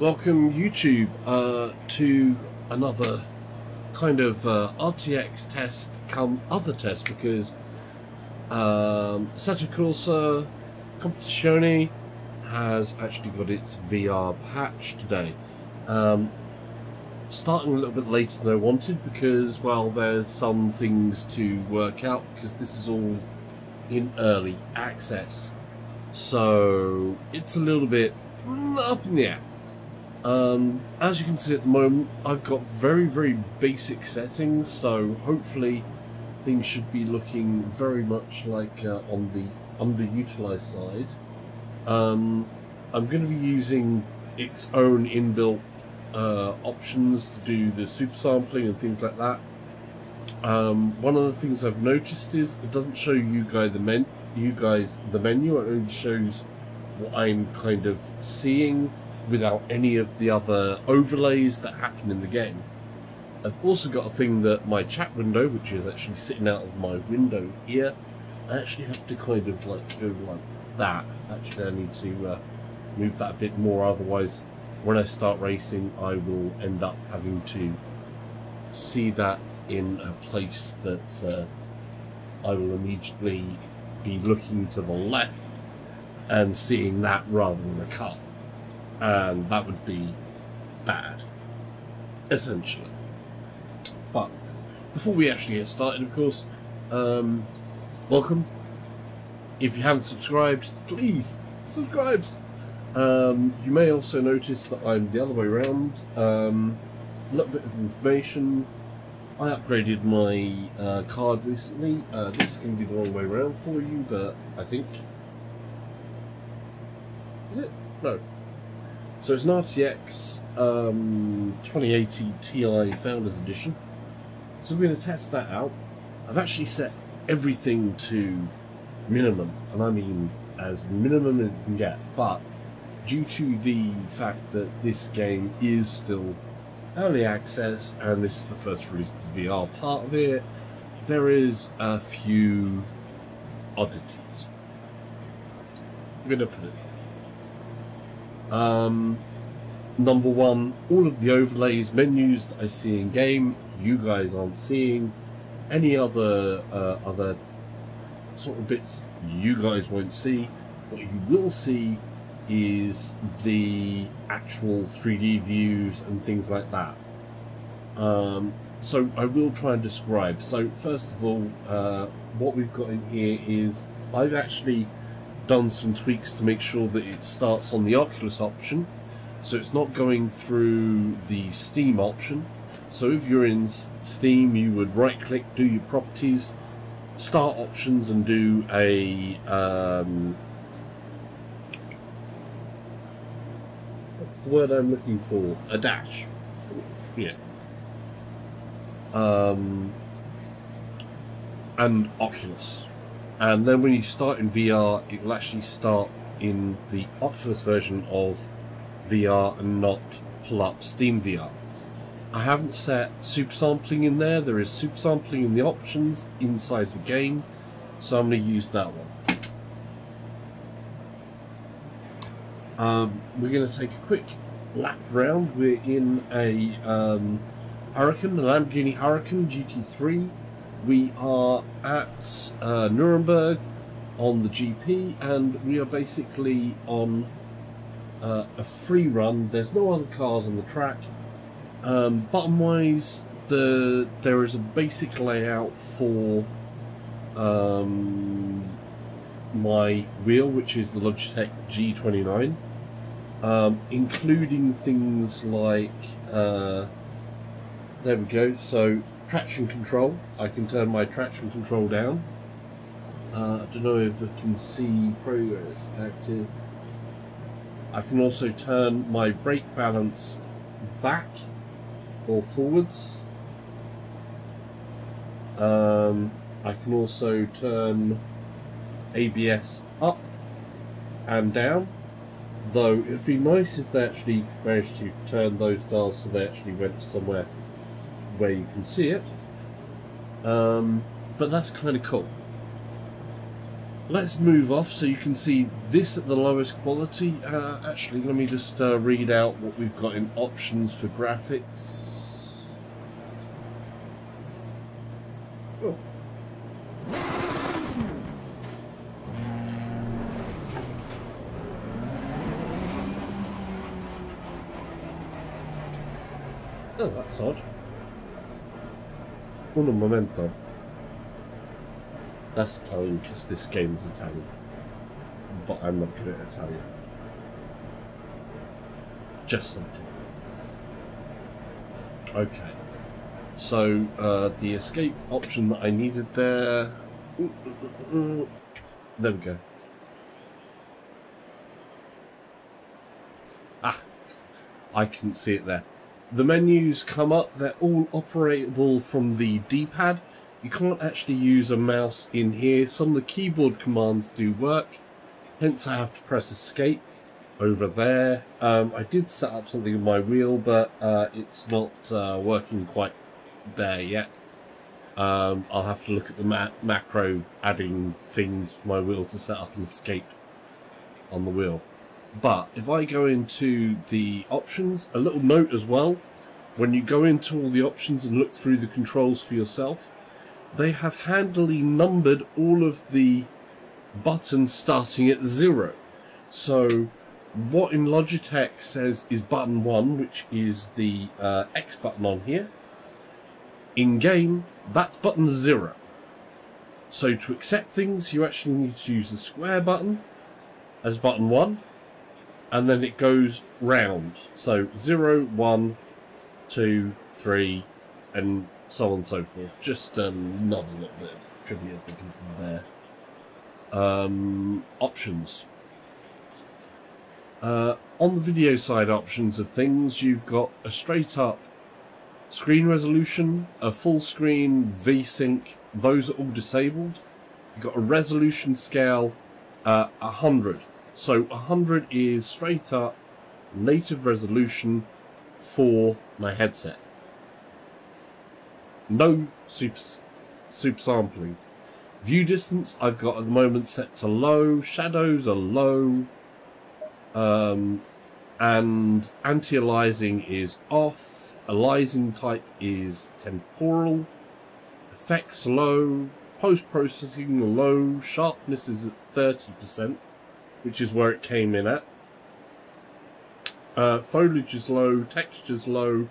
Welcome YouTube to another kind of RTX test come other test, because Assetto Corsa Competizione has actually got its VR patch today. Starting a little bit later than I wanted because, well, there's some things to work out because this is all in early access, so it's a little bit up in the air. As you can see at the moment, I've got very basic settings, so hopefully things should be looking very much like on the underutilized side. I'm going to be using its own inbuilt options to do the super sampling and things like that. One of the things I've noticed is it doesn't show you guys the menu. It only shows what I'm kind of seeing without any of the other overlays that happen in the game. I've also got a thing that my chat window, which is actually sitting out of my window here, I actually have to kind of like go like that. Actually, I need to move that a bit more, otherwise when I start racing I will end up having to see that in a place that I will immediately be looking to the left and seeing that rather than the car. And that would be bad, essentially. But before we actually get started, of course, welcome. If you haven't subscribed, please subscribe. You may also notice that I'm the other way around. A little bit of information. I upgraded my card recently. This is going to be the wrong way around for you, but I think... Is it? No. So it's an RTX 2080 Ti Founders Edition. So we're going to test that out. I've actually set everything to minimum, and I mean as minimum as you can get. But due to the fact that this game is still early access, and this is the first release of the VR part of it, there is a few oddities. I'm going to put it. Number one, all of the overlays, menus that I see in game, you guys aren't seeing. Any other other sort of bits you guys won't see. What you will see is the actual 3D views and things like that. So I will try and describe. So first of all, what we've got in here is I've actually done some tweaks to make sure that it starts on the Oculus option, so it's not going through the Steam option. So if you're in Steam, you would right click, do your properties, start options, and do a what's the word I'm looking for? A dash. Yeah. And Oculus. And then when you start in VR, it will actually start in the Oculus version of VR and not pull up Steam VR. I haven't set super sampling in there. There is super sampling in the options inside the game, so I'm going to use that one. We're going to take a quick lap around. We're in a Huracan, a Lamborghini Huracan GT3. We are at Nuremberg on the GP, and we are basically on a free run. There's no other cars on the track. Bottom wise, there is a basic layout for my wheel, which is the Logitech G29, including things like there we go. So traction control, I can turn my traction control down. I don't know if I can see progress active. I can also turn my brake balance back or forwards. I can also turn ABS up and down, though it would be nice if they actually managed to turn those dials so they actually went somewhere where you can see it, but that's kind of cool. Let's move off so you can see this at the lowest quality. Actually, let me just read out what we've got in options for graphics. Oh. Oh, that's odd. Un momento. That's Italian because this game is Italian. But I'm not good at Italian. Just something. Okay. So, the escape option that I needed there... There we go. Ah! I couldn't see it there. The menus come up, they're all operatable from the D-pad. You can't actually use a mouse in here. Some of the keyboard commands do work, hence I have to press escape over there. I did set up something in my wheel, but it's not working quite there yet. I'll have to look at the macro adding things for my wheel to set up an escape on the wheel. But if I go into the options, a little note as well, when you go into all the options and look through the controls for yourself, they have handily numbered all of the buttons starting at 0. So what in Logitech says is button 1, which is the X button on here, in game that's button 0. So to accept things you actually need to use the square button as button 1, and then it goes round. So 0, 1, 2, 3, and so on and so forth. Just another little bit of trivia for people there. Options. On the video side options of things, you've got a straight up screen resolution, a full screen, VSync, those are all disabled. You've got a resolution scale, 100. So 100 is straight up native resolution for my headset. No super sampling. View distance I've got at the moment set to low. Shadows are low. And anti-aliasing is off. Aliasing type is temporal. Effects low. Post-processing low. Sharpness is at 30%, which is where it came in at. Foliage is low. Texture's low.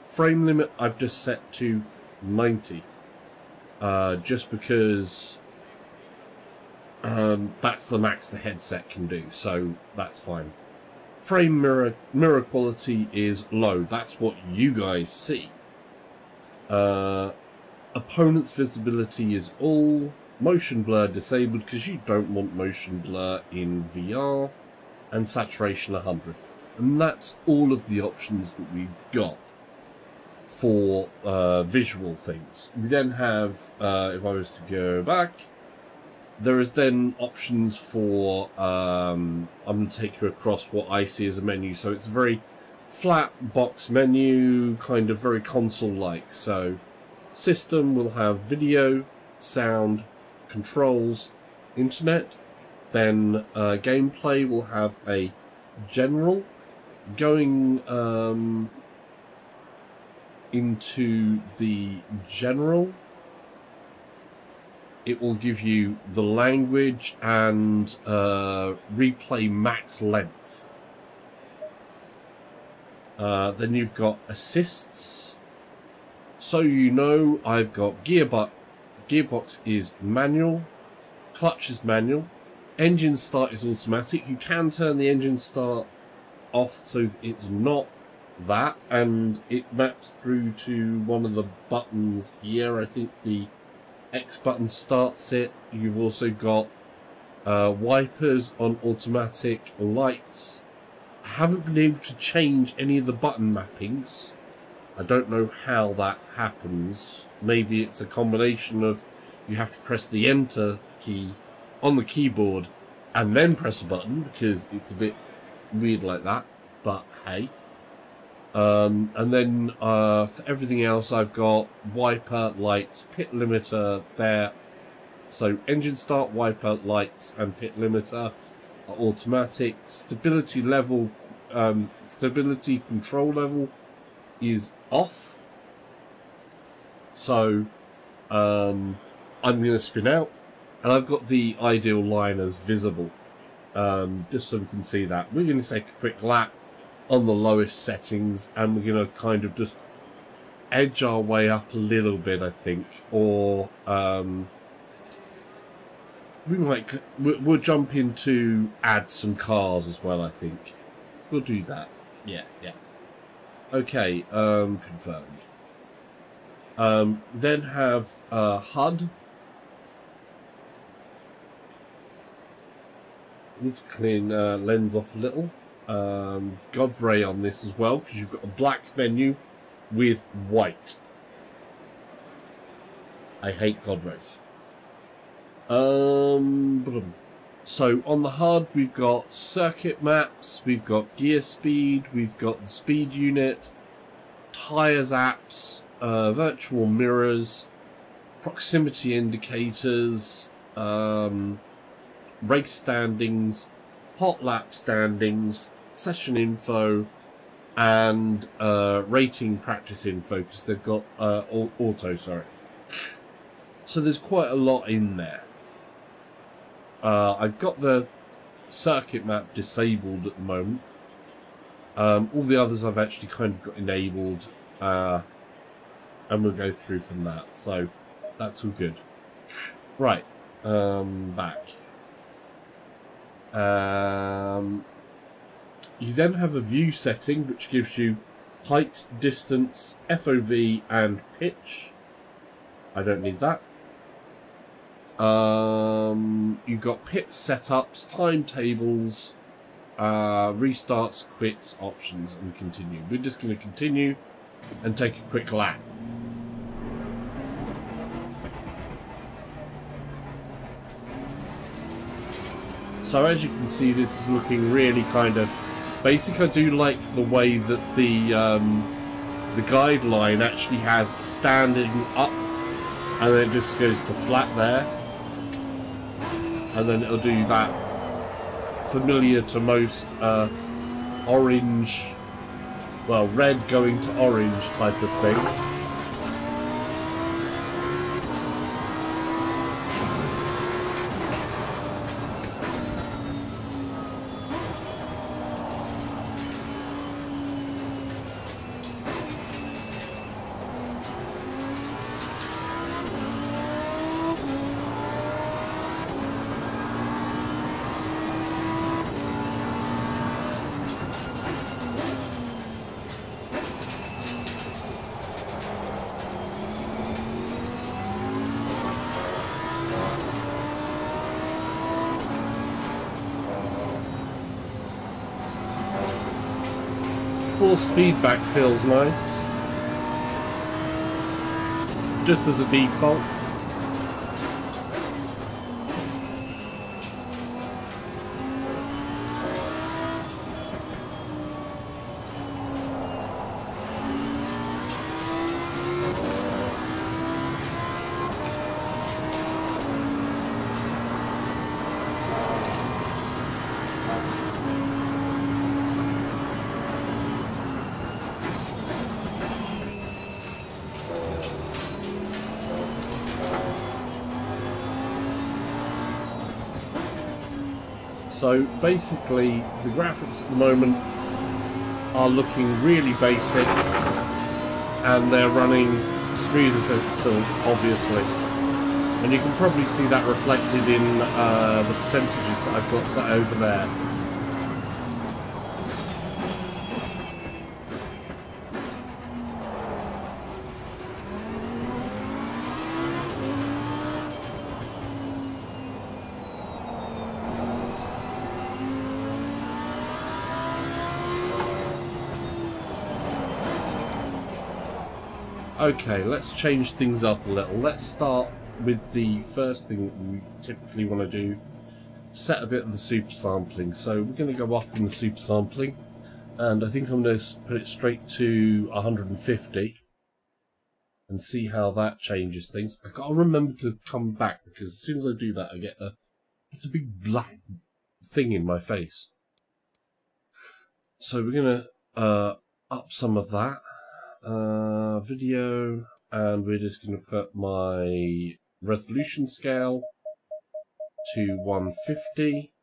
Frame limit I've just set to 90. Just because that's the max the headset can do, so that's fine. Frame mirror quality is low. That's what you guys see. Opponent's visibility is all. Motion blur disabled because you don't want motion blur in VR. And saturation 100. And that's all of the options that we've got for visual things. We then have, if I was to go back, there is then options for, I'm going to take you across what I see as a menu. So it's a very flat box menu, kind of very console-like. So system will have video, sound, controls, internet. Then gameplay will have a general. Going into the general, it will give you the language and replay max length. Then you've got assists. So you know I've got gearbox is manual, clutch is manual, engine start is automatic. You can turn the engine start off so that it's not that, and it maps through to one of the buttons here. I think the X button starts it. You've also got wipers on automatic, lights. I haven't been able to change any of the button mappings. I don't know how that happens. Maybe it's a combination of you have to press the enter key on the keyboard and then press a button, because it's a bit weird like that, but hey. And then for everything else I've got wiper, lights, pit limiter there, So engine start, wipeout lights, and pit limiter are automatic. Stability level, stability control level is off. So I'm going to spin out, and I've got the ideal liners visible, just so we can see that. We're going to take a quick lap on the lowest settings, and we're going to kind of just edge our way up a little bit, I think, or we'll jump into add some cars as well. I think we'll do that. Yeah. Okay, confirmed. Then have HUD. Need to clean lens off a little. Godray on this as well, because you've got a black menu with white. I hate Godrays. So on the HUD we've got circuit maps, we've got gear speed, we've got the speed unit, tyres apps, virtual mirrors, proximity indicators, race standings, hot lap standings, session info, and rating practice info, because they've got auto, sorry. So there's quite a lot in there. I've got the circuit map disabled at the moment. All the others I've actually kind of got enabled, and we'll go through from that. So that's all good. Right, back. You then have a view setting which gives you height, distance, FOV, and pitch. I don't need that. You've got pit setups, timetables, restarts, quits, options, and continue. We're just going to continue and take a quick lap. So as you can see, this is looking really kind of basic. I do like the way that the guideline actually has standing up, and then it just goes to flat there, and then it'll do that familiar to most orange, well, red going to orange type of thing. Force feedback feels nice, just as a default. So basically the graphics at the moment are looking really basic, and they're running smooth as silk, obviously. And you can probably see that reflected in the percentages that I've got set over there. Okay, let's change things up a little. Let's start with the first thing that we typically want to do, set a bit of the super sampling. So we're going to go up in the super sampling, and I think I'm going to put it straight to 150. and see how that changes things. I gotta remember to come back, because as soon as I do that, I get a big black thing in my face. So we're gonna up some of that video, and we're just gonna put my resolution scale to 150.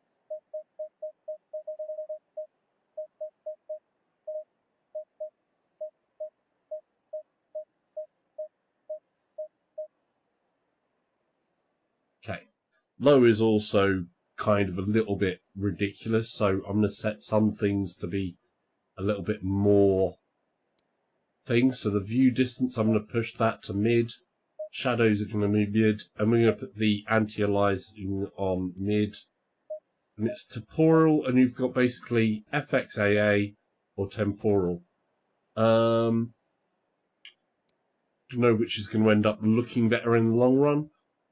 Okay, low is also kind of a little bit ridiculous, so I'm going to set some things to be a little bit more things. So the view distance, I'm going to push that to mid. Shadows are going to be mid, and we're going to put the anti-aliasing on mid. And it's temporal, and you've got basically FXAA or temporal. To know which is going to end up looking better in the long run.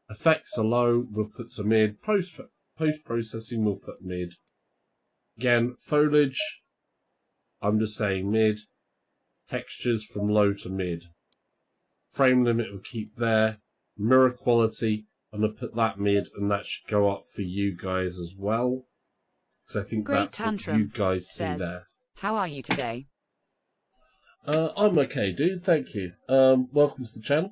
Effects are low, we'll put to mid. Post-processing, we'll put mid. Again, foliage, I'm just saying mid. Textures from low to mid. Frame limit we'll keep there. Mirror quality, I'm going to put that mid, and that should go up for you guys as well. Because I think that's what you guys see there. How are you today? I'm okay, dude. Thank you. Welcome to the channel.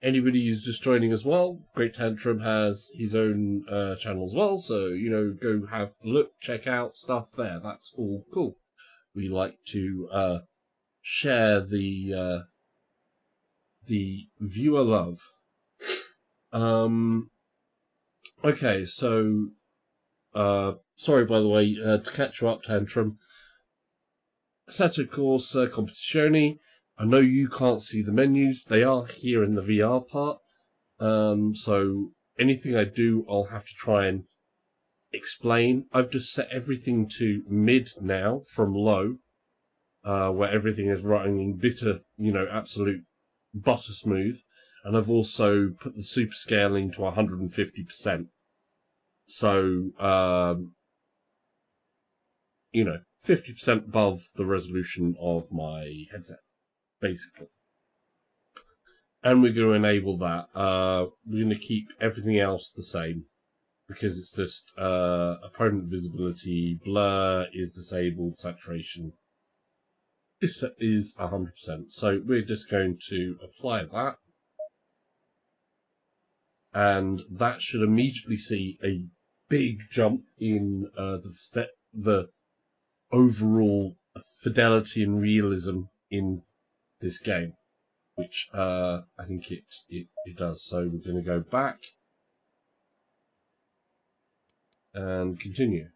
Anybody who's just joining as well, Great Tantrum has his own channel as well, so, you know, go have a look, check out stuff there. That's all cool. We like to share the viewer love. Okay, so sorry, by the way, to catch you up, Tantrum. Assetto Corsa Competizione. I know you can't see the menus. They are here in the VR part. So anything I do, I'll have to try and explain. I've just set everything to mid now from low, where everything is running bitter, you know, absolute butter smooth. And I've also put the super scaling to 150%. So, you know, 50% above the resolution of my headset, basically. And we're going to enable that. We're going to keep everything else the same, because it's just opponent visibility, blur is disabled, saturation. This is 100%. So we're just going to apply that. And that should immediately see a big jump in the overall fidelity and realism in this game, which I think it does. So we're going to go back and continue.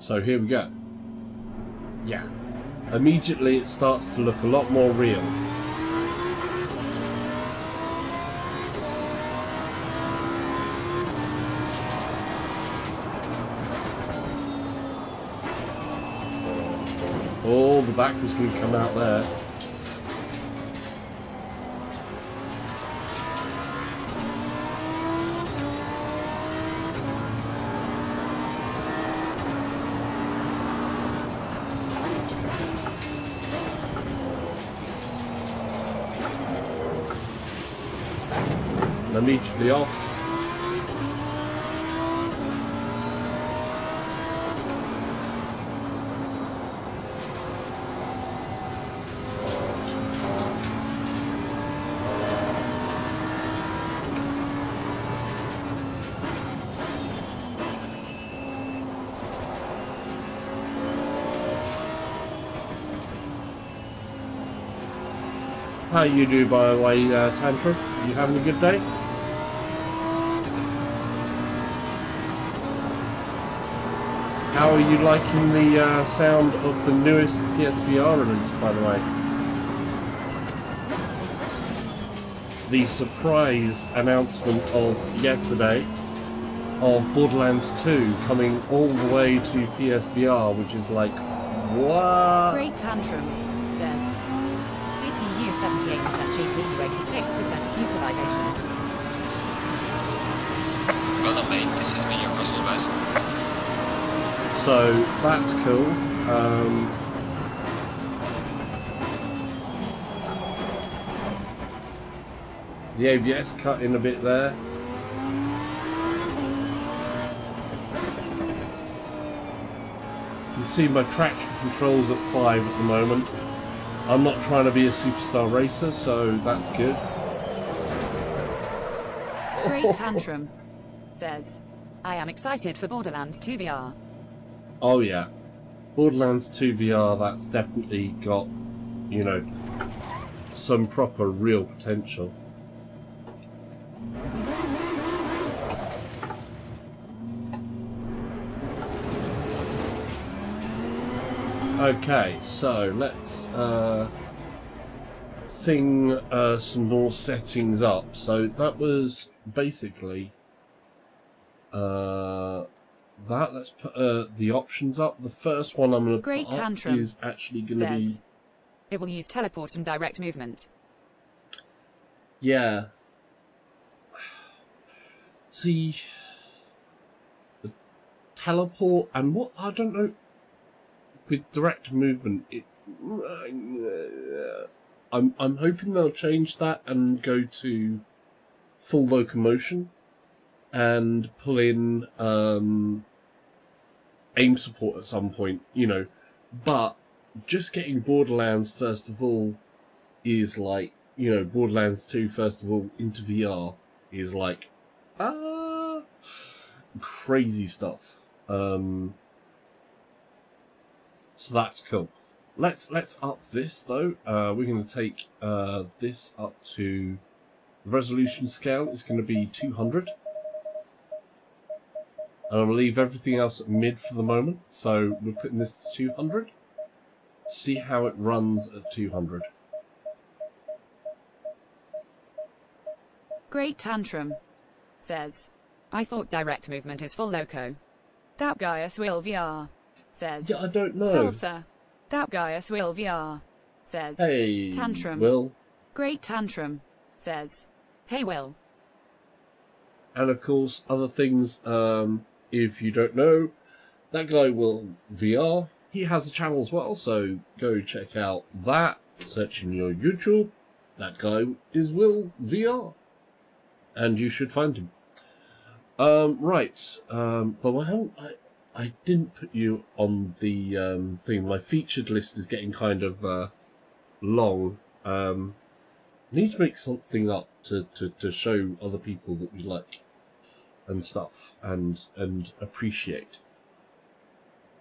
So here we go. Yeah, immediately it starts to look a lot more real. Oh, the back was going to come out there. And immediately off. How you do, by the way, Tantrum? You having a good day? How are you liking the sound of the newest PSVR release, by the way? The surprise announcement of yesterday of Borderlands 2 coming all the way to PSVR, which is like, what? Great Tantrum says, CPU 78%, GPU 86% utilization. Well done, mate. This is me, your Russell West. So that's cool. The ABS cut in a bit there. You can see my traction control's at 5 at the moment. I'm not trying to be a superstar racer, so that's good. Great tantrum. Says, I am excited for Borderlands 2 VR. Oh yeah. Borderlands 2 VR, that's definitely got, you know, some proper real potential. Okay, so let's thing some more settings up. So that was basically that. Let's put the options up. The first one I'm going to put up is actually going to be. It will use teleport and direct movement. Yeah. See, the teleport and what I don't know. With direct movement, I'm hoping they'll change that and go to full locomotion and pull in aim support at some point, you know. But just getting Borderlands first of all is like, you know, Borderlands 2 first of all into VR is like crazy stuff. So that's cool. Let's up this though. We're going to take this up to the resolution scale is going to be 200, and I'll leave everything else at mid for the moment. So we're putting this to 200. See how it runs at 200. Great tantrum. Says, I thought direct movement is full loco. That Gaius will VR. Says, yeah, I don't know. Salsa. That Gaius will VR. Says, hey, tantrum. Will. Great tantrum. Says, hey, Will. And of course, other things, if you don't know, that guy will VR. He has a channel as well, so go check out that. Search in your YouTube. That guy is Will VR. And you should find him. Right. Though I didn't put you on the thing. My featured list is getting kind of long. I need to make something up to show other people that we like and stuff and appreciate.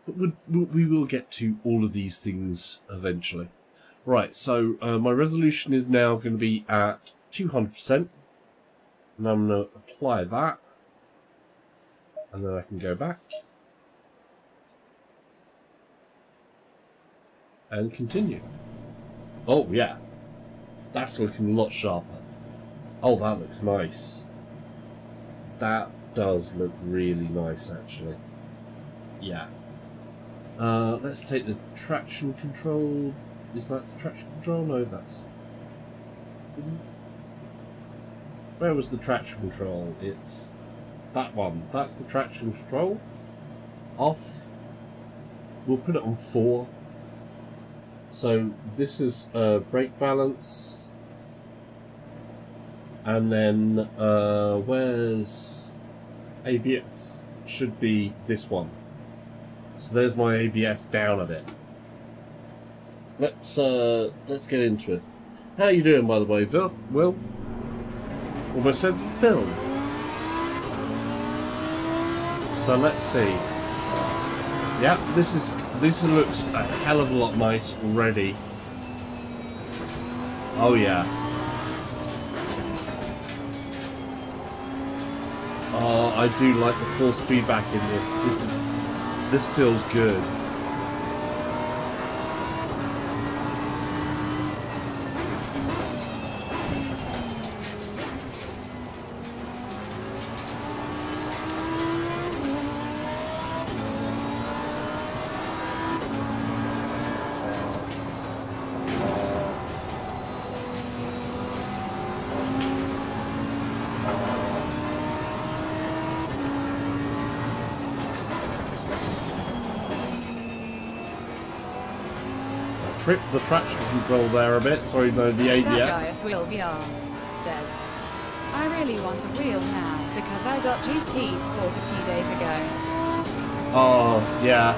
But we will get to all of these things eventually. Right, so my resolution is now going to be at 200%. And I'm going to apply that. And then I can go back. And continue. Oh, yeah. That's looking a lot sharper. Oh, that looks nice. That does look really nice, actually. Yeah. Let's take the traction control. Is that the traction control? No, that's... Where was the traction control? It's that one. That's the traction control. Off. We'll put it on 4. So this is brake balance. And then where's ABS? Should be this one. So there's my ABS down a bit. Let's get into it. How are you doing, by the way, Will? Almost said Phil. So let's see. Yeah, this looks a hell of a lot nice already. Oh yeah. Oh, I do like the force feedback in this. This feels good. Tripped the traction control there a bit. Sorry, no, the ABS. That Gaius will VR says, I really want a wheel now, because I got GT Sport a few days ago. Oh, yeah.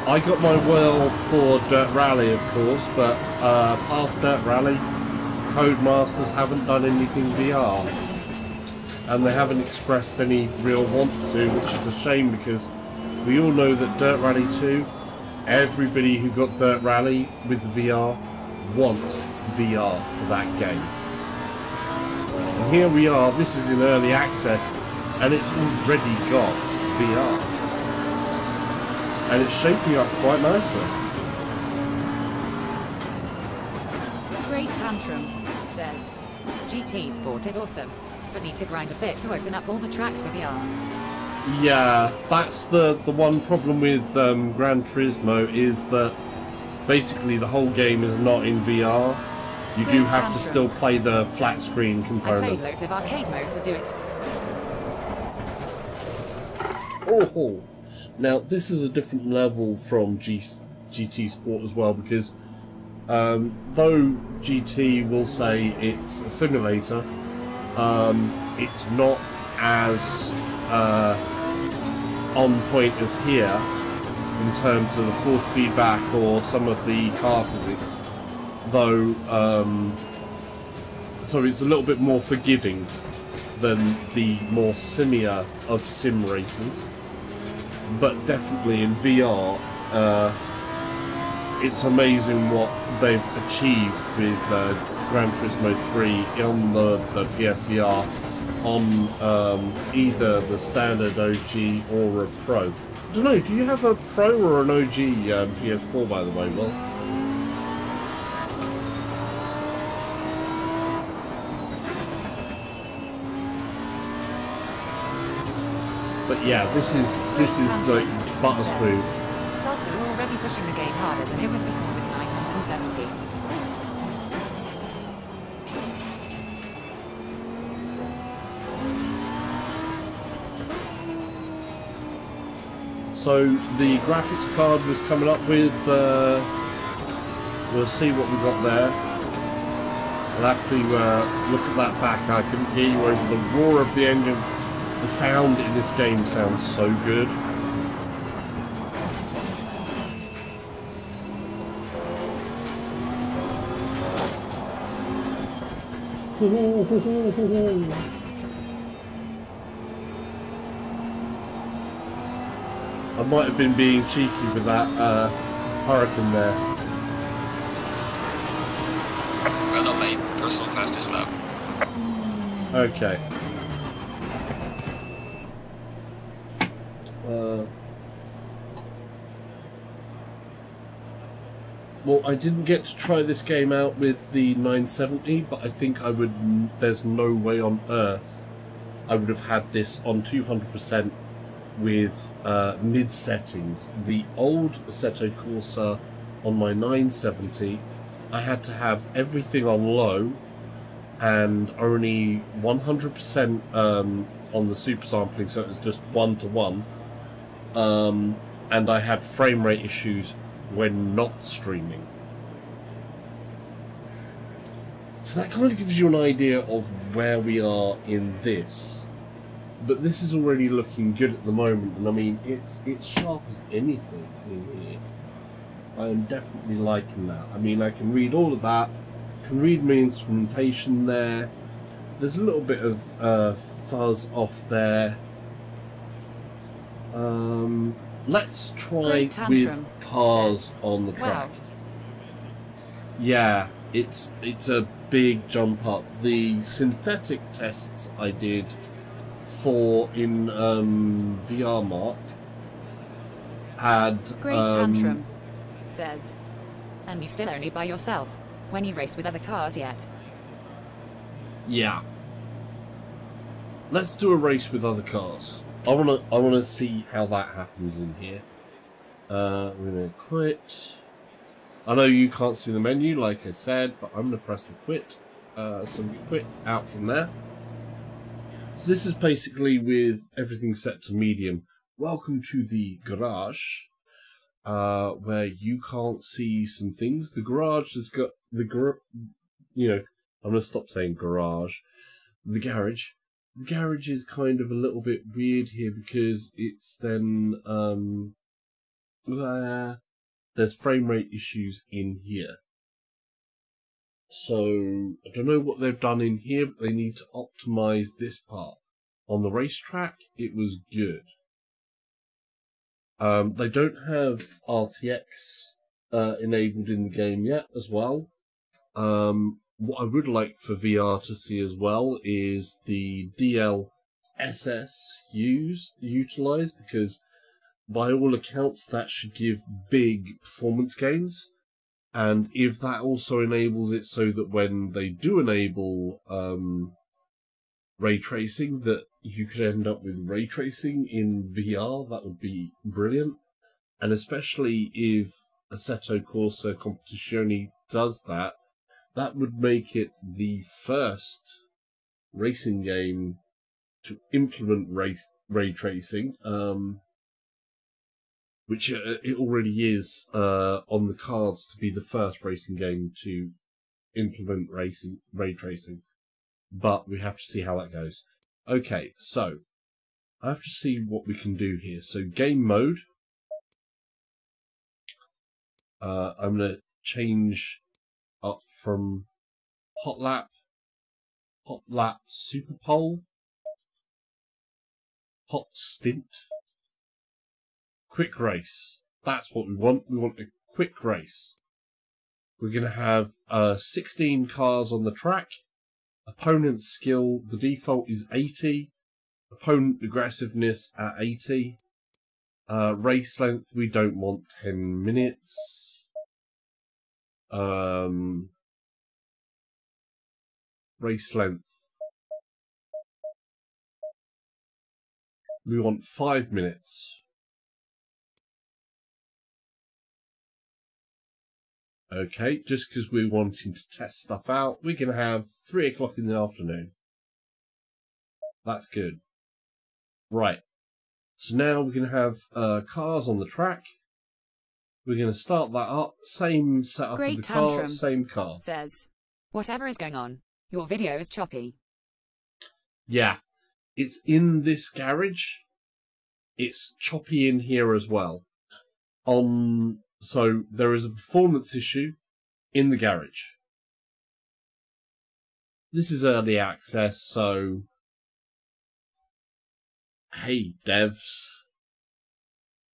I got my wheel for Dirt Rally, of course, but past Dirt Rally, Codemasters haven't done anything VR. And they haven't expressed any real want to, which is a shame because we all know that Dirt Rally 2, everybody who got Dirt Rally with the VR wants VR for that game. And here we are, this is in early access, and it's already got VR. And it's shaping up quite nicely. Great Tantrum says, GT Sport is awesome, but need to grind a bit to open up all the tracks for VR. Yeah, that's the one problem with Gran Turismo is that basically the whole game is not in VR. You do have to still play the flat screen component. I played loads of arcade mode to do it. Oh, now this is a different level from GT Sport as well, because though GT will say it's a simulator, it's not as on point as here in terms of the force feedback or some of the car physics, though so it's a little bit more forgiving than the more simia of sim races. But definitely in VR, it's amazing what they've achieved with Gran Turismo 3 on the PSVR, on either the standard OG or a Pro. I don't know, do you have a Pro or an OG PS4, by the way, Will? But yeah, this is like butter smooth. Salsa are already pushing the game harder than it was before with 970. So the graphics card was coming up with. We'll see what we got there. I'll have to look at that back. I couldn't hear you over the roar of the engines. The sound in this game sounds so good. I might have been being cheeky with that hurricane there. Well done, mate. Personal fastest lap. Okay. Well, I didn't get to try this game out with the 970, but I think I would. There's no way on earth I would have had this on 200% with mid settings. The old Assetto Corsa on my 970, I had to have everything on low and only 100% on the super sampling, so it was just 1:1. And I had frame rate issues when not streaming. So that kind of gives you an idea of where we are in this. But this is already looking good at the moment, and I mean, it's sharp as anything in here. I am definitely liking that. I mean, I can read all of that, can read my instrumentation there. There's a little bit of fuzz off there. Let's try with cars on the track. Wow. Yeah, it's a big jump up. The synthetic tests I did for in VR Mark had Great Tantrum says, and you still only by yourself when you race with other cars yet. Yeah. Let's do a race with other cars. I wanna see how that happens in here. We're gonna quit. I know you can't see the menu, like I said, but I'm gonna press the quit. So we quit out from there. So this is basically with everything set to medium. Welcome to the garage, where you can't see some things. The garage has got I'm going to stop saying garage. The garage. The garage is kind of a little bit weird here because it's then, there's frame rate issues in here. So, I don't know what they've done in here, but they need to optimize this part. On the racetrack, it was good. They don't have RTX enabled in the game yet as well. What I would like for VR to see as well is the DLSS utilized, because by all accounts that should give big performance gains. And if that also enables it so that when they do enable ray tracing, that you could end up with ray tracing in VR, that would be brilliant. And especially if Assetto Corsa Competizione does that, that would make it the first racing game to implement ray tracing, which it already is on the cards to be the first racing game to implement ray tracing. But we have to see how that goes. Okay, so I have to see what we can do here. So game mode. I'm going to change up from hot lap super pole, hot stint, quick race. That's what we want. We want a quick race. We're going to have 16 cars on the track. Opponent skill, the default is 80. Opponent aggressiveness at 80. Race length, we don't want 10 minutes. Race length, we want 5 minutes. Okay, just because we're wanting to test stuff out, we can have 3 o'clock in the afternoon. That's good. Right. So now we're going to have cars on the track. We're going to start that up. Same setup of the car, same car. Says, whatever is going on, your video is choppy. Yeah. It's in this garage. It's choppy in here as well. So there is a performance issue in the garage. This is early access, so hey devs,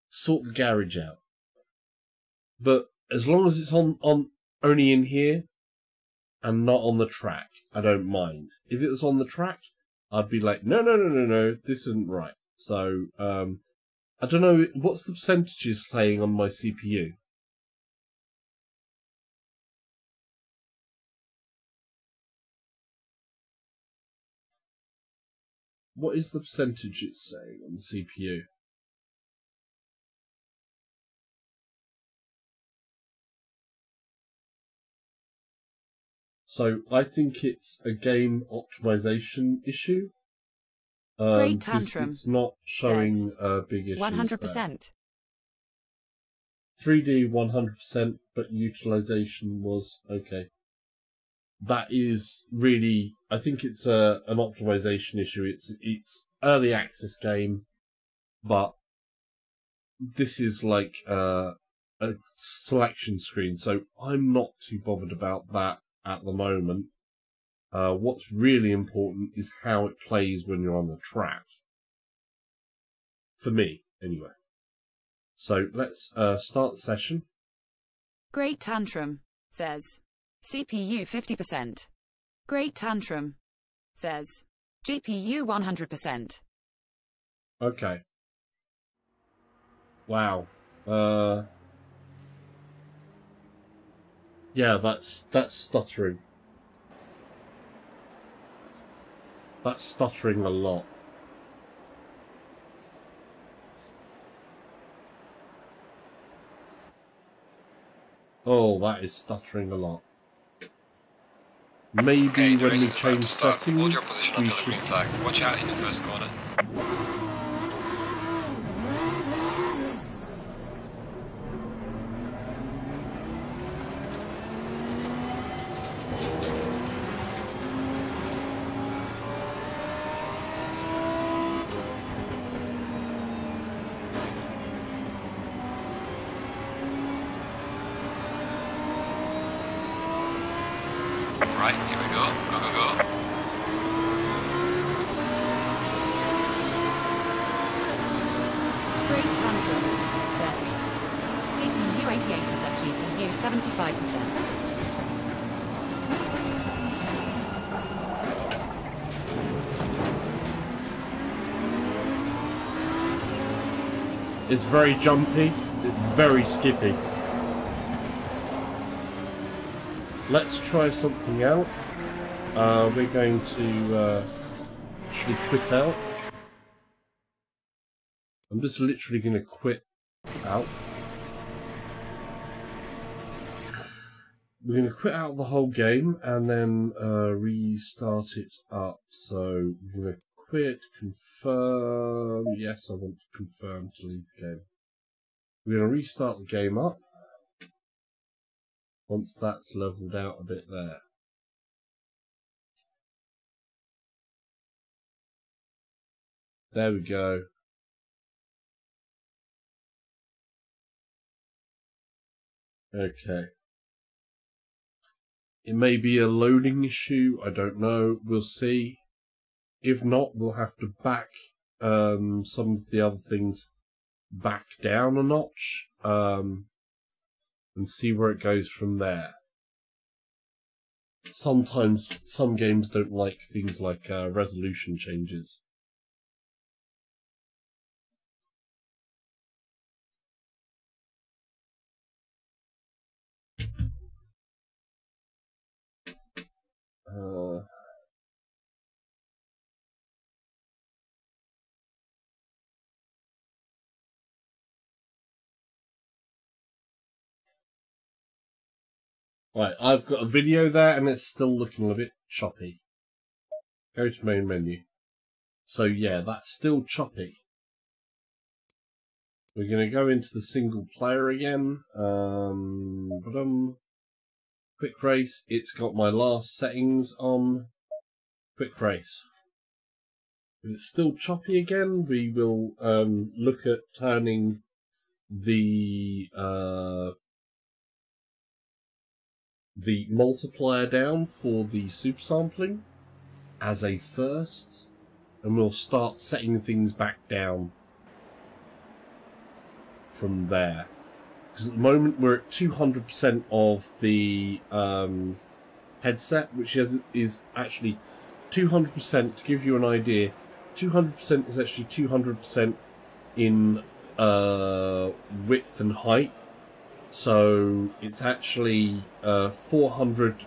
sort the garage out. But as long as it's on only in here and not on the track, I don't mind. If it was on the track, I'd be like, no, this isn't right. So I don't know, what's the percentages playing on my CPU? What is the percentage it's saying on the CPU? So I think it's a game optimization issue. Great tantrum. It's not showing big issues. 100%. 3D 100%, but utilization was okay. That is really, I think it's an optimization issue. It's early access game, but this is like a selection screen, so I'm not too bothered about that at the moment. What's really important is how it plays when you're on the track. For me, anyway. So let's start the session. Great tantrum, says CPU 50%. Great tantrum, says GPU 100%. Okay. Wow. Yeah, that's stuttering. That's stuttering a lot. Oh, that is stuttering a lot. Maybe okay, when we change settings, hold your position until the green flag. Watch out in the first corner. tantrum. Des. CPU 88%, GPU 75%. It's very jumpy, it's very skippy. Let's try something out. We're going to actually quit out. I'm just literally going to quit out. We're going to quit out the whole game and then restart it up. So we're going to quit, confirm. Yes, I want to confirm to leave the game. We're going to restart the game up once that's leveled out a bit there. There we go. Okay. It may be a loading issue, I don't know, we'll see. If not, we'll have to back some of the other things back down a notch and see where it goes from there. Sometimes some games don't like things like resolution changes. Right, I've got a video there and it's still looking a bit choppy. Go to main menu. So yeah, that's still choppy. We're going to go into the single player again. Quick race. It's got my last settings on. Quick race. If it's still choppy again, we will look at turning the multiplier down for the super sampling as a first, and we'll start setting things back down from there. Because at the moment we're at 200% of the headset, which is actually 200%. To give you an idea, 200% is actually 200% in width and height. So it's actually 400,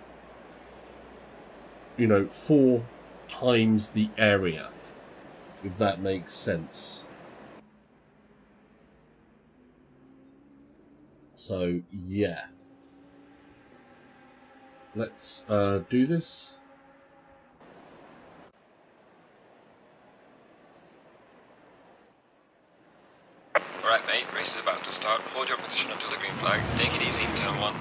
4 times the area, if that makes sense. So yeah, let's do this. Alright mate, race is about to start. Hold your position until the green flag. Take it easy, turn 1.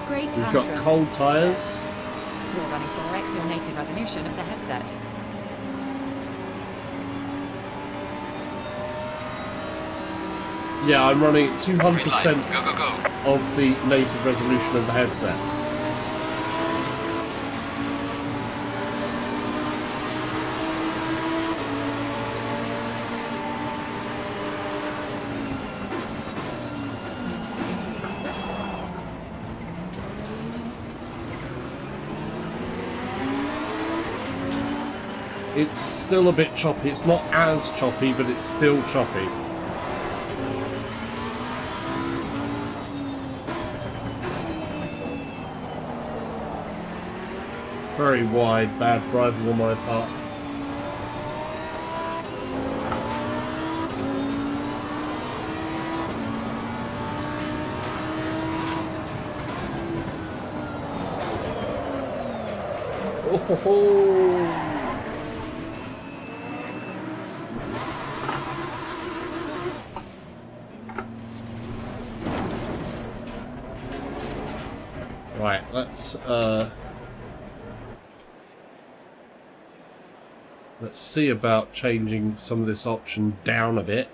Great We've tantrum. got cold tyres. You're running 4x your native resolution of the headset. Yeah, I'm running 200% Go, go, go. of the native resolution of the headset. It's still a bit choppy. It's not as choppy, but it's still choppy. Very wide, bad driving on my part. Oh ho ho! Right, let's see about changing some of this option down a bit.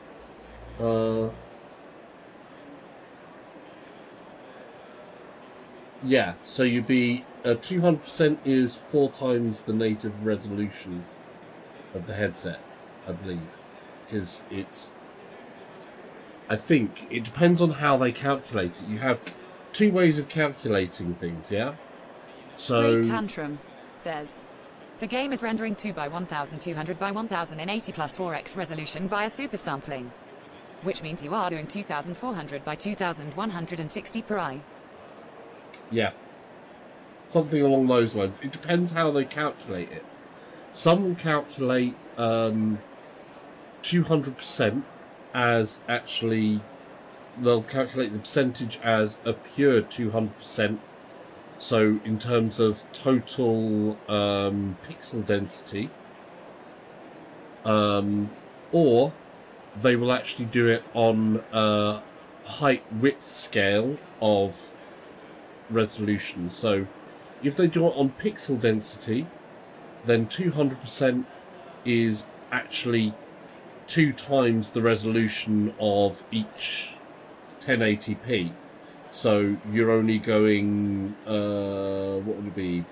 Yeah, so you'd be 200% is 4 times the native resolution of the headset, I believe, because it's. I think it depends on how they calculate it. You have 2 ways of calculating things, yeah. So. Great Tantrum says the game is rendering 2 by 1200 by 1080 plus 4x resolution via super sampling, which means you are doing 2400 by 2160 per eye. Yeah. Something along those lines. It depends how they calculate it. Some will calculate 200% as actually... They'll calculate the percentage as a pure 200%. So in terms of total pixel density. Or they will actually do it on a height-width scale of resolution. So if they do it on pixel density, then 200% is actually 2 times the resolution of each 1080p. So you're only going what would it be?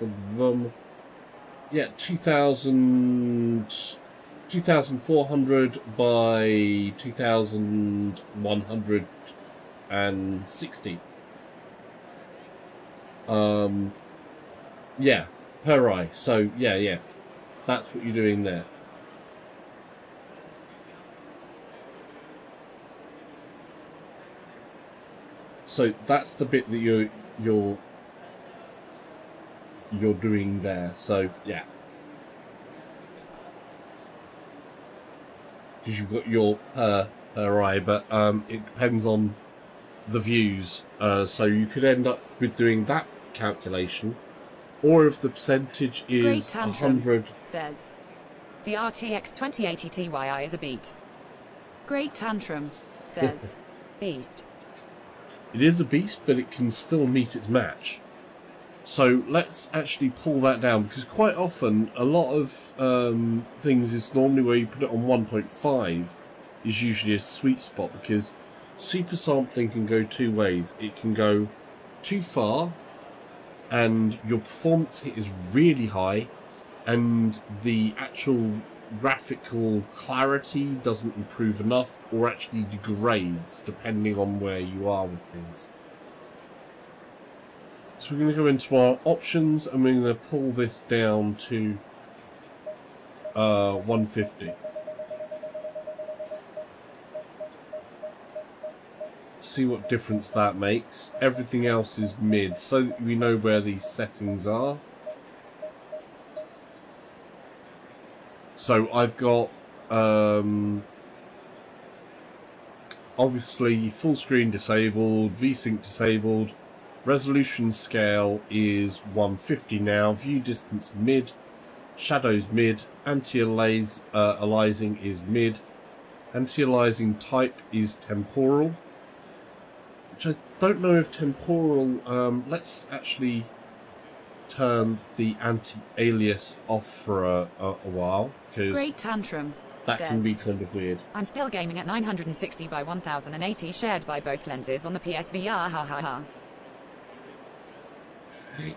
Yeah, 2400 by 2160. Yeah, per eye. So yeah, that's what you're doing there. So that's the bit that you're doing there. So yeah, because you've got your per eye, but it depends on the views. So you could end up with doing that calculation, or if the percentage is 100. Says the RTX 2080 Ti is a beat. Great Tantrum says beast. It is a beast, but it can still meet its match. So let's actually pull that down, because quite often a lot of things is normally where you put it on 1.5 is usually a sweet spot, because super sampling can go 2 ways. It can go too far and your performance hit is really high and the actual graphical clarity doesn't improve enough, or actually degrades depending on where you are with things. So we're going to go into our options and we're going to pull this down to 150. See what difference that makes. Everything else is mid, so that we know where these settings are. So I've got obviously full screen disabled, VSync disabled, resolution scale is 150 now, view distance mid, shadows mid, anti-aliasing is mid, anti-aliasing type is temporal, which I don't know if temporal, let's actually turn the anti-alias off for a while, because Great Tantrum that says, can be kind of weird. I'm still gaming at 960 by 1080 shared by both lenses on the PSVR, ha ha ha.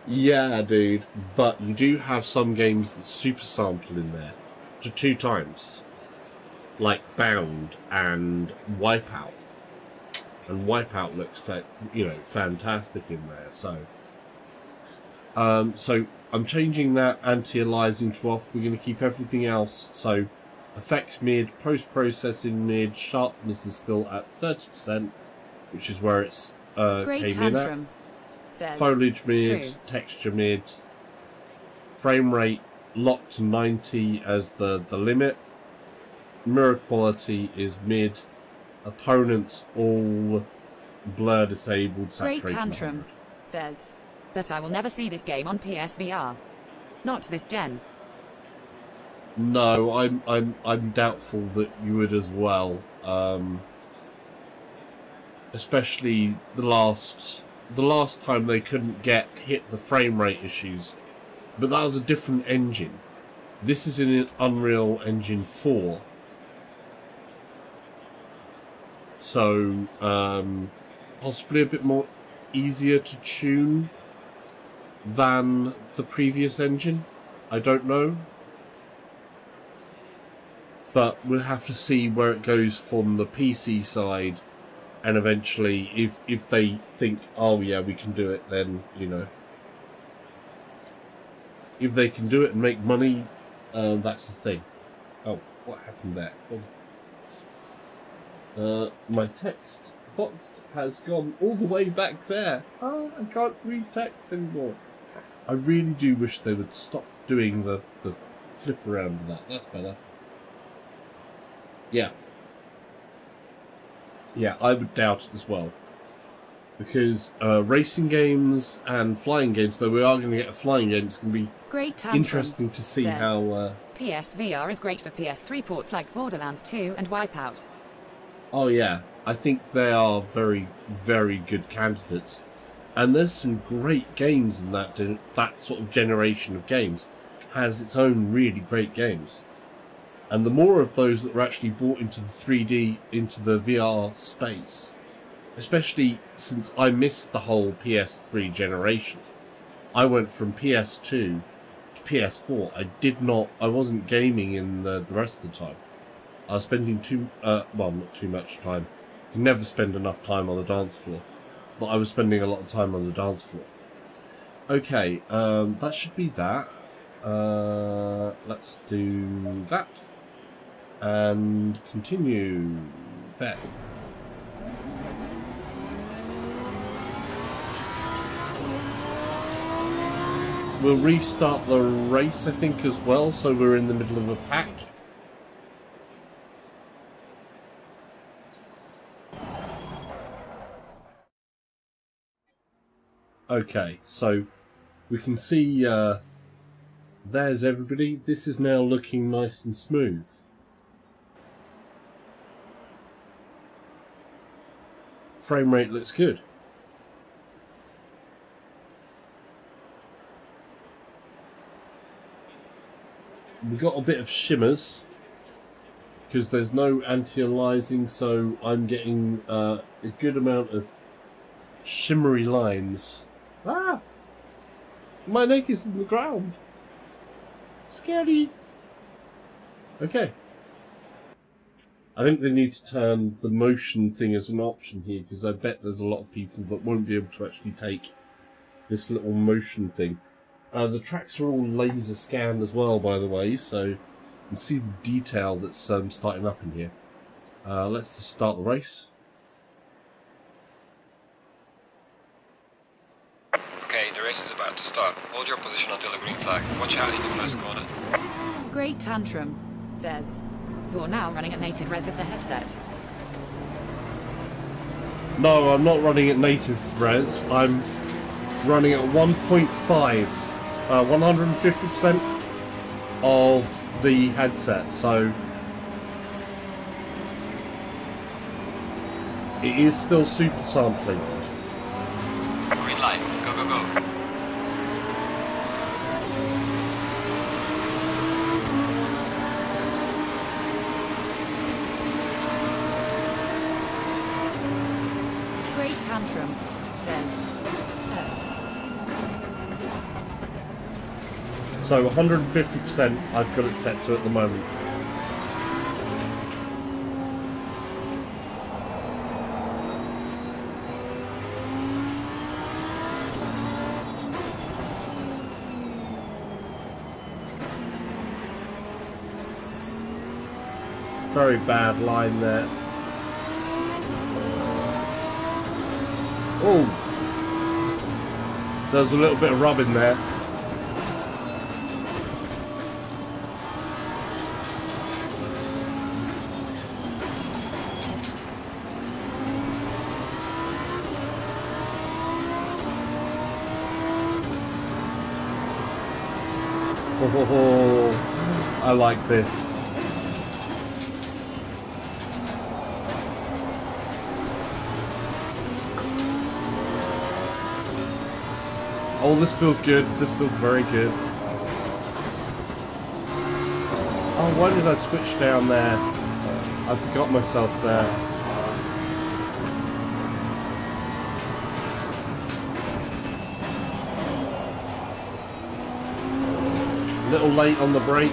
Yeah, dude, but you do have some games that super sample in there to 2 times, like Bound and Wipeout, and Wipeout looks fantastic in there. So so I'm changing that anti-aliasing to off. We're going to keep everything else. So effects mid, post-processing mid, sharpness is still at 30%, which is where it's came in at. Foliage mid, true. Texture mid, frame rate locked to 90 as the limit, mirror quality is mid, opponents all blur disabled, saturation. Great Tantrum says, but I will never see this game on PSVR. Not this gen. No, I'm doubtful that you would as well. Especially the last time they couldn't hit the frame rate issues, but that was a different engine. This is in Unreal Engine 4, so possibly a bit more easier to tune than the previous engine. I don't know. But we'll have to see where it goes from the PC side, and eventually if they think, oh yeah, we can do it, then, you know, if they can do it and make money, that's the thing. Oh, what happened there? Oh. My text box has gone all the way back there. Oh, I can't read text anymore. I really do wish they would stop doing the flip around with that. That's better. Yeah. Yeah, I would doubt it as well. Because racing games and flying games, though we are going to get a flying game, it's going to be interesting to see how... PSVR is great for PS3 ports like Borderlands 2 and Wipeout. Oh yeah, I think they are very, very good candidates. And there's some great games in that sort of generation of games. Has its own really great games. And the more of those that were actually brought into the 3D, into the VR space, especially since I missed the whole PS3 generation. I went from PS2 to PS4. I wasn't gaming in the rest of the time. I was spending well, not too much time. You can never spend enough time on the dance floor. But I was spending a lot of time on the dance floor. Okay, that should be that. Let's do that. And continue there. We'll restart the race, I think, as well, so we're in the middle of a pack. Okay, so we can see there's everybody. This is now looking nice and smooth. Frame rate looks good. We got a bit of shimmers because there's no anti-aliasing, so I'm getting a good amount of shimmery lines. Ah! My neck is in the ground. Scary. Okay. I think they need to turn the motion thing as an option here, because I bet there's a lot of people that won't be able to actually take this little motion thing. The tracks are all laser scanned as well, by the way, so you can see the detail that's starting up in here. Let's just start the race. Okay, the race is about to start. Hold your position until the green flag. Watch out in the first corner. Great tantrum, says. You're now running at native res of the headset. No, I'm not running at native res. I'm running at 1.5, 150% of the headset. So it is still super sampling. Green light. Go, go, go. Tantrum says. So 150% I've got it set to at the moment. Very bad line there. Oh, there's a little bit of rub in there. Oh, I like this. Oh, this feels good. This feels very good. Oh, why did I switch down there? I forgot myself there. little late on the brake.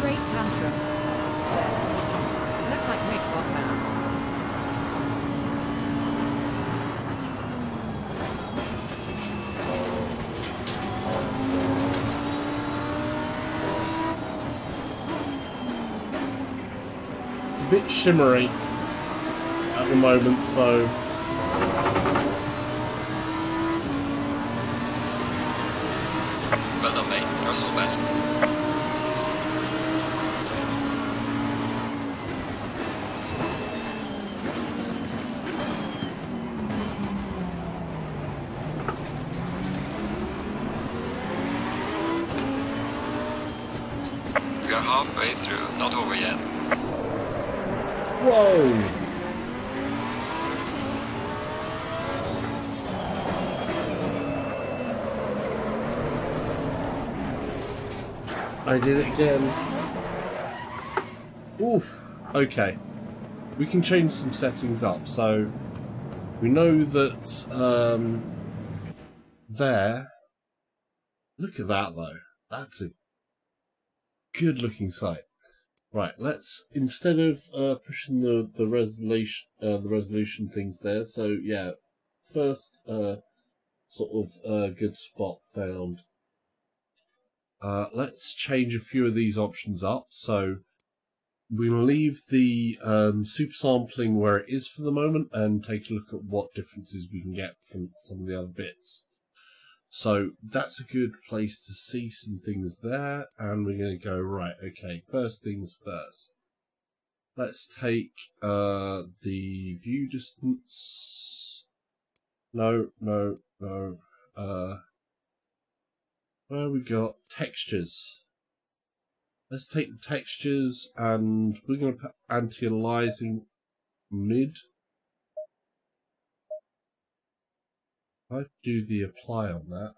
Great tantrum. Says. Looks like weak spot found. It's a bit shimmery at the moment, so Well done, mate. First all best. We are halfway through, not over yet. whoa! I did it again. Oof. Okay. We can change some settings up. So we know that there. Look at that though. That's a good looking sight. Right. Let's instead of pushing the resolution things there. So yeah. First sort of good spot found. Let's change a few of these options up. So we'll leave the super sampling where it is for the moment and take a look at what differences we can get from some of the other bits. So that's a good place to see some things there, and we're going to go, right, okay, first things first. Let's take the view distance. No. Where we got textures. Let's take the textures and we're going to put anti-aliasing mid. I do the apply on that.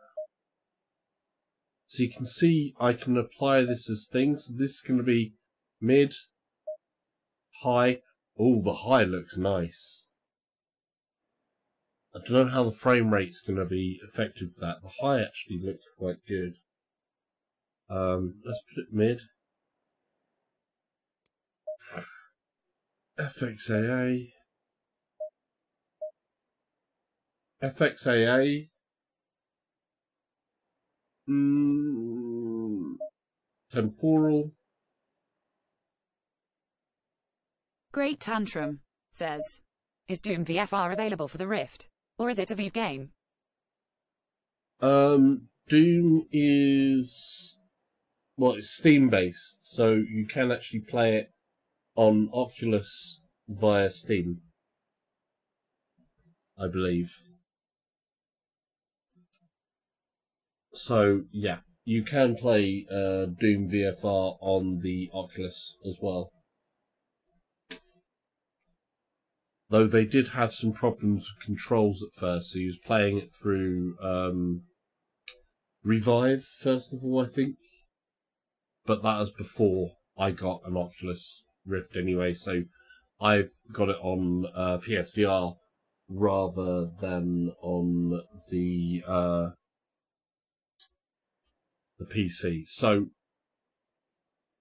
So you can see I can apply this as things. So this is going to be mid, high. Oh, the high looks nice. I don't know how the frame rate's going to be affected with that. The high actually looks quite good. Let's put it mid. FXAA. FXAA. Temporal. Great tantrum. Says. Is Doom VFR available for the Rift? Or is it a Vive game? Doom is... well, it's Steam based, so you can actually play it on Oculus via Steam, I believe. So, yeah, you can play Doom VFR on the Oculus as well. Though they did have some problems with controls at first, so he was playing it through Revive, first of all, I think. But that was before I got an Oculus Rift anyway, so I've got it on PSVR rather than on the PC. So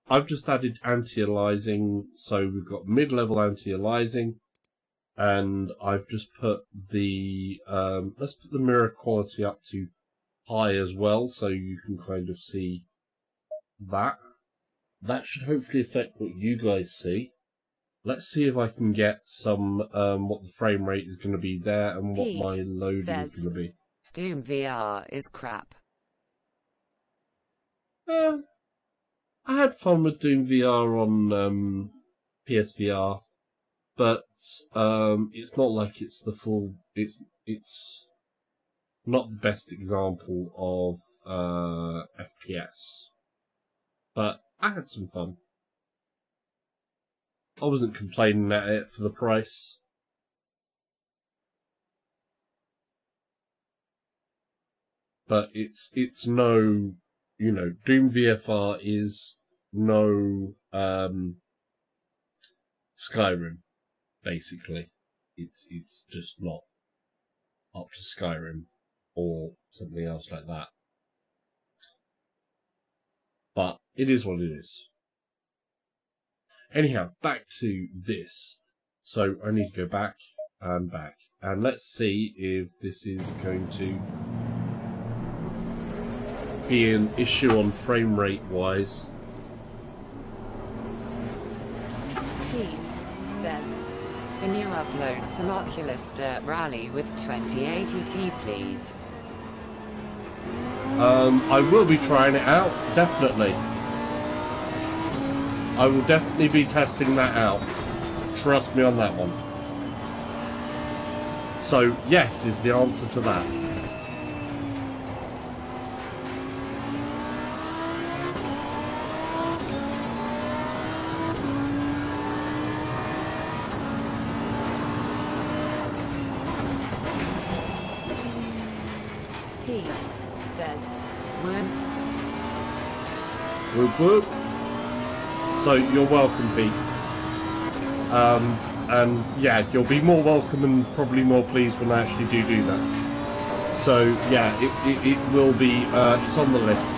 I've just added anti-aliasing, so we've got mid-level anti-aliasing, and I've just put the let's put the mirror quality up to high as well, so you can kind of see that. That should hopefully affect what you guys see. Let's see if I can get some what the frame rate is going to be there and what my loading is going to be. Doom VR is crap. I had fun with Doom VR on PSVR, but it's not like it's the full. It's not the best example of FPS, but I had some fun. I wasn't complaining at it for the price. But it's no, you know, Doom VFR is no Skyrim. basically. It's just not up to Skyrim or something else like that. But it is what it is. Anyhow, back to this. So I need to go back and back. And let's see if this is going to be an issue on frame rate wise. Pete says, can you upload some Oculus Dirt Rally with 2080ti, please? I will be trying it out, definitely. I will definitely be testing that out. Trust me on that one. So, yes is the answer to that. Pete says, Whoop whoop. So, you're welcome, Pete. And yeah, you'll be more welcome and probably more pleased when I actually do that. So yeah, it will be, it's on the list.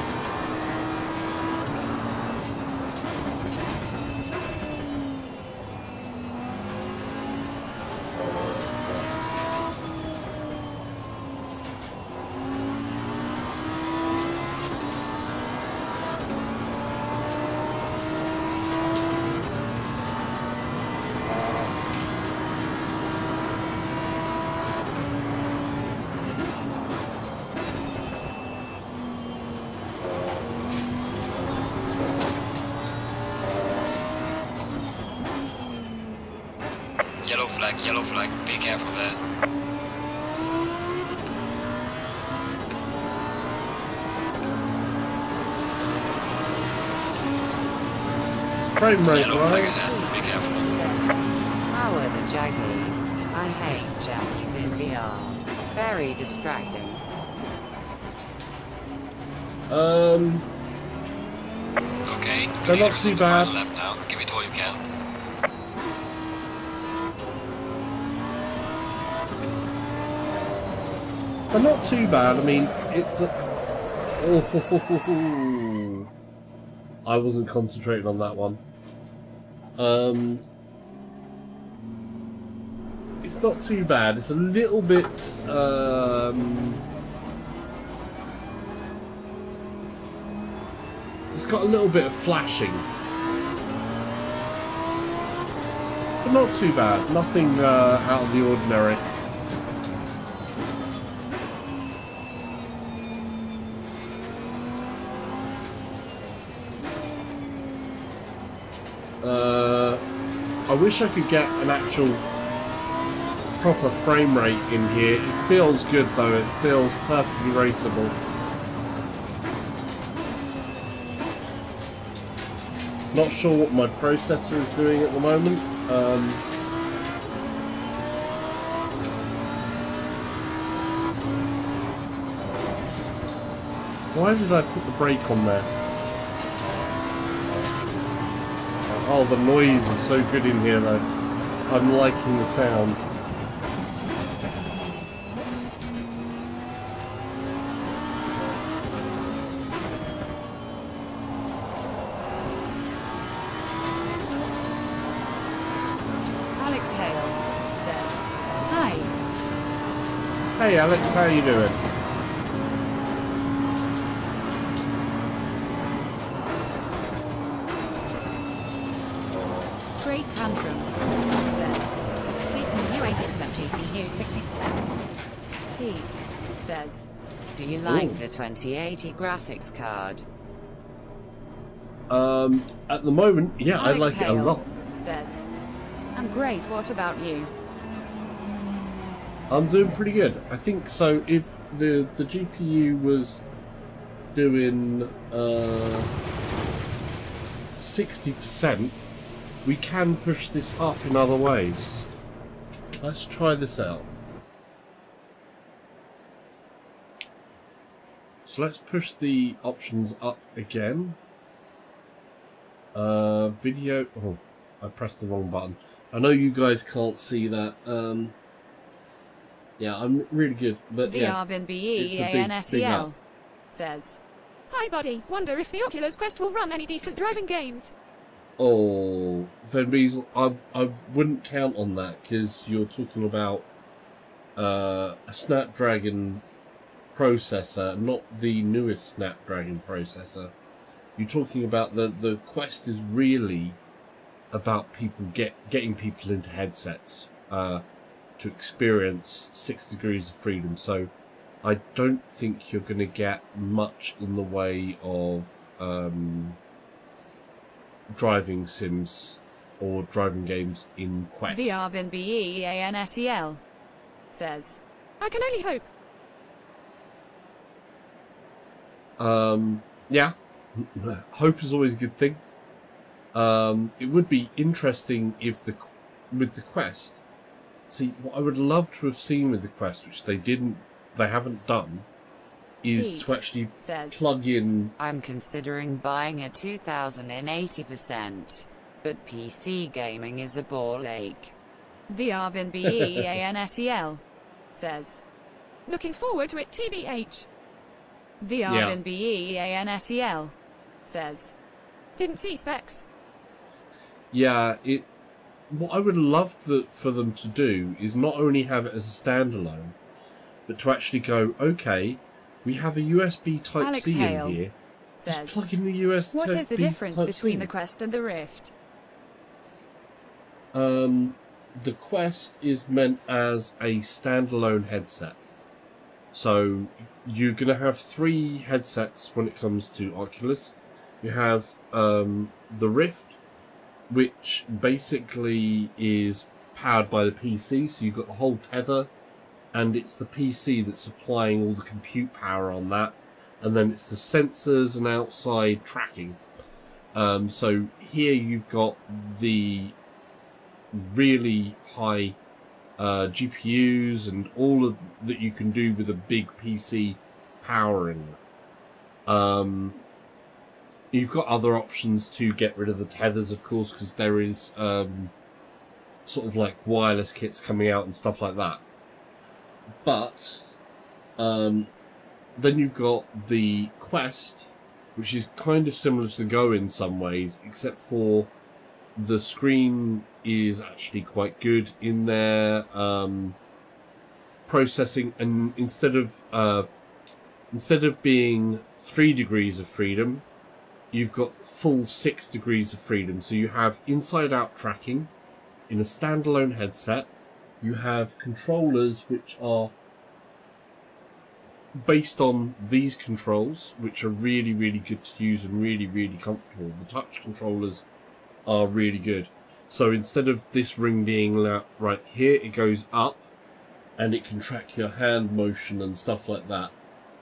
Yellow flag, be careful there. Frame rate, Yellow flag ahead, be careful. how are the Jaggies? I hate Jaggies in VR. Very distracting. Okay, they're not too bad. Lap now. Give it all you can. They're not too bad. I mean, it's a... Oh, I wasn't concentrating on that one. It's not too bad. It's a little bit... It's got a little bit of flashing. But not too bad. Nothing out of the ordinary. I wish I could get an actual proper frame rate in here. It feels good though, it feels perfectly raceable. Not sure what my processor is doing at the moment. Why did I put the brake on there? Oh, the noise is so good in here though. I'm liking the sound. Alex Hale says, hi. Hey Alex, how you doing? Great Tantrum says, CPU 80%, GPU 60%. Pete says, do you like the 2080 graphics card? At the moment, yeah, Alex I like it a Hale lot. Says, I'm great, what about you? I'm doing pretty good. I think so. If the GPU was doing 60%, we can push this up in other ways. Let's try this out. So let's push the options up again. Video. Oh, I pressed the wrong button. I know you guys can't see that. Yeah, I'm really good, but yeah, it's a big up. Says, "Hi buddy, wonder if the Oculus Quest will run any decent driving games." Oh, Van Beasel, I wouldn't count on that, because you're talking about a Snapdragon processor, not the newest Snapdragon processor. You're talking about the Quest is really about people getting people into headsets to experience 6 degrees of freedom. So I don't think you're going to get much in the way of driving sims or driving games in Quest. VRBEANSEL says, "I can only hope." Yeah, hope is always a good thing. It would be interesting if with the Quest. See, what I would love to have seen with the Quest, which they haven't done, is to actually plug in. "I'm considering buying a 2080%, but PC gaming is a ball ache." VRBEANSEL says, "Looking forward to it TBH." VRBEANSEL says, "Didn't see specs." Yeah, what I would love for them to do is not only have it as a standalone, but to actually go, okay, we have a USB Type-C in here. Just plug in the USB What is the difference between the Quest and the Rift? The Quest is meant as a standalone headset. So you're going to have 3 headsets when it comes to Oculus. You have the Rift, which basically is powered by the PC, so you've got the whole tether, and it's the PC that's supplying all the compute power on that, and then it's the sensors and outside tracking. So here you've got the really high GPUs and all of that you can do with a big PC powering. You've got other options to get rid of the tethers, of course, because there is sort of like wireless kits coming out and stuff like that. But then you've got the Quest, which is kind of similar to the Go in some ways, except for the screen is actually quite good in their processing, and instead of being 3 degrees of freedom, you've got full 6 degrees of freedom. So you have inside-out tracking in a standalone headset. You have controllers which are based on these controls, which are really, really good to use and really, really comfortable. The touch controllers are really good. So instead of this ring being right here, it goes up and it can track your hand motion and stuff like that.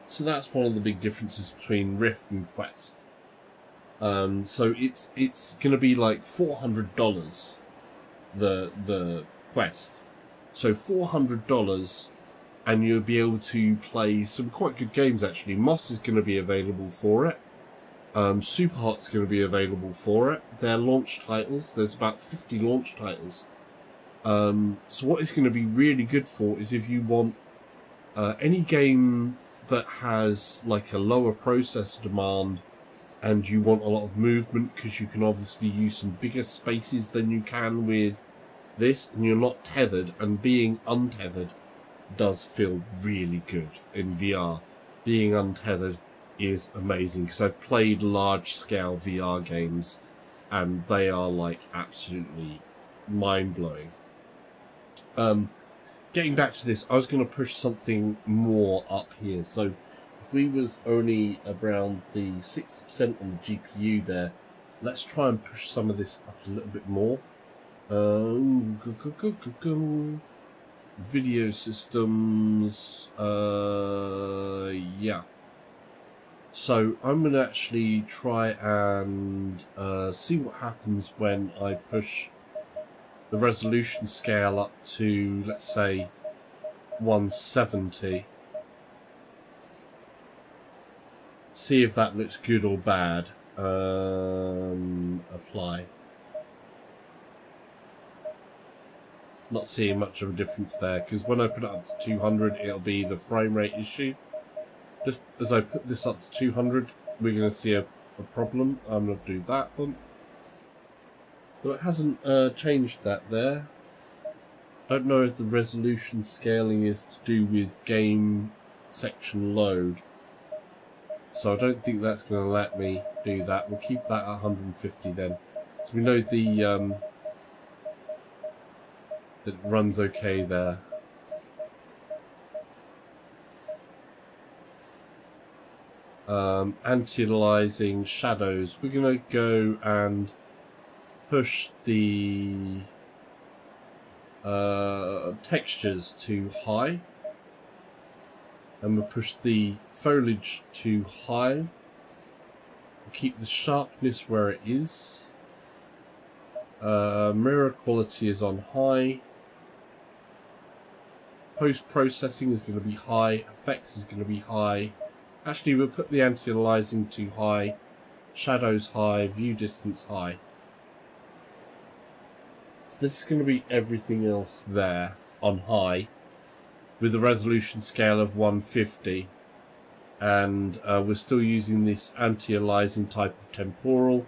So that's one of the big differences between Rift and Quest. So it's going to be like $400, the Quest. So $400, and you'll be able to play some quite good games actually. Moss is going to be available for it. Superhot's going to be available for it. Their launch titles, there's about 50 launch titles. So what it's going to be really good for is if you want any game that has like a lower processor demand and you want a lot of movement, because you can obviously use some bigger spaces than you can with this, and you're not tethered, and being untethered does feel really good in VR. Being untethered is amazing, because I've played large-scale VR games, and they are like absolutely mind-blowing. Getting back to this, I was going to push something more up here. So if we was only around the 60% on the GPU there, let's try and push some of this up a little bit more. Video systems, yeah. So I'm going to actually try and see what happens when I push the resolution scale up to, let's say, 170. See if that looks good or bad. Apply. not seeing much of a difference there, because when I put it up to 200, it'll be the frame rate issue. Just as I put this up to 200, we're going to see a problem. I'm going to do that one. But it hasn't changed that there. I don't know if the resolution scaling is to do with game section load. So I don't think that's going to let me do that. We'll keep that at 150 then. So we know the that it runs okay there. Anti-aliasing shadows. We're going to go and push the textures to high. And we'll push the foliage to high. We'll keep the sharpness where it is. Mirror quality is on high. Post-processing is going to be high. Effects is going to be high. Actually, we'll put the anti-aliasing to high. Shadows high. View distance high. So this is going to be everything else there on high, with a resolution scale of 150. And we're still using this anti-aliasing type of temporal.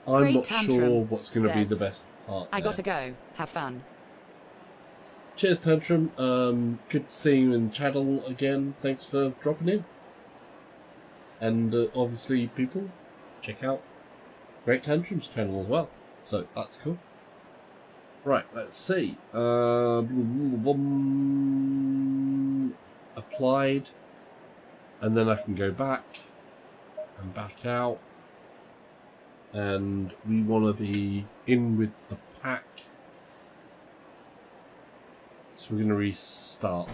I'm not sure what's going to be the best part I gotta go. Have fun. Cheers, Tantrum. Good to see you in the channel again. Thanks for dropping in. And obviously, people, check out Great Tantrum's channel as well. So that's cool. Right, let's see. Applied. And then I can go back and back out. And we want to be in with the pack. So we're going to restart.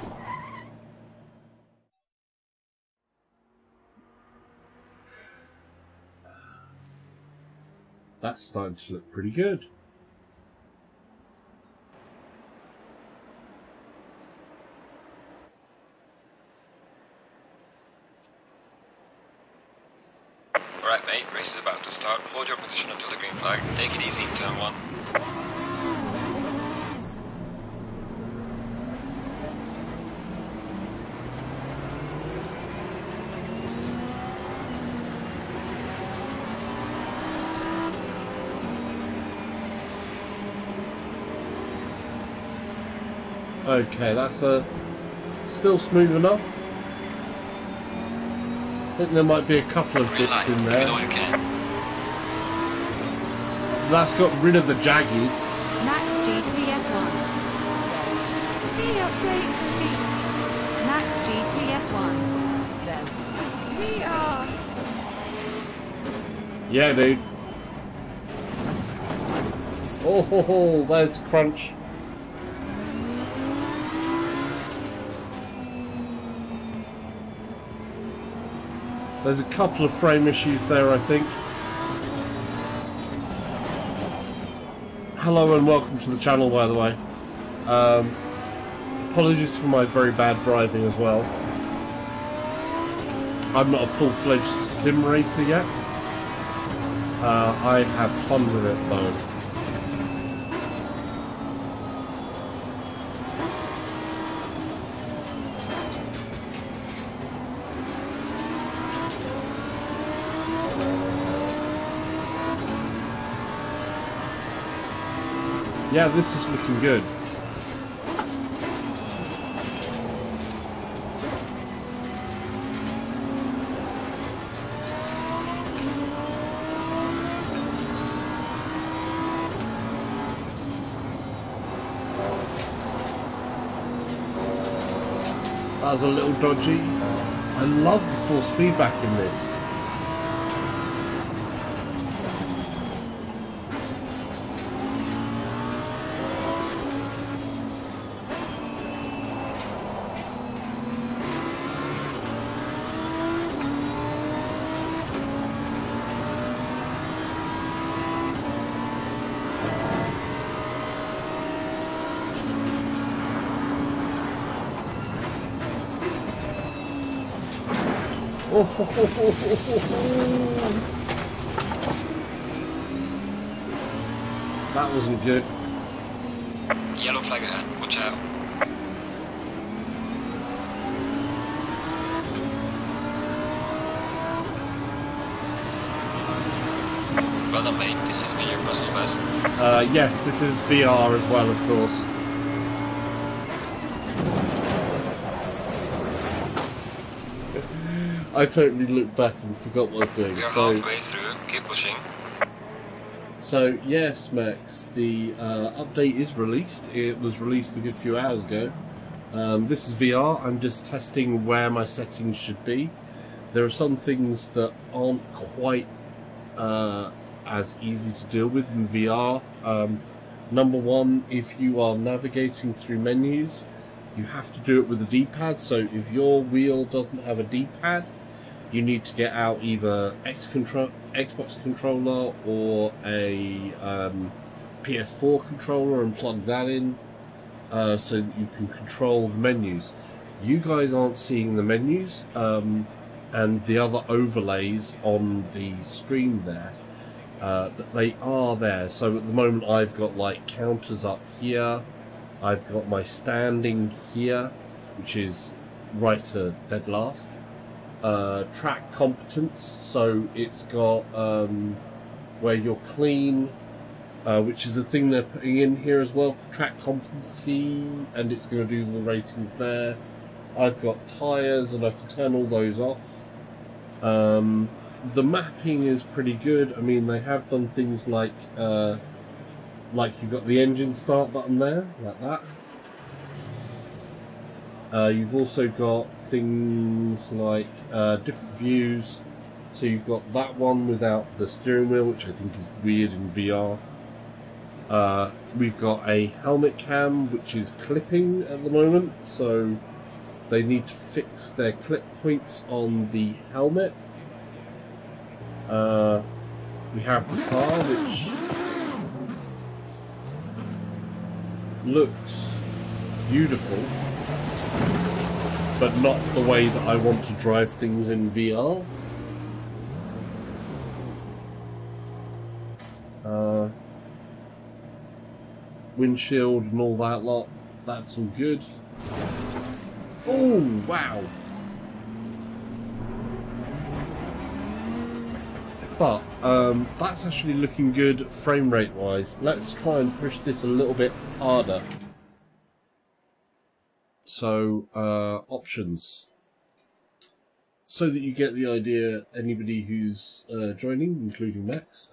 That's starting to look pretty good. Alright mate, race is about to start. Hold your position until the green flag. Take it easy in turn 1. Okay, that's still smooth enough. I think there might be a couple of bits in there. That's got rid of the jaggies. Max GTS1 says, the update released. Max GTS1 says, we are. Yeah, dude. Oh, ho, ho, there's crunch. There's a couple of frame issues there, I think. Hello and welcome to the channel, by the way. Apologies for my very bad driving as well. I'm not a full-fledged sim racer yet. I have fun with it, though. Yeah, this is looking good. That was a little dodgy. I love the force feedback in this. That wasn't good. Yellow flag ahead, watch out. Well done, mate. This has been your personal best. Yes, this is VR as well, of course. I totally looked back and forgot what I was doing. We are halfway through. Keep pushing. So yes, Max, the update is released. It was released a good few hours ago. This is VR. I'm just testing where my settings should be. There are some things that aren't quite as easy to deal with in VR. Number one, if you are navigating through menus, you have to do it with a D-pad. So if your wheel doesn't have a D-pad, you need to get out either Xbox controller or a PS4 controller and plug that in so that you can control the menus. You guys aren't seeing the menus and the other overlays on the screen there, but they are there. So at the moment I've got like counters up here, I've got my standing here, which is right to dead last. Track competence, so it's got where you're clean, which is the thing they're putting in here as well, track competency, and it's going to do the ratings there. I've got tyres and I can turn all those off. The mapping is pretty good. I mean, they have done things like you've got the engine start button there, like that. You've also got things like different views. So you've got that one without the steering wheel, which I think is weird in VR. We've got a helmet cam, which is clipping at the moment. So they need to fix their clip points on the helmet. We have the car, which looks beautiful, but not the way that I want to drive things in VR. Windshield and all that lot, that's all good. Oh, wow! But that's actually looking good frame rate wise. Let's try and push this a little bit harder. So, options. So that you get the idea, anybody who's joining, including Max.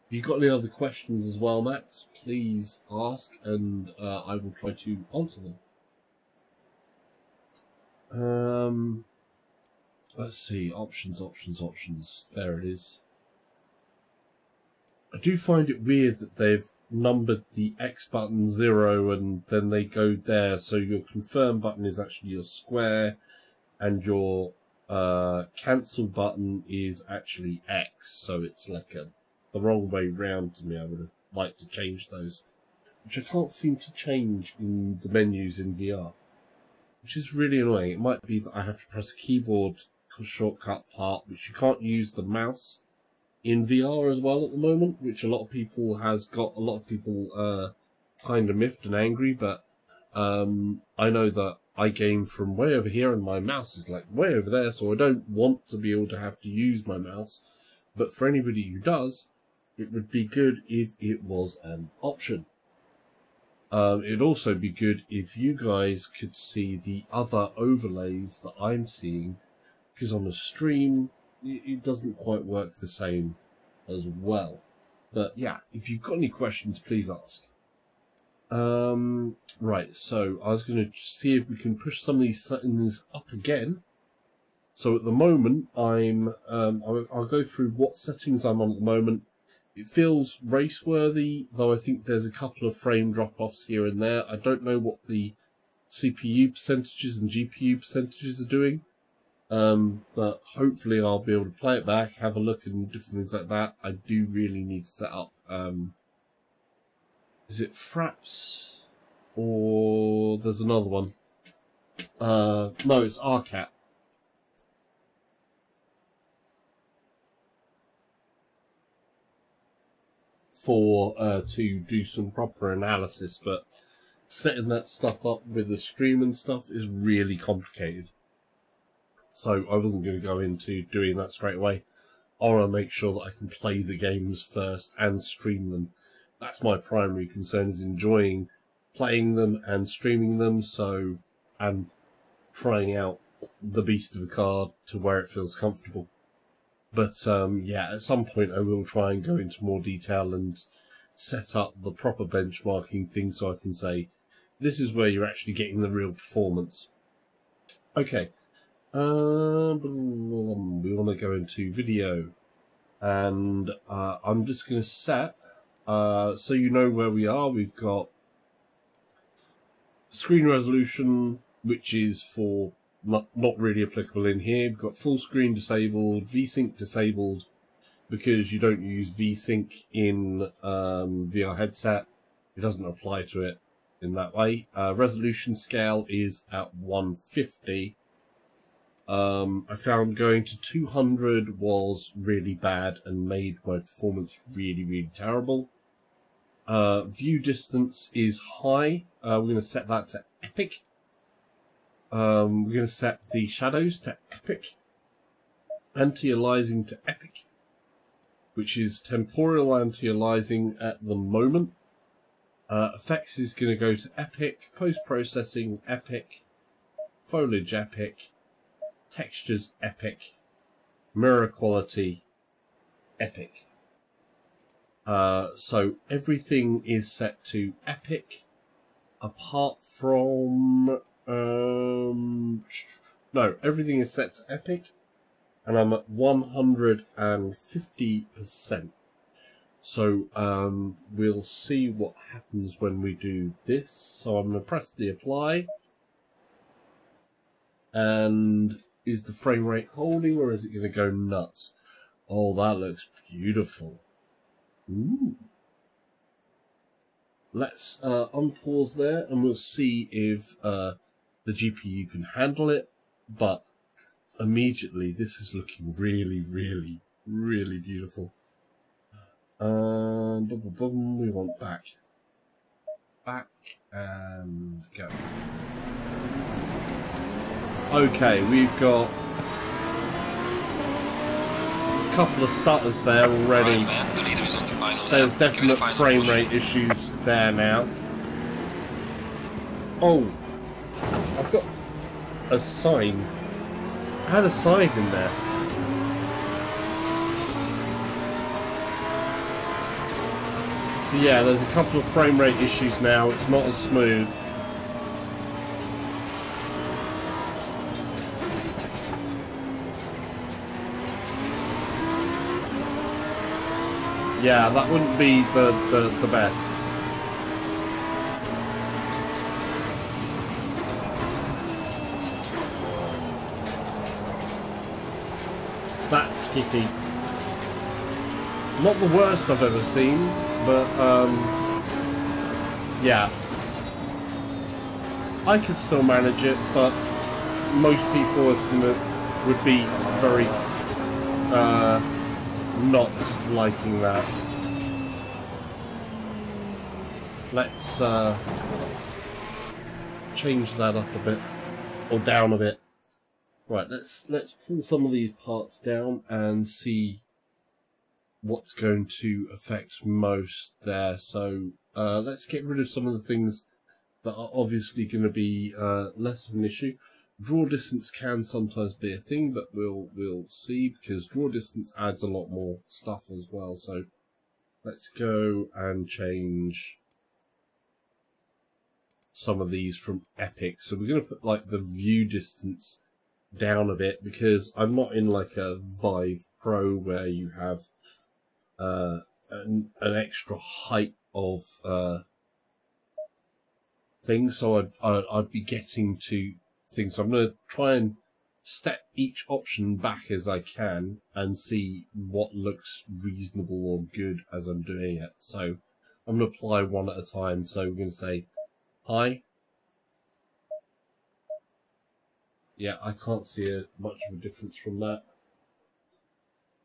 If you've got any other questions as well, Max, please ask and I will try to answer them. Let's see, options. There it is. I do find it weird that they've numbered the X button 0 and then they go there, so your confirm button is actually your square and your cancel button is actually X, so it's like the wrong way round to me. I would have liked to change those, which I can't seem to change in the menus in VR, which is really annoying. It might be that I have to press a keyboard shortcut part, which you can't use the mouse in VR as well at the moment, which a lot of people kind of miffed and angry, but I know that I game from way over here and my mouse is like way over there, so I don't want to be able to have to use my mouse. But for anybody who does, it would be good if it was an option. It'd also be good if you guys could see the other overlays that I'm seeing, because on the stream it doesn't quite work the same as well. But yeah, if you've got any questions, please ask. Right, so I was going to see if we can push some of these settings up again. So at the moment, I'll go through what settings I'm on at the moment. It feels race-worthy, though I think there's a couple of frame drop-offs here and there. I don't know what the CPU percentages and GPU percentages are doing. But hopefully I'll be able to play it back, have a look and different things like that. I do really need to set up, is it Fraps? Or there's another one. No, it's RCAT. for to do some proper analysis, but setting that stuff up with the stream and stuff is really complicated. So I wasn't going to go into doing that straight away. I want to make sure that I can play the games first and stream them. That's my primary concern, is enjoying playing them and streaming them, so, and trying out the beast of a car to where it feels comfortable. But yeah, at some point I will try and go into more detail and set up the proper benchmarking thing so I can say, this is where you're actually getting the real performance. Okay. We want to go into video, and I'm just going to set, so you know where we are. We've got screen resolution, which is for not really applicable in here. We've got full screen disabled, VSync disabled, because you don't use VSync in VR headset. It doesn't apply to it in that way. Resolution scale is at 150. I found going to 200 was really bad and made my performance really terrible. View distance is high. We're going to set that to epic. We're going to set the shadows to epic. Anti-aliasing to epic, which is temporal anti-aliasing at the moment. Effects is going to go to epic. Post-processing epic. Foliage epic. Textures epic. Mirror quality epic. So everything is set to epic, apart from no, everything is set to epic, and I'm at 150%. So we'll see what happens when we do this. So I'm going to press the apply, and is the frame rate holding, or is it going to go nuts? Oh, that looks beautiful. Ooh. Let's unpause there, and we'll see if the GPU can handle it. But immediately, this is looking really beautiful. We want back, and go. Okay, we've got a couple of stutters there already. There's definite frame rate issues there now. Oh, I've got a sign. I had a sign in there. So yeah, there's a couple of frame rate issues now. It's not as smooth. Yeah, that wouldn't be the best. It's that skippy. Not the worst I've ever seen, but yeah. I could still manage it, but most people would be very not liking that. Let's change that up a bit, or down a bit. Right, let's pull some of these parts down and see what's going to affect most there. So let's get rid of some of the things that are obviously going to be less of an issue. Draw distance can sometimes be a thing, but we'll see, because draw distance adds a lot more stuff as well. So let's go and change some of these from epic. So we're going to put like the view distance down a bit, because I'm not in like a Vive Pro where you have an extra height of things. So I'd be getting to things. So I'm going to try and step each option back as I can and see what looks reasonable or good as I'm doing it. So I'm going to apply one at a time. So we're going to say hi. Yeah, I can't see much of a difference from that.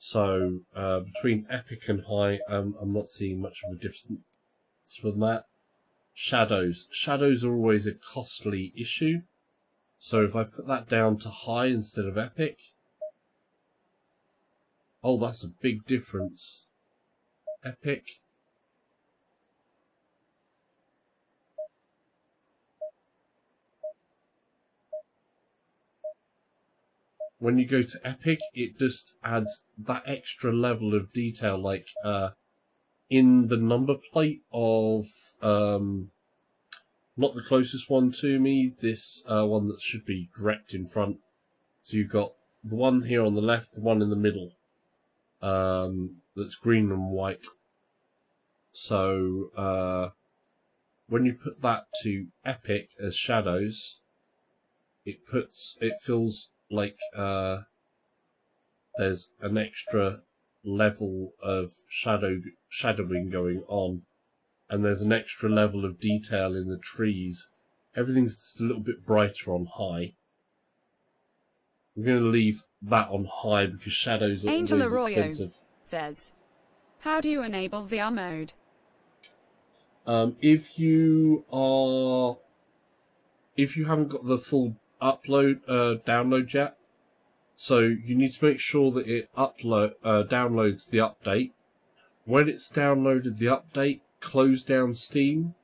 So between epic and high, I'm not seeing much of a difference from that. Shadows. Shadows are always a costly issue. So if I put that down to high instead of epic, oh, that's a big difference. Epic. When you go to epic, it just adds that extra level of detail, like in the number plate of not the closest one to me, this one that should be direct in front. So you've got the one here on the left, the one in the middle, that's green and white. So when you put that to epic as shadows, it feels like there's an extra level of shadowing going on, and there's an extra level of detail in the trees. Everything's just a little bit brighter on high. I'm going to leave that on high because shadows are Angel always Arroyo expensive. says, how do you enable VR mode? If you haven't got the full download yet, so you need to make sure that it downloads the update. When it's downloaded the update, close down Steam,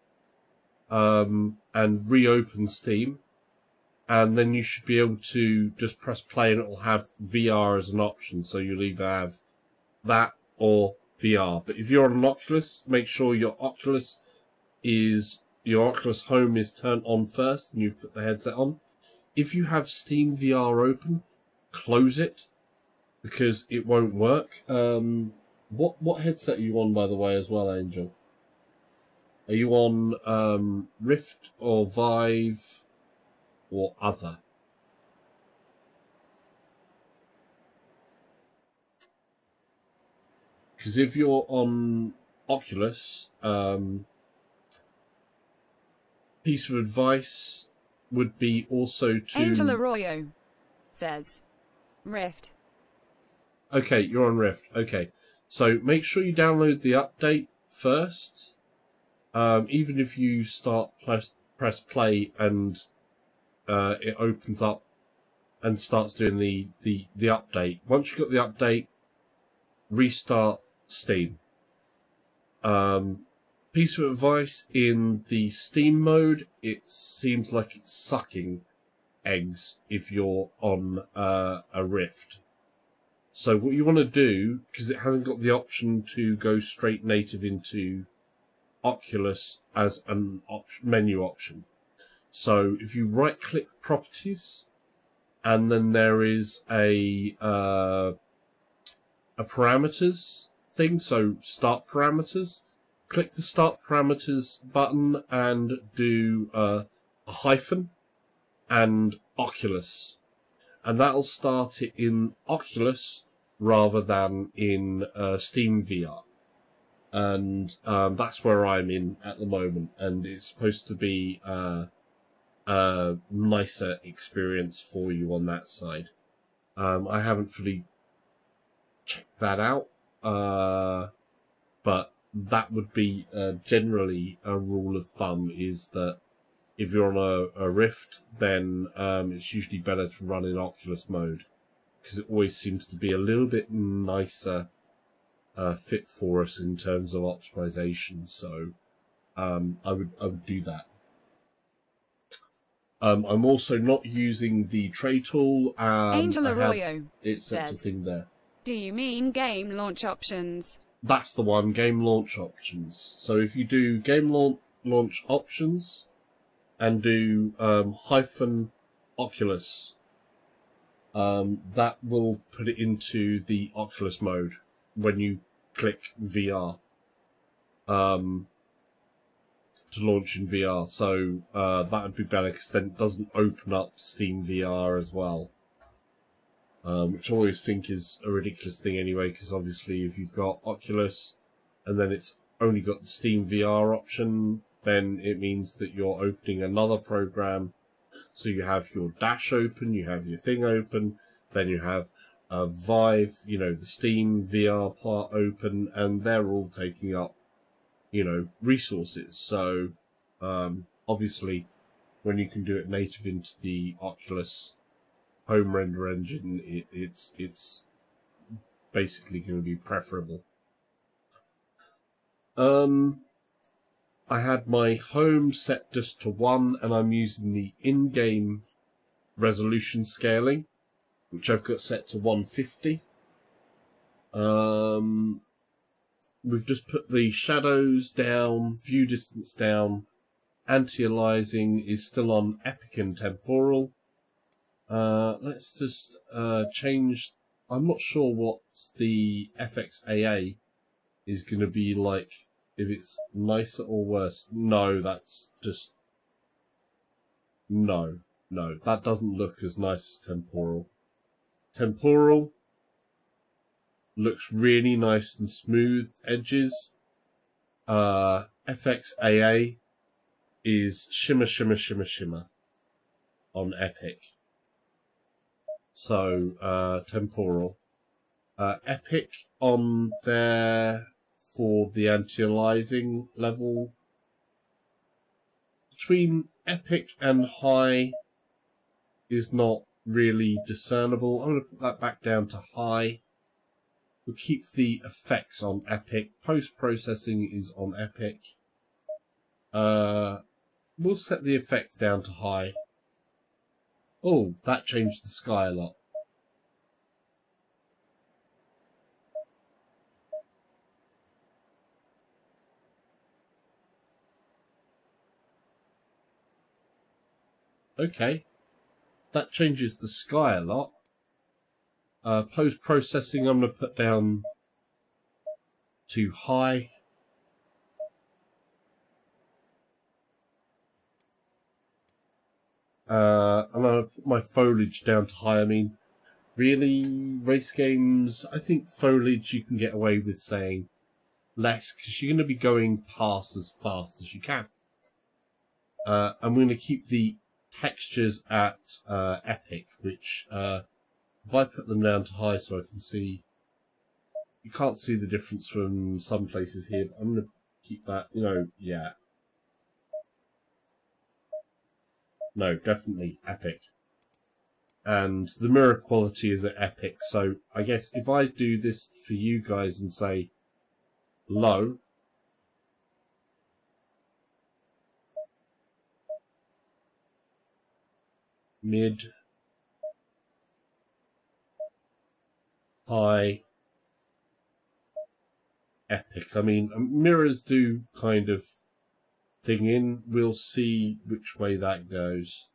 and reopen Steam, and then you should be able to just press play and it will have VR as an option. So you'll either have that or VR. But if you're on an Oculus, make sure your Oculus Home is turned on first and you've put the headset on. If you have Steam VR open, close it because it won't work. What headset are you on, by the way, as well, Angel? Are you on Rift or Vive or other? Because if you're on Oculus, piece of advice would be also to... Angel Arroyo says, Rift. Okay, you're on Rift. Okay, so make sure you download the update first. Even if you press play and it opens up and starts doing the update. Once you've got the update, restart Steam. Piece of advice, in the Steam mode, it seems like it's sucking eggs if you're on a Rift. So what you want to do, because it hasn't got the option to go straight native into Oculus as an menu option. So if you right click properties, and then there is a parameters thing, so start parameters, click the start parameters button and do a hyphen and Oculus, and that'll start it in Oculus rather than in Steam VR. And that's where I'm in at the moment, and it's supposed to be a nicer experience for you on that side. I haven't fully checked that out, but that would be generally a rule of thumb, is that if you're on a Rift, then it's usually better to run in Oculus mode, because it always seems to be a little bit nicer fit for us in terms of optimization. So I would do that. I'm also not using the tray tool. Angel Arroyo it's such a says, thing there. do you mean game launch options? That's the one, game launch options. So if you do game launch options and do hyphen Oculus, that will put it into the Oculus mode when you click VR to launch in VR. So that would be better, because then it doesn't open up Steam VR as well, which I always think is a ridiculous thing anyway, because obviously if you've got Oculus and then it's only got the Steam VR option, then it means that you're opening another program. So you have your dash open, you have your thing open, then you have Vive, you know, the Steam VR part open, and they're all taking up, you know, resources. So obviously when you can do it native into the Oculus home render engine, it's basically going to be preferable. I had my home set just to 1, and I'm using the in-game resolution scaling, which I've got set to 150. We've just put the shadows down, view distance down, anti-aliasing is still on epic and temporal. Let's just change. I'm not sure what the FXAA is going to be like, if it's nicer or worse. No, that's just... No, that doesn't look as nice as temporal. Temporal looks really nice and smooth edges. FXAA is shimmer, shimmer, shimmer, shimmer on epic. So, temporal. Epic on there for the anti-aliasing level. Between epic and high is not really discernible. I'm going to put that back down to high. We'll keep the effects on epic. Post-processing is on epic. We'll set the effects down to high. Oh, that changed the sky a lot. Okay, that changes the sky a lot. Post-processing I'm going to put down to high. I'm going to put my foliage down to high. I mean, really, race games, I think foliage you can get away with saying less, because you're going to be going past as fast as you can. I'm going to keep the textures at epic, which if I put them down to high so I can see, you can't see the difference from some places here, but I'm going to keep that, you know, yeah. No, definitely epic. And the mirror quality is at epic, so I guess if I do this for you guys and say low, mid, high, epic. I mean, mirrors do kind of thing in. We'll see which way that goes.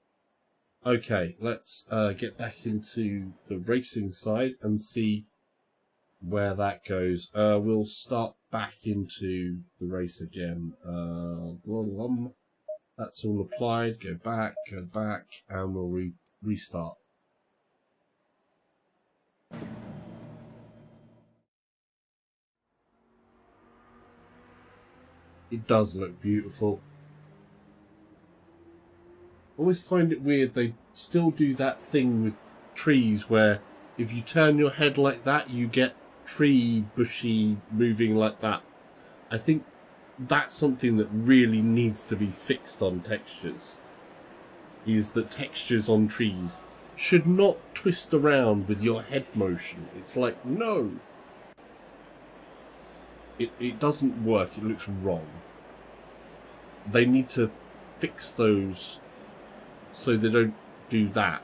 Okay, let's get back into the racing side and see where that goes. We'll start back into the race again. That's all applied. Go back, and we'll restart. It does look beautiful. I always find it weird they still do that thing with trees where if you turn your head like that you get tree bushy moving like that. I think that's something that really needs to be fixed on textures, is that textures on trees should not twist around with your head motion. It's like, no. It doesn't work. It looks wrong. They need to fix those so they don't do that.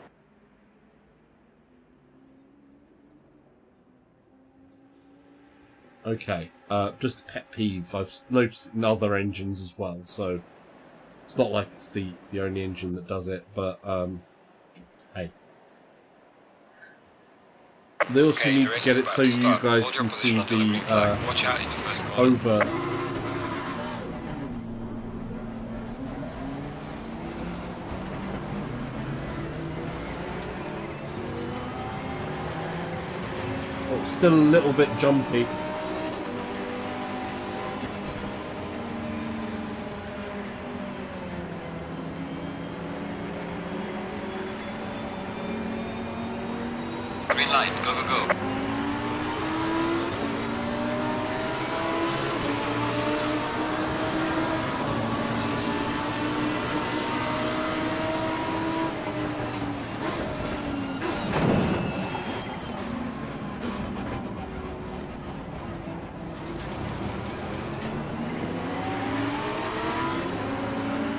Okay, just a pet peeve. I've noticed it in other engines as well, so it's not like it's the only engine that does it, but hey. They also need to get it so you guys can see the over. Oh, it's still a little bit jumpy. Green light, go, go, go. go.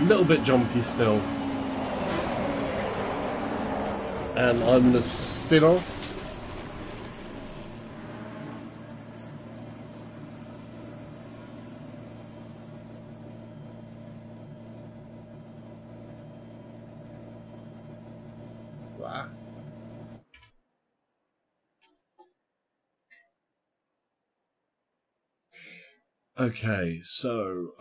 A little bit jumpy still. And I'm going to spin off. Wow. Okay, so,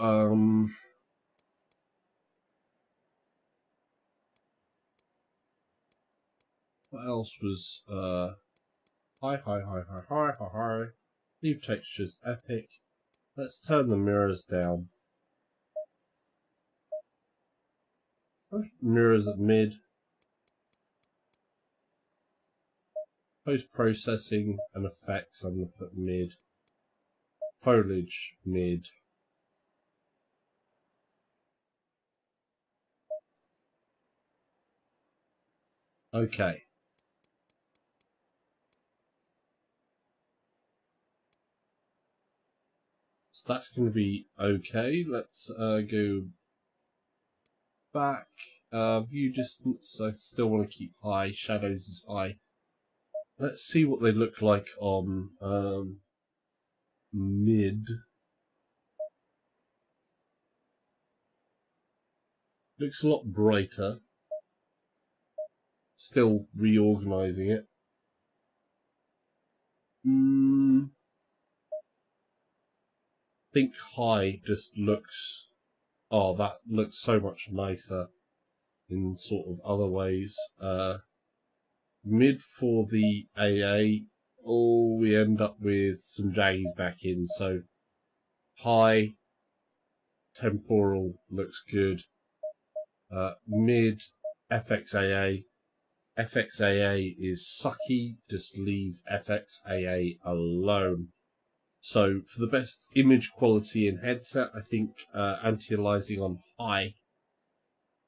what else was, hi. Leave textures epic. Let's turn the mirrors down. Mirrors at mid. Post-processing and effects, I'm going to put mid. Foliage, mid. Okay. So that's going to be okay. Let's go back. View distance, I still want to keep high. Shadows is high. Let's see what they look like on mid. Looks a lot brighter. Still reorganizing it. I think high just looks... Oh, that looks so much nicer in sort of other ways. Mid for the AA. Oh, we end up with some jaggies back in. So high temporal looks good. Mid FXAA. FXAA is sucky. Just leave FXAA alone. So for the best image quality in headset, I think anti-aliasing on high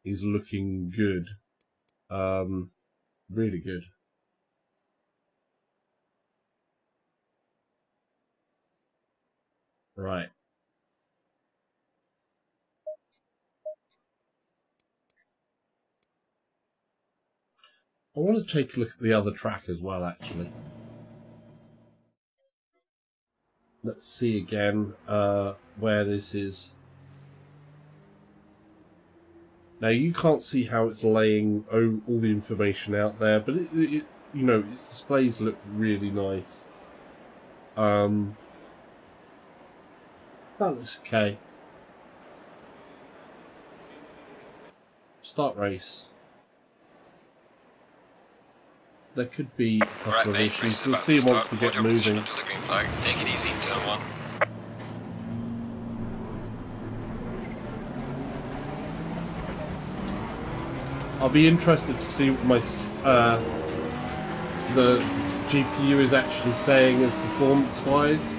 is looking good. Really good. Right. I want to take a look at the other track as well, actually. Let's see again where this is. Now you can't see how it's laying all the information out there, but it you know, its displays look really nice. That looks okay. Start race. There could be a couple of issues. We'll see once we get moving. Until the green flag. Take it easy, turn 1. I'll be interested to see what my the GPU is actually saying as performance-wise.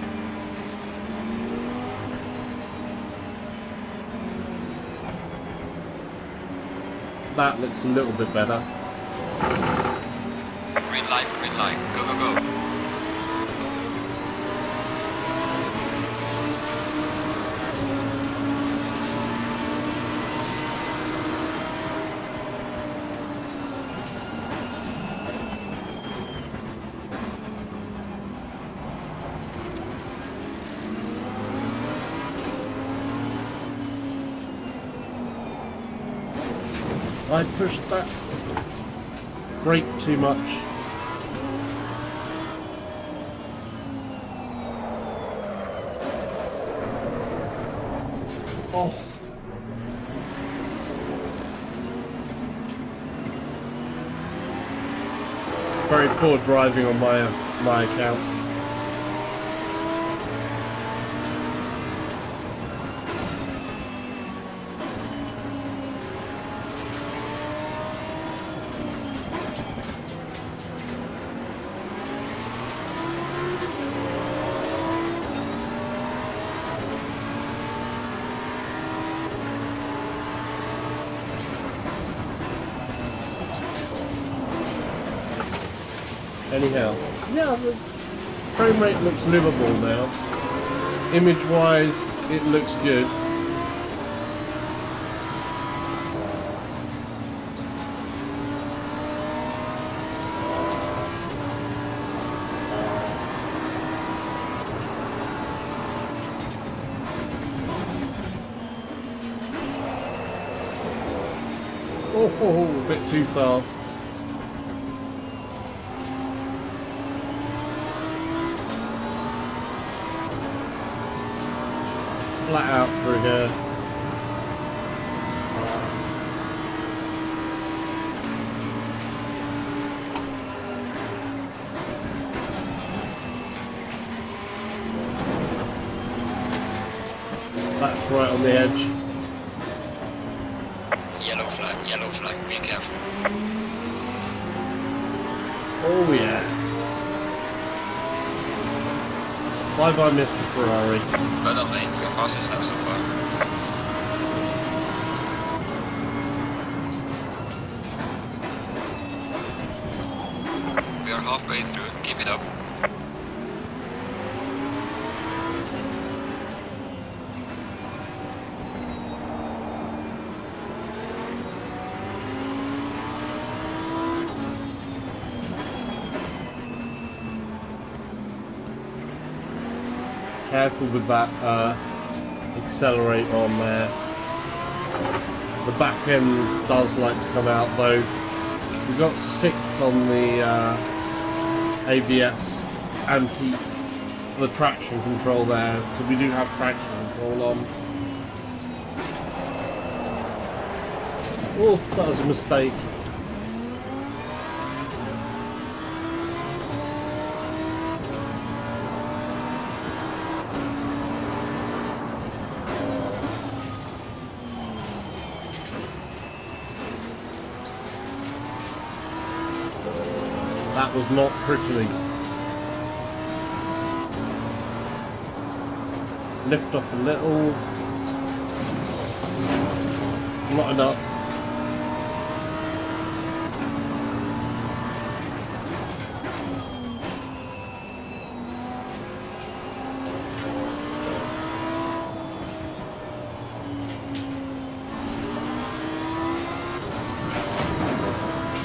That looks a little bit better. Green light, go, go, go. I pushed that brake too much. Oh. Very poor driving on my account. anyhow. Yeah, the frame rate looks livable now. Image-wise, it looks good. Oh, a bit too fast. Flat out through here. That's right on the edge. Yellow flag, be careful. Oh yeah. Bye-bye, Mr. Ferrari. Well done, mate. Your fastest lap so far. We are halfway through. Keep it up. Careful with that accelerate on there. The back end does like to come out though. We've got 6 on the ABS the traction control there, so we do have traction control on. Oh, that was a mistake. That was not prettily. Lift off a little. Not enough.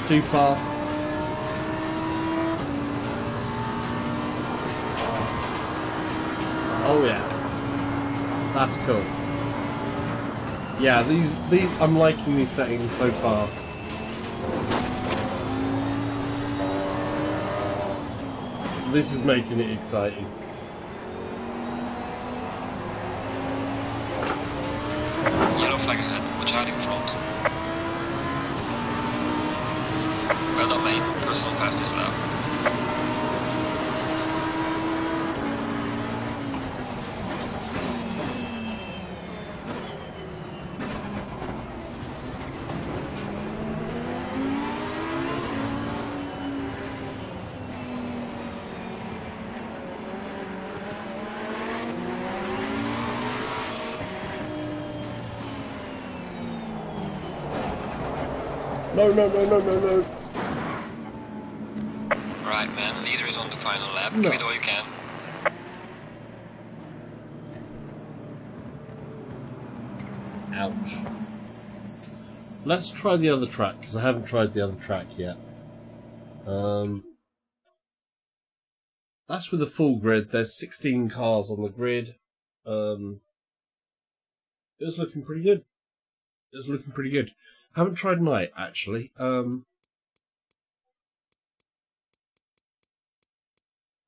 Too far. Oh yeah, that's cool. Yeah, these I'm liking these settings so far. This is making it exciting. Yellow flag ahead. Watch out in front. Well done, mate. Personal fastest lap. No. Right, man. Leader is on the final lap. Nice. Give it all you can. Ouch. Let's try the other track, because I haven't tried the other track yet. That's with a full grid. There's 16 cars on the grid. It was looking pretty good. Haven't tried night, actually. Oh,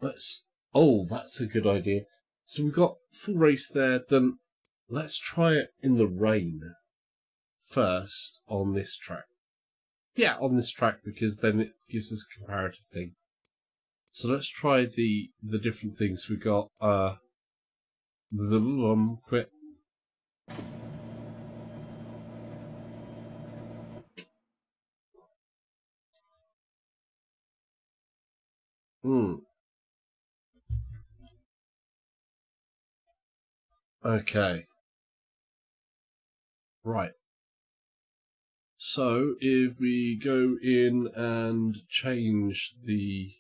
that's a good idea. So we've got full race there. Then let's try it in the rain first on this track. Yeah, on this track, because then it gives us a comparative thing. So let's try the different things. We got quit. Okay. Right. So if we go in and change the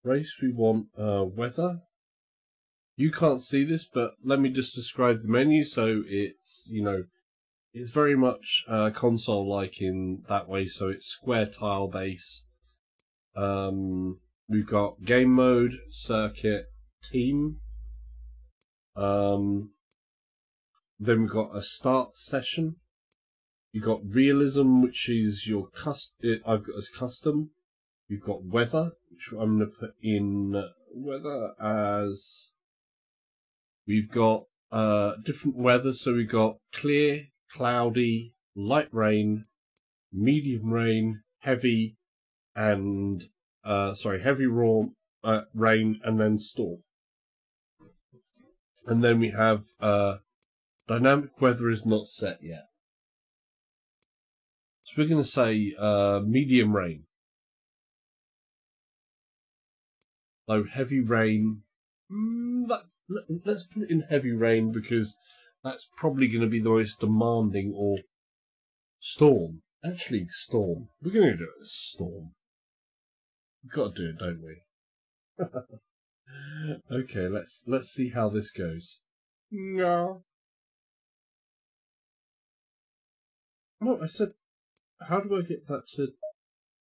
race we want weather. You can't see this, but let me just describe the menu. So it's, you know, it's very much console-like in that way. So it's square tile base. We've got game mode, circuit, team. Then we've got a start session. You've got realism, which is your I've got as custom. You've got weather, which I'm going to put in weather as. We've got different weather, so we've got clear, cloudy, light rain, medium rain, heavy, and heavy rain, and then storm. And then we have dynamic weather is not set yet. So we're going to say medium rain. So heavy rain. Let's put it in heavy rain because that's probably going to be the most demanding. Or storm. Actually, storm. We're going to do it as storm. We've got to do it, don't we? Okay, let's see how this goes. No. No, I said, how do I get that to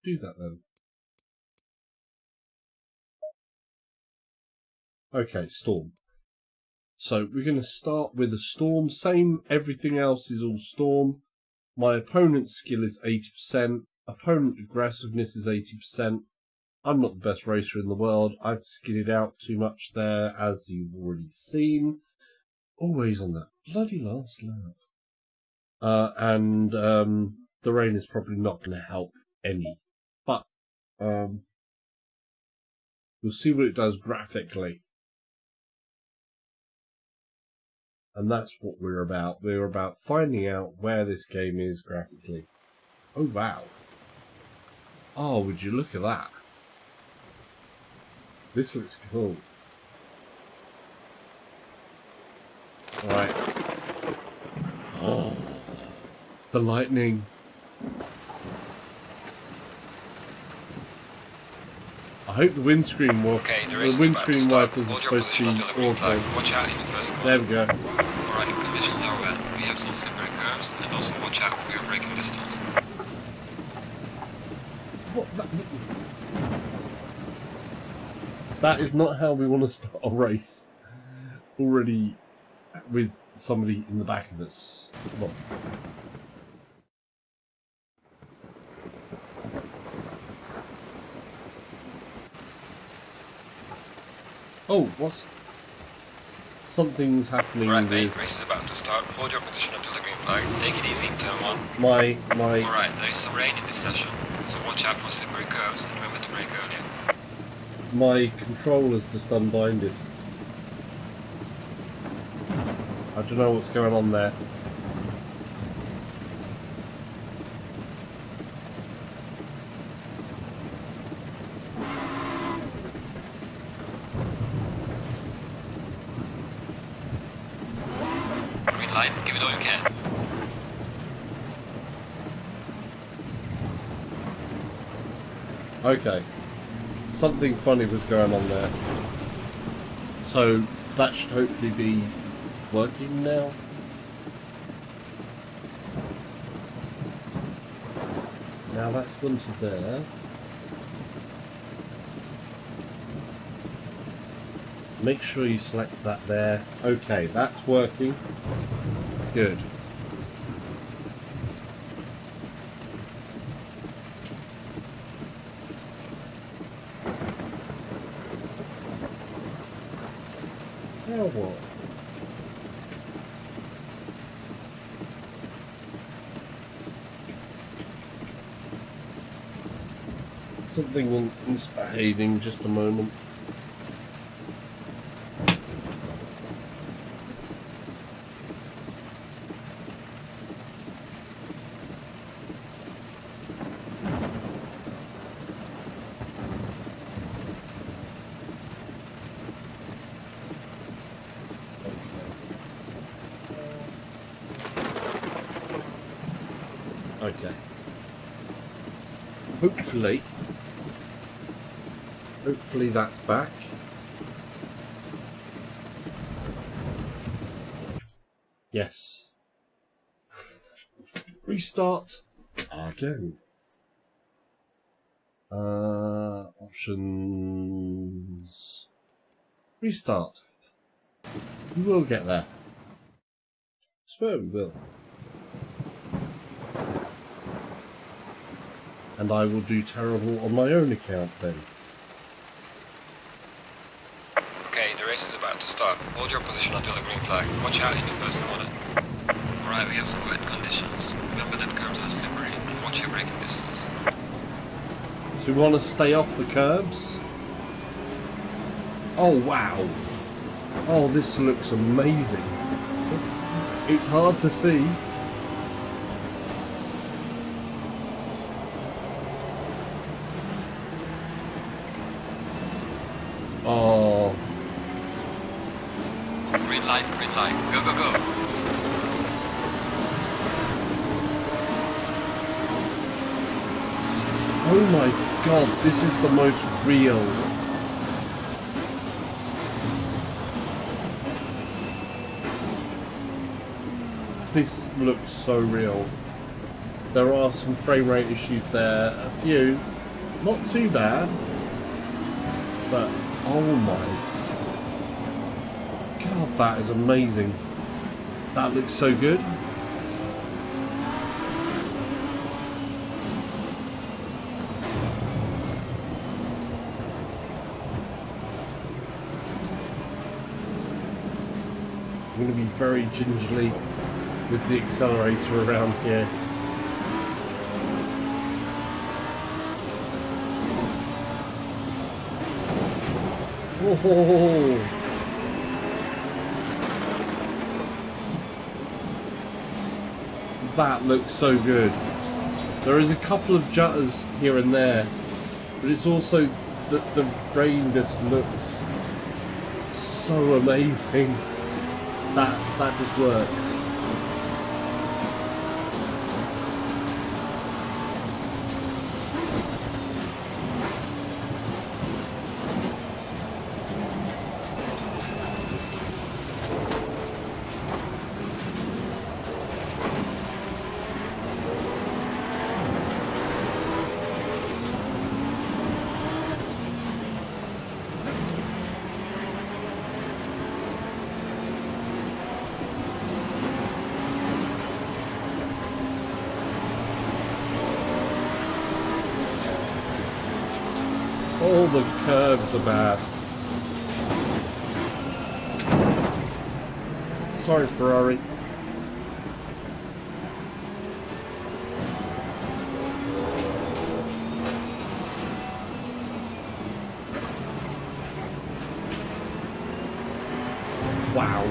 do that then? Okay, storm. So we're going to start with a storm. Same, everything else is all storm. My opponent's skill is 80%. Opponent aggressiveness is 80%. I'm not the best racer in the world. I've skidded out too much there, as you've already seen. Always on that bloody last lap. And the rain is probably not going to help any. But we'll see what it does graphically. And that's what we're about. We're about finding out where this game is graphically. Oh, wow. Oh, would you look at that? This looks cool. Alright. Oh, the lightning. I hope the windscreen the windscreen wipers are supposed to be auto. Watch out in the first corner. There we go. Alright, conditions are wet. We have some slippery curves, and also watch out for your braking distance. What? That is not how we want to start a race. Already with somebody in the back of us. Come on. Oh, something's happening. Right, mate, race is about to start. Hold your position until the green flag. Take it easy in turn 1. Alright, there is some rain in this session, so watch out for slippery curves and remember to brake earlier. My controller's just unbinded. I don't know what's going on there. Green light, give it all you can. Okay. Something funny was going on there. So that should hopefully be working now. Now that's gone to there. Make sure you select that there. Okay, that's working. Good. Now what? Something misbehaving, just a moment. Okay. Hopefully Hopefully that's back. Yes. Restart again. Options. Restart. We will get there. I swear we will. And I will do terrible on my own account then. Okay, the race is about to start. Hold your position until the green flag. Watch out in the first corner. Alright, we have some wet conditions. Remember that curbs are slippery and watch your braking distance. So we want to stay off the curbs. Oh wow. Oh, this looks amazing. It's hard to see. Oh. Green light, go, go, go. Oh my god, this is the most real. This looks so real. There are some frame rate issues there, a few. Not too bad. But, oh my god, that is amazing. That looks so good. I'm going to be very gingerly with the accelerator around here. Oh, that looks so good. There is a couple of jutters here and there, but it's also that the rain just looks so amazing. That just works. All the curves are bad. Sorry, Ferrari. Wow.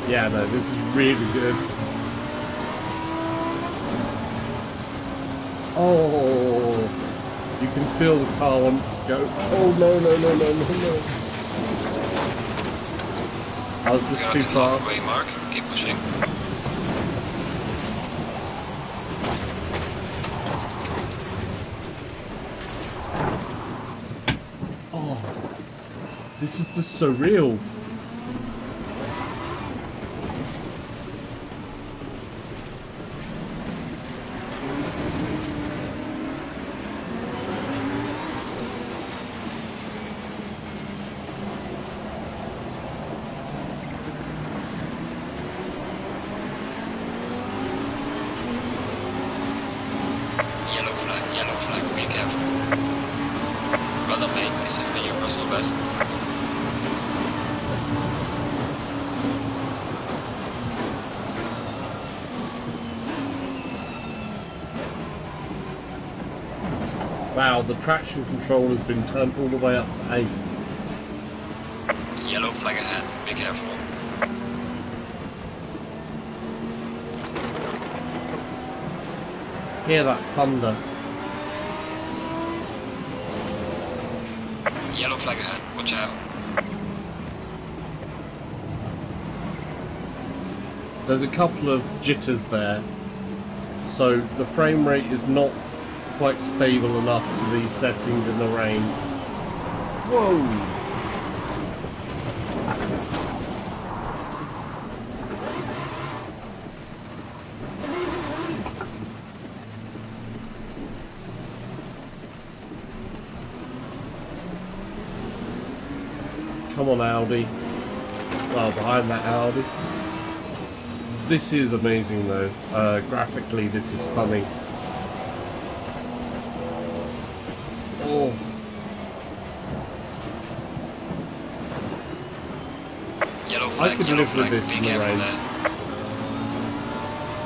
Yeah, no, this is really good. Oh. You can feel the car want to go. Oh no no no no no no! I was just too far. Halfway mark. Keep pushing. Oh, this is just so real. Yellow flag, be careful. Well done, mate. This has been your personal best. Wow, the traction control has been turned all the way up to 8. Yellow flag ahead, be careful. Hear that thunder. Yellow flag ahead, watch out. There's a couple of jitters there, so the frame rate is not quite stable enough for these settings in the rain. Whoa! Come on, Audi. Well, behind that Audi. This is amazing, though. Graphically, this is stunning. Oh. Yellow flag, I could live with this in the rain.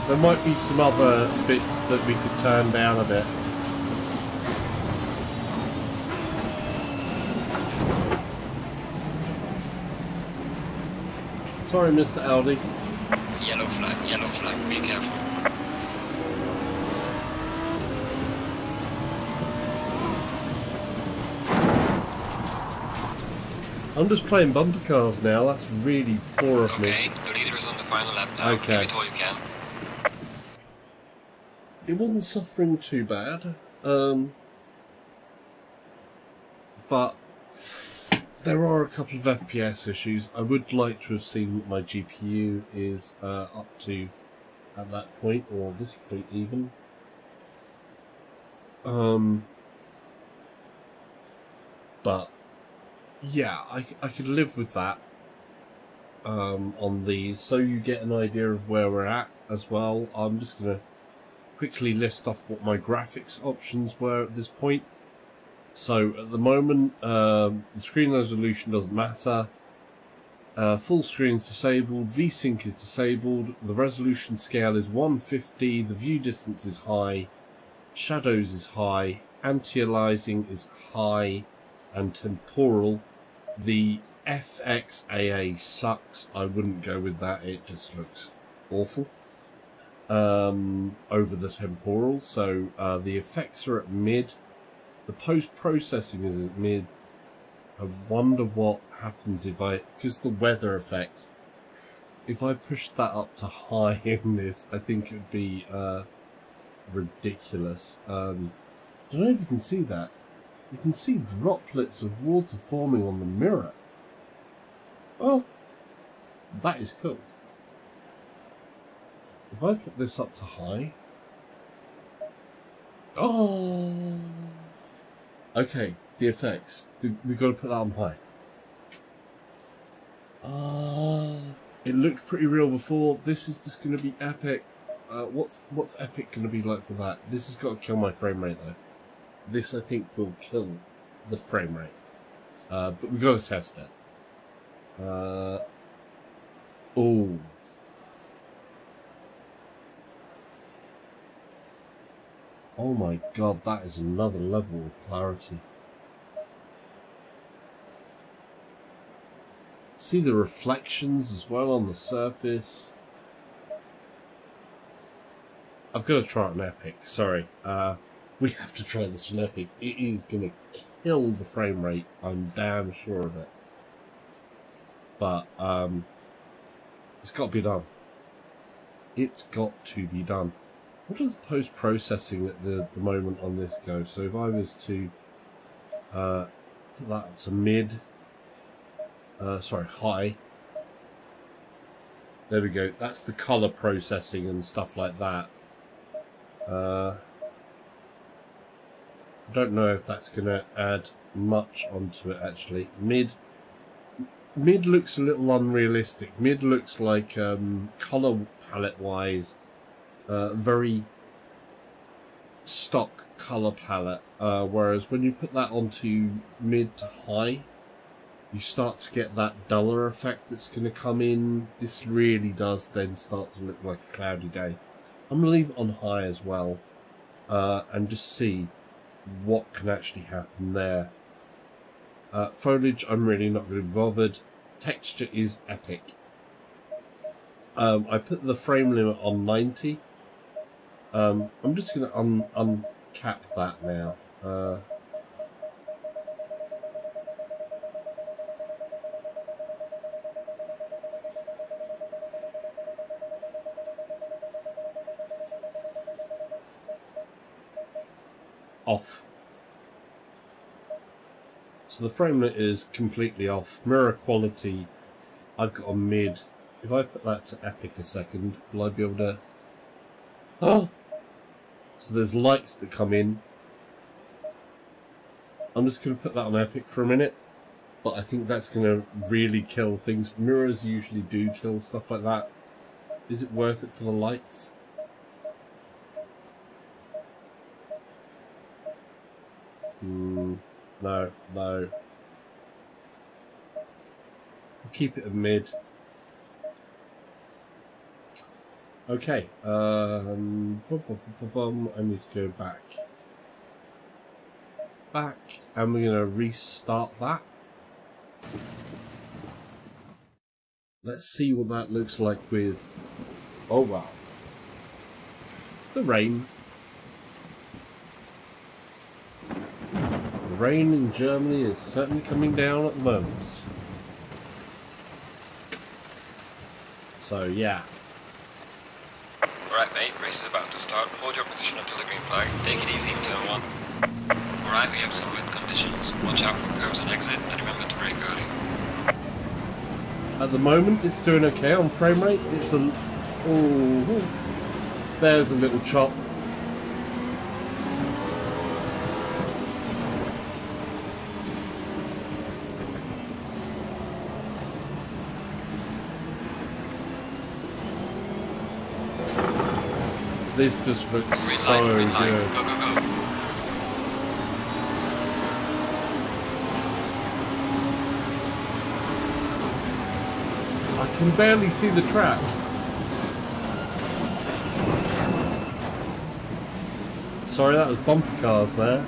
There might be some other bits that we could turn down a bit. Sorry, Mr. Audi. Yellow flag, be careful. I'm just playing bumper cars now, that's really poor of me. Okay, the leader is on the final lap now. Okay. Give it all you can. It wasn't suffering too bad, but there are a couple of FPS issues. I would like to have seen what my GPU is up to at that point, or this point even. But yeah, I could live with that on these, so you get an idea of where we're at as well. I'm just going to quickly list off what my graphics options were at this point. So at the moment, the screen resolution doesn't matter. Full screen is disabled. VSync is disabled. The resolution scale is 150. The view distance is high. Shadows is high. Anti-aliasing is high. And temporal. The FXAA sucks. I wouldn't go with that. It just looks awful. Over the temporal. So the effects are at mid. The post-processing is at mid. I wonder what happens if because the weather effects, if I push that up to high in this, I think it would be ridiculous. I don't know if you can see that. You can see droplets of water forming on the mirror. Oh, that is cool. If I put this up to high... Oh... Okay, the effects. We've got to put that on high. It looked pretty real before. This is just going to be epic. What's epic going to be like with that? This has got to kill my frame rate, though. This, I think, will kill the frame rate. But we've got to test it. Oh. Oh my god, that is another level of clarity. See the reflections as well on the surface. I've got to try it on Epic, sorry. We have to try this on Epic. It is going to kill the frame rate, I'm damn sure of it. But, it's got to be done. It's got to be done. What does the post-processing at the moment on this go? So if I was to put that up to mid, high. There we go. That's the color processing and stuff like that. I don't know if that's going to add much onto it actually. Mid looks a little unrealistic. Mid looks like color palette wise. Very stock color palette, whereas when you put that onto mid to high, you start to get that duller effect that's going to come in. This really does then start to look like a cloudy day. I'm going to leave it on high as well, and just see what can actually happen there. Foliage, I'm really not going to be bothered. Texture is epic. I put the frame limit on 90. I'm just going to uncap that now. Off. So the frame rate is completely off. Mirror quality, I've got a mid. If I put that to epic a second, will I be able to... Oh! So there's lights that come in. I'm just going to put that on epic for a minute. But I think that's going to really kill things. Mirrors usually do kill stuff like that. Is it worth it for the lights? No, no. I'll keep it a mid. Okay. I need to go back. And we're going to restart that. Let's see what that looks like with... Oh wow. The rain. The rain in Germany is certainly coming down at the moment. So yeah. Alright mate, race is about to start. Hold your position until the green flag. Take it easy in turn 1. Alright, we have some wet conditions. Watch out for curves and exit, and remember to brake early. At the moment, it's doing okay on frame rate. It's a... Oh, there's a little chop. This just looks so green light. good. Go, go, go. I can barely see the track. Sorry, that was bumpy cars there.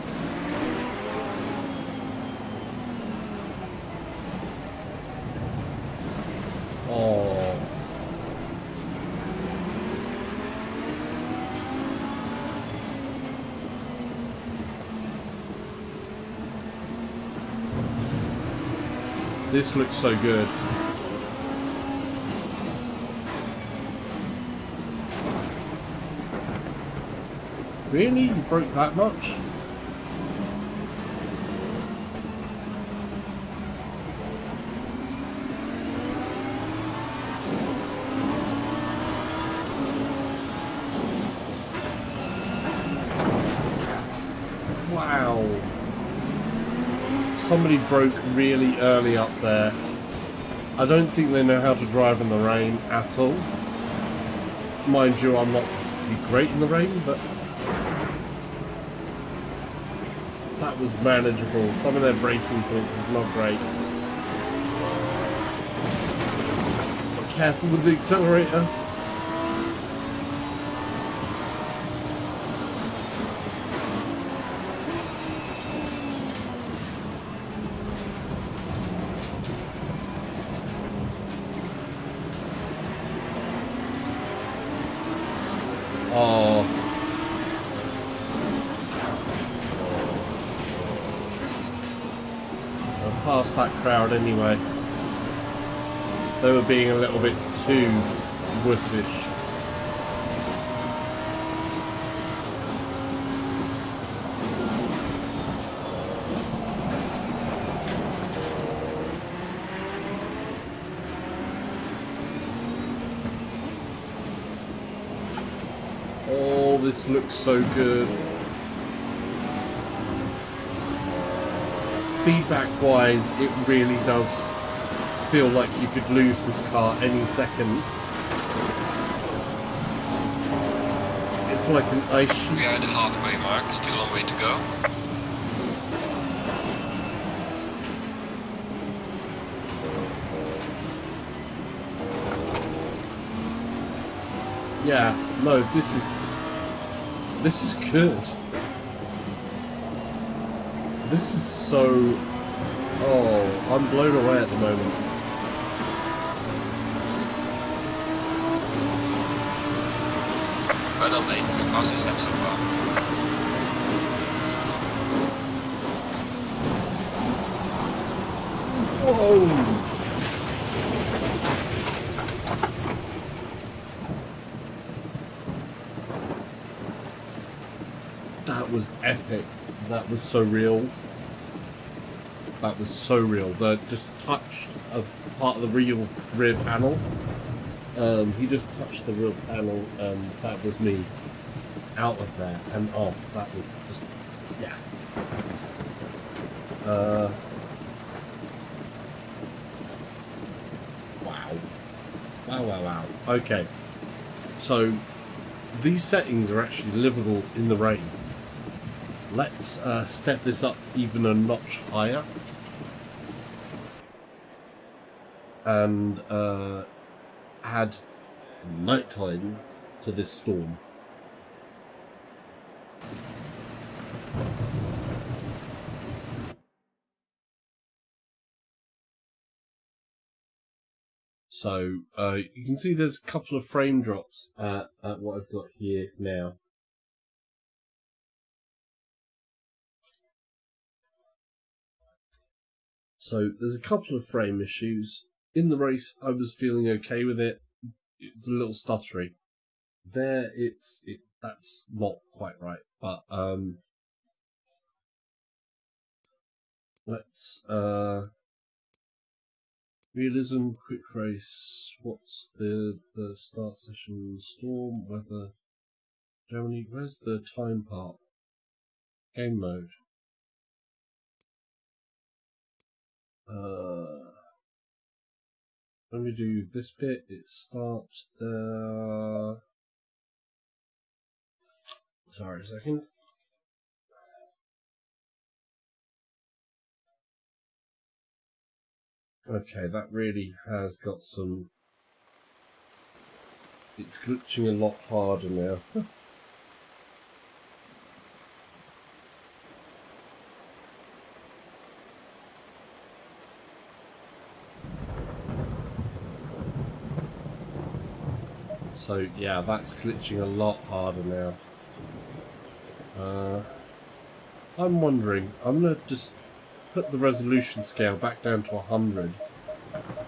Oh. This looks so good. Really? You broke that much? Wow. Somebody broke really early up there. I don't think they know how to drive in the rain at all. Mind you, I'm not particularly great in the rain, but that was manageable. Some of their braking points is not great. But careful with the accelerator. Oh. I'll pass that crowd anyway. They were being a little bit too wootish. Oh, this looks so good. Feedback-wise, it really does feel like you could lose this car any second. It's like an ice sheet. We are at the halfway mark, still a long way to go. Yeah, no, this is good. This is so... Oh, I'm blown away at the moment. Well done mate, your fastest step so far. Whoa! That was epic. That was so real. that was so real. The just touched a part of the rear panel. He just touched the rear panel, and that was me out of there and off. That was just, yeah. Wow. Okay, so these settings are actually livable in the rain. Let's step this up even a notch higher and add nighttime to this storm. So you can see there's a couple of frame drops at what I've got here now. So there's a couple of frame issues. In the race, I was feeling okay with it. It's a little stuttery. There, that's not quite right. But let's realism, quick race. What's the start session? Storm, weather, Germany. Where's the time part? Game mode. When we do this bit, it starts there. Sorry a second. Okay, that really has got some. It's glitching a lot harder now. So yeah, that's glitching a lot harder now. I'm wondering, I'm gonna just put the resolution scale back down to 100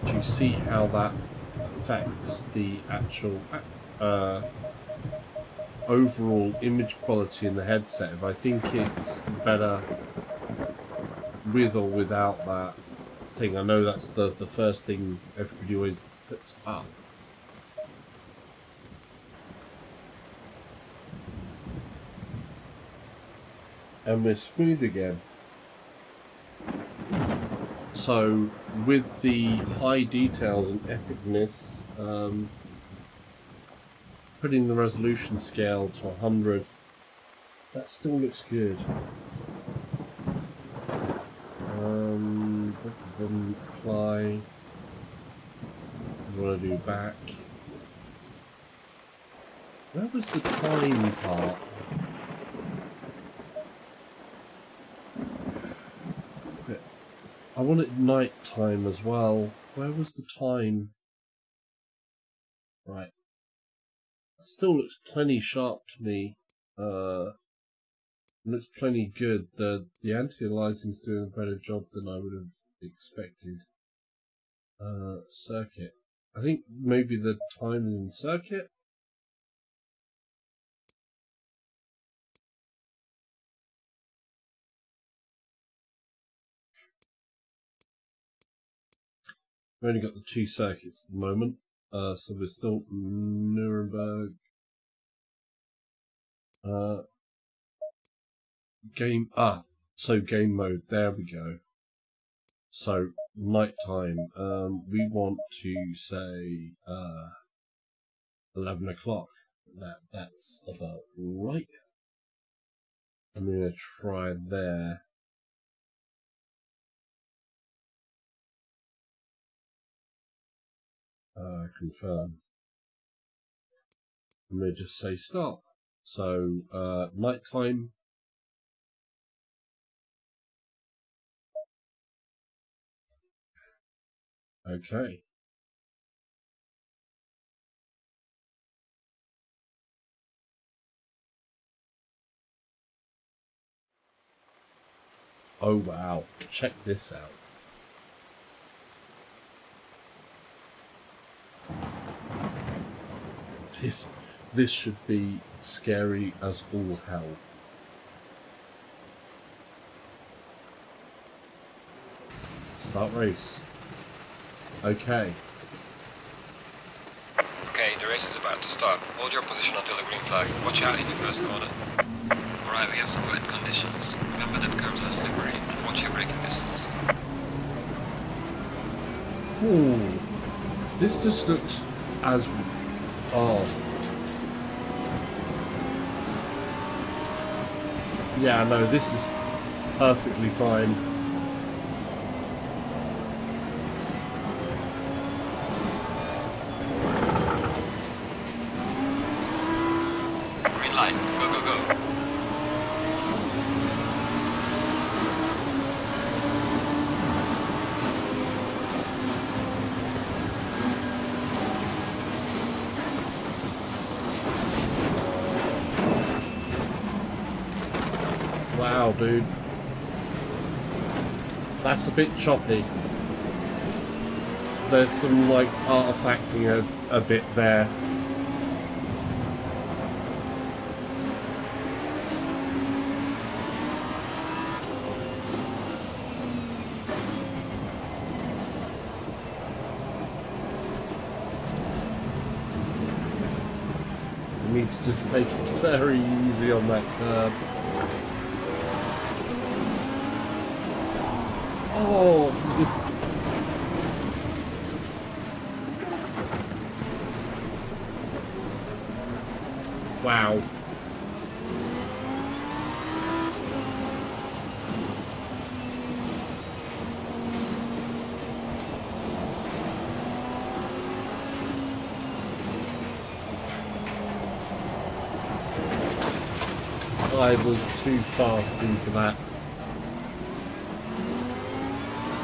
to see how that affects the actual overall image quality in the headset. If I think it's better with or without that thing. I know that's the first thing everybody always puts up. And we're smooth again. So with the high details and epicness, putting the resolution scale to 100, that still looks good. Then apply. You want to do back. Where was the time part? I wanted night time as well. Where was the time? Right. That still looks plenty sharp to me. Looks plenty good. The anti-aliasing's doing a better job than I would have expected. Circuit. I think maybe the time is in circuit. We've only got the 2 circuits at the moment, so we're still Nuremberg. Game game mode. There we go. So nighttime. We want to say 11 o'clock. That's about right. I'm gonna try there. Confirm. I'm going to just say start. So, nighttime. Okay. Oh wow, check this out. This should be scary as all hell. Start race. Okay. Okay, the race is about to start. Hold your position until the green flag. Watch out in the first corner. Alright, we have some wet conditions. Remember that curbs are slippery and watch your braking distance. Ooh. This just looks as... Oh. Yeah, no, this is perfectly fine. Green light, go, go, go. Wow, dude. That's a bit choppy. There's some, like, artifacting a bit there. You need to just take it very easy on that curb. Oh, this... Wow. I was too fast into that.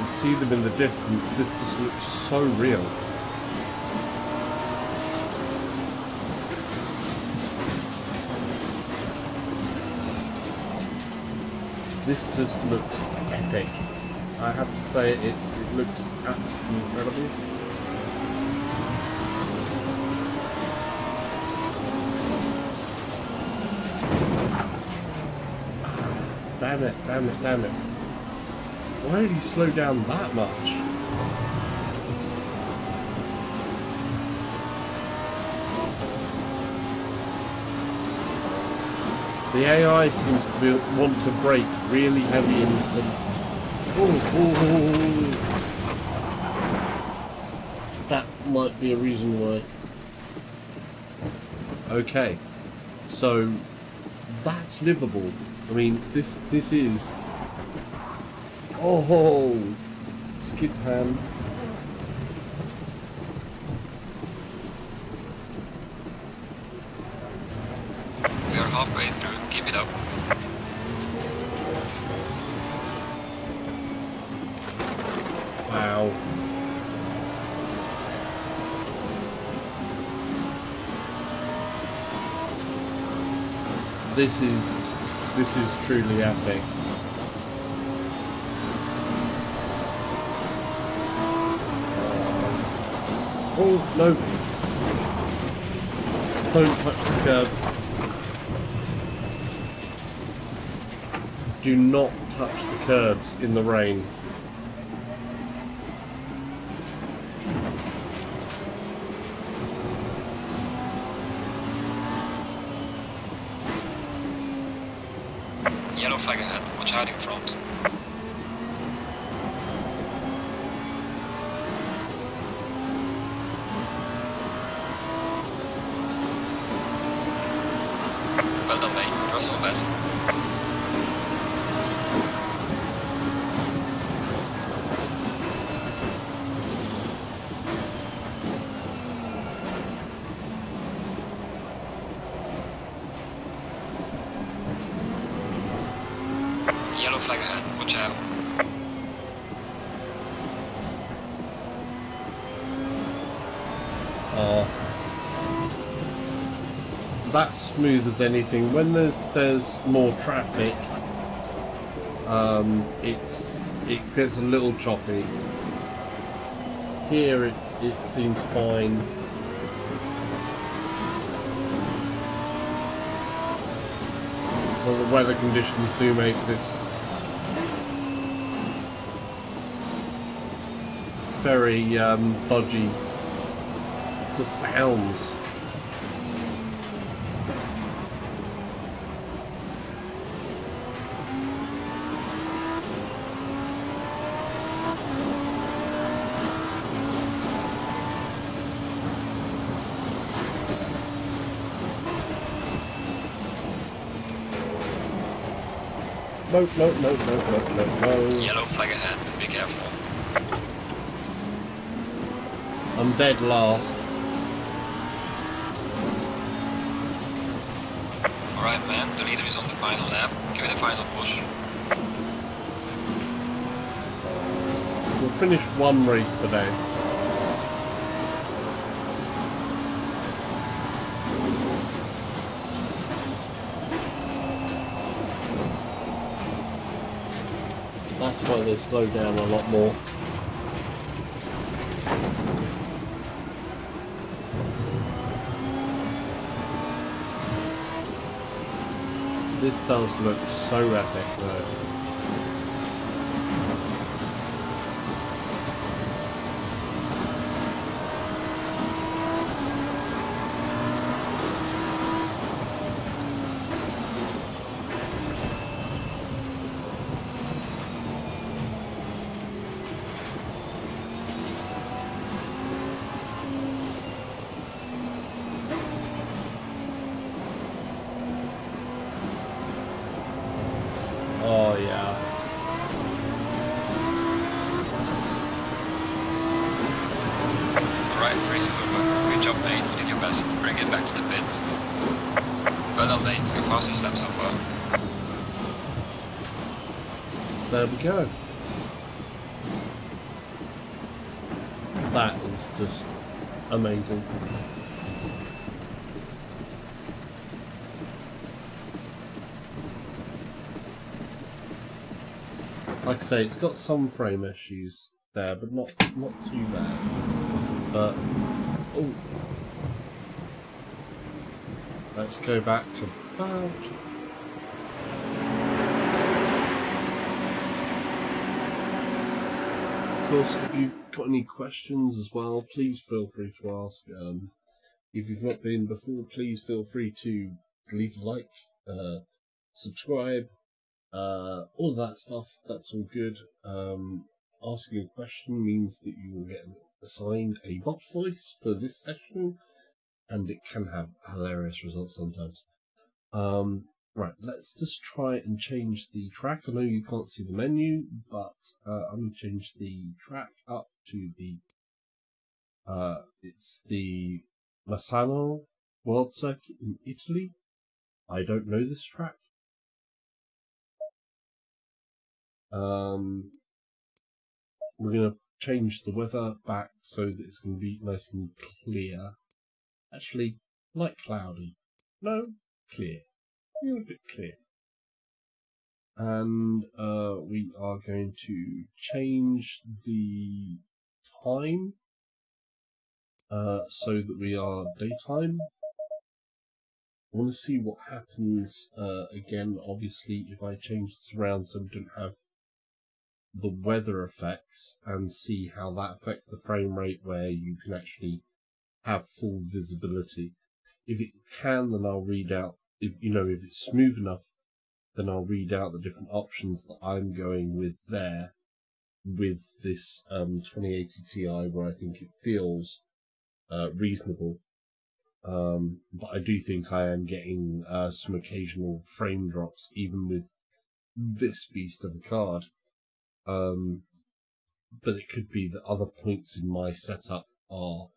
See them in the distance, this just looks so real. This just looks epic. I have to say it looks absolutely incredible. Damn it, damn it, damn it. Why did he slow down that much? The AI seems to want to brake really heavy into... Oh. That might be a reason why. Okay, so that's livable. I mean, this is... Oh, skip hand. We are halfway through, keep it up. Wow. This is truly epic. Oh, no. Don't touch the curbs. Do not touch the curbs in the rain. Yellow flag ahead, watch out in front. Well done, mate. Personal best. Yellow flag ahead, watch out. That's smooth as anything. When there's more traffic, it gets a little choppy. Here it seems fine. Well, the weather conditions do make this very dodgy. The sounds. No, no, no, no, no, no, no. Yellow flag ahead, be careful. I'm dead last. Alright man, the leader is on the final lap. Give it a final push. We'll finish one race today. That's why they slow down a lot more. This does look so epic though. Oh yeah. Alright, race is over. Good job mate, you did your best. Bring it back to the pits. Well done mate, your fastest lap so far. So there we go. That is just amazing. Like I say, it's got some frame issues there, but not too bad. But oh, let's go back to back. Of course, if you've got any questions as well, please feel free to ask. If you've not been before, please feel free to leave a like, subscribe. All of that stuff, that's all good. Asking a question means that you will get assigned a bot voice for this session, and it can have hilarious results sometimes. Right, let's just try and change the track. I know you can't see the menu, but I'm going to change the track up to the it's the Misano World Circuit in Italy. I don't know this track. We're going to change the weather back so that it's going to be nice and clear. Actually, like cloudy. No, clear. A little bit clear. And we are going to change the time so that we are daytime. I want to see what happens again, obviously, if I change this around so we don't have the weather effects, and see how that affects the frame rate where you can actually have full visibility. If it can, then I'll read out, if it's smooth enough, then I'll read out the different options that I'm going with there with this 2080 Ti, where I think it feels reasonable. But I do think I am getting some occasional frame drops even with this beast of a card. But it could be that other points in my setup are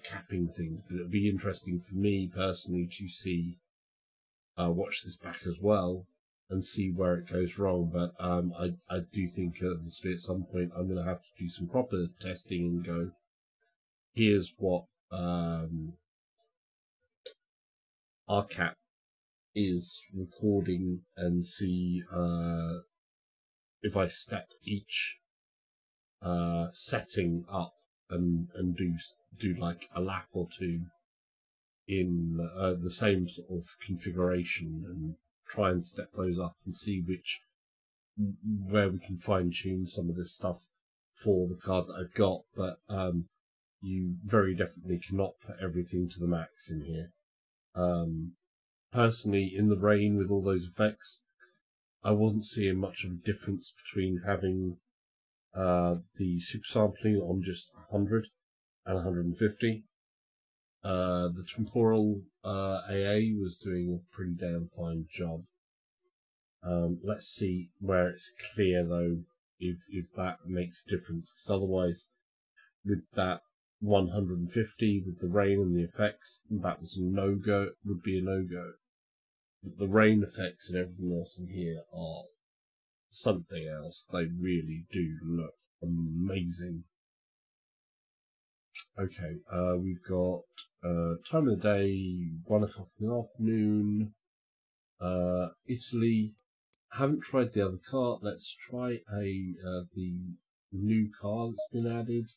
capping things. But it'll be interesting for me personally to see, watch this back as well and see where it goes wrong. But I do think obviously at some point I'm going to have to do some proper testing and go, here's what RCAP is recording, and see if I step each setting up and do like a lap or two in the same sort of configuration, and try and step those up and see where we can fine tune some of this stuff. for the card that I've got, but you very definitely cannot put everything to the max in here. Personally, in the rain with all those effects, I wasn't seeing much of a difference between having the super sampling on just 100 and 150. The temporal AA was doing a pretty damn fine job. Let's see where it's clear though, if that makes a difference, because otherwise with that 150 with the rain and the effects, that was a no-go, would be a no-go. But the rain effects and everything else in here are something else. They really do look amazing. Okay, we've got time of the day, 1 o'clock in the afternoon. Italy. Haven't tried the other car. Let's try the new car that's been added.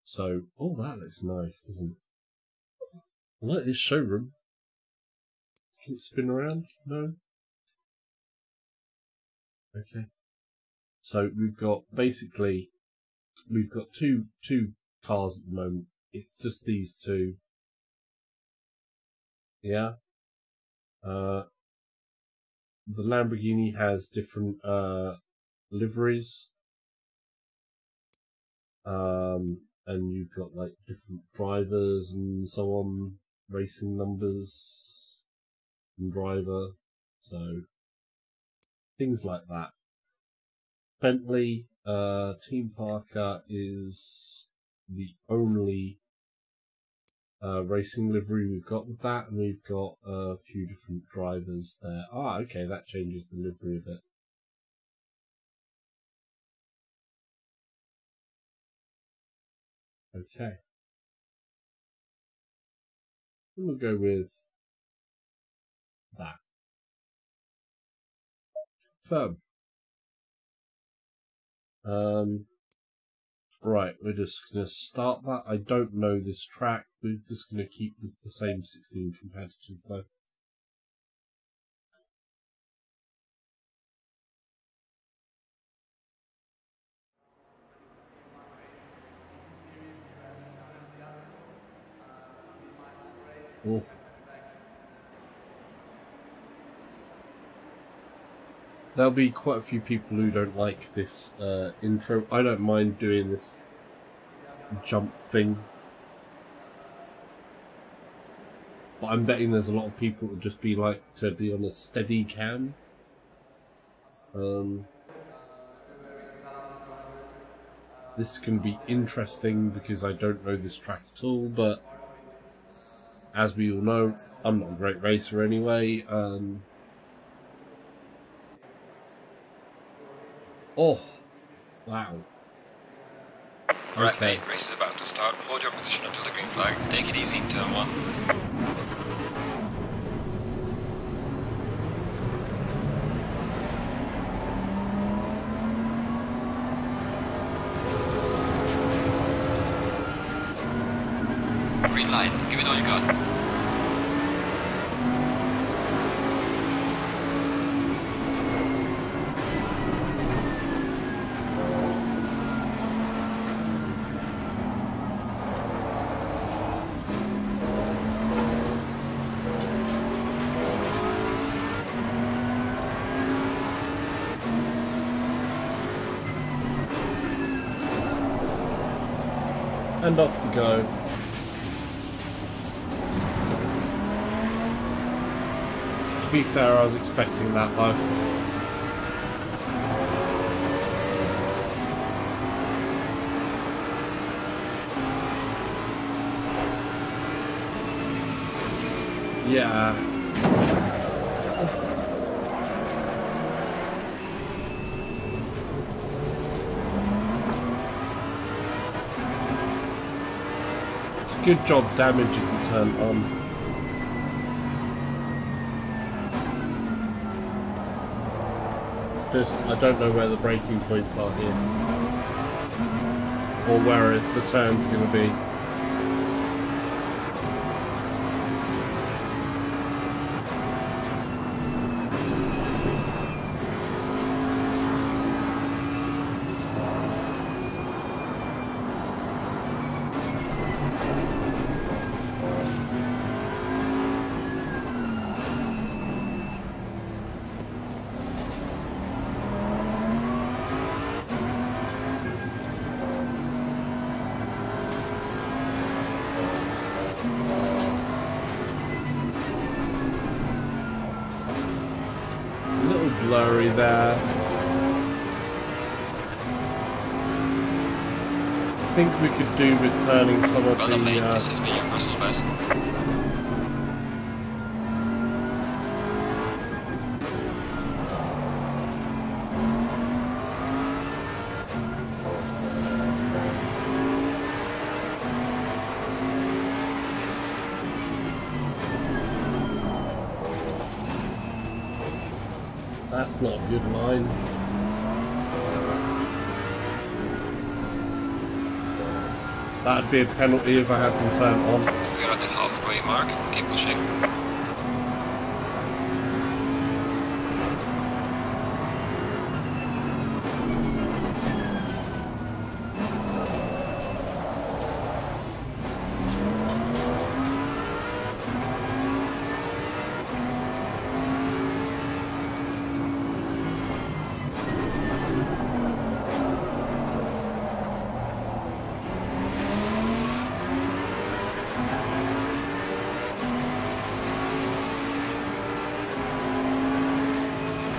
So, oh, that looks nice, doesn't it? I like this showroom. Can it spin around? No? Okay. So we've got, basically, we've got two cars at the moment. It's just these two. Yeah. The Lamborghini has different liveries. And you've got like different drivers and so on, racing numbers and driver, so things like that. Bentley Team Parker is the only racing livery we've got with that, and we've got a few different drivers there. Ah, okay, that changes the livery a bit. Okay. We'll go with that. Firm. Right, we're just going to start that. I don't know this track. We're just going to keep with the same 16 competitors though. Oh. There'll be quite a few people who don't like this intro. I don't mind doing this jump thing, but I'm betting there's a lot of people that just be like to be on a steady cam. This can be interesting because I don't know this track at all, but as we all know, I'm not a great racer anyway. Oh, wow. Right, Okay. mate, race is about to start. Hold your position until the green flag. Take it easy in turn 1. Green light, give it all you got. And off we go. To be fair, I was expecting that though. Yeah. Good job damage isn't turned on. Just, I don't know where the braking points are here. Or where the turn's going to be. slippery there. I think we could do with turning some of Well done, mate. This has been your personal best. That's not a good line. That'd be a penalty if I had them turned on. We're at the halfway mark. Keep pushing.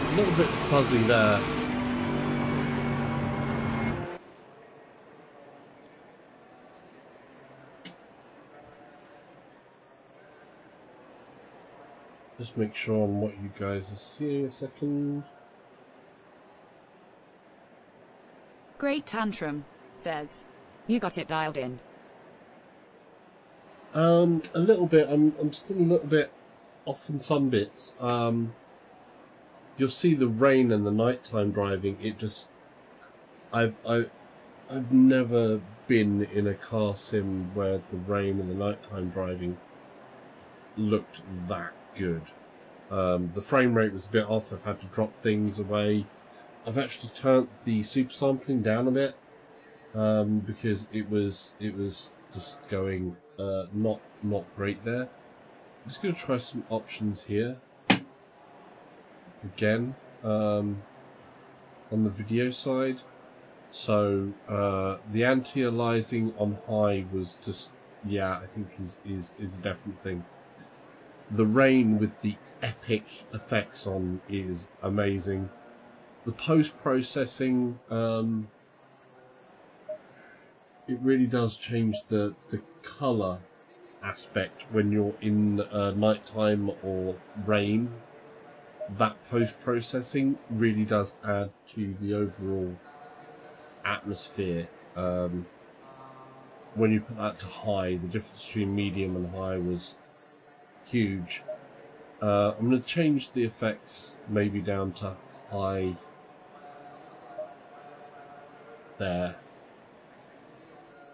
A little bit fuzzy there. Just make sure on what you guys are seeing a second. Great tantrum, says. You got it dialed in. A little bit. I'm still a little bit off in some bits. You'll see the rain and the nighttime driving. It just, I've never been in a car sim where the rain and the nighttime driving looked that good. The frame rate was a bit off. I've had to drop things away. I've actually turned the super sampling down a bit because it was just going not great there. I'm just going to try some options here. Again, on the video side, so the anti-aliasing on high was just, yeah, I think is a definite thing. The rain with the epic effects on is amazing. The post-processing, it really does change the colour aspect when you're in nighttime or rain. That post-processing really does add to the overall atmosphere. When you put that to high, the difference between medium and high was huge. I'm going to change the effects maybe down to high there.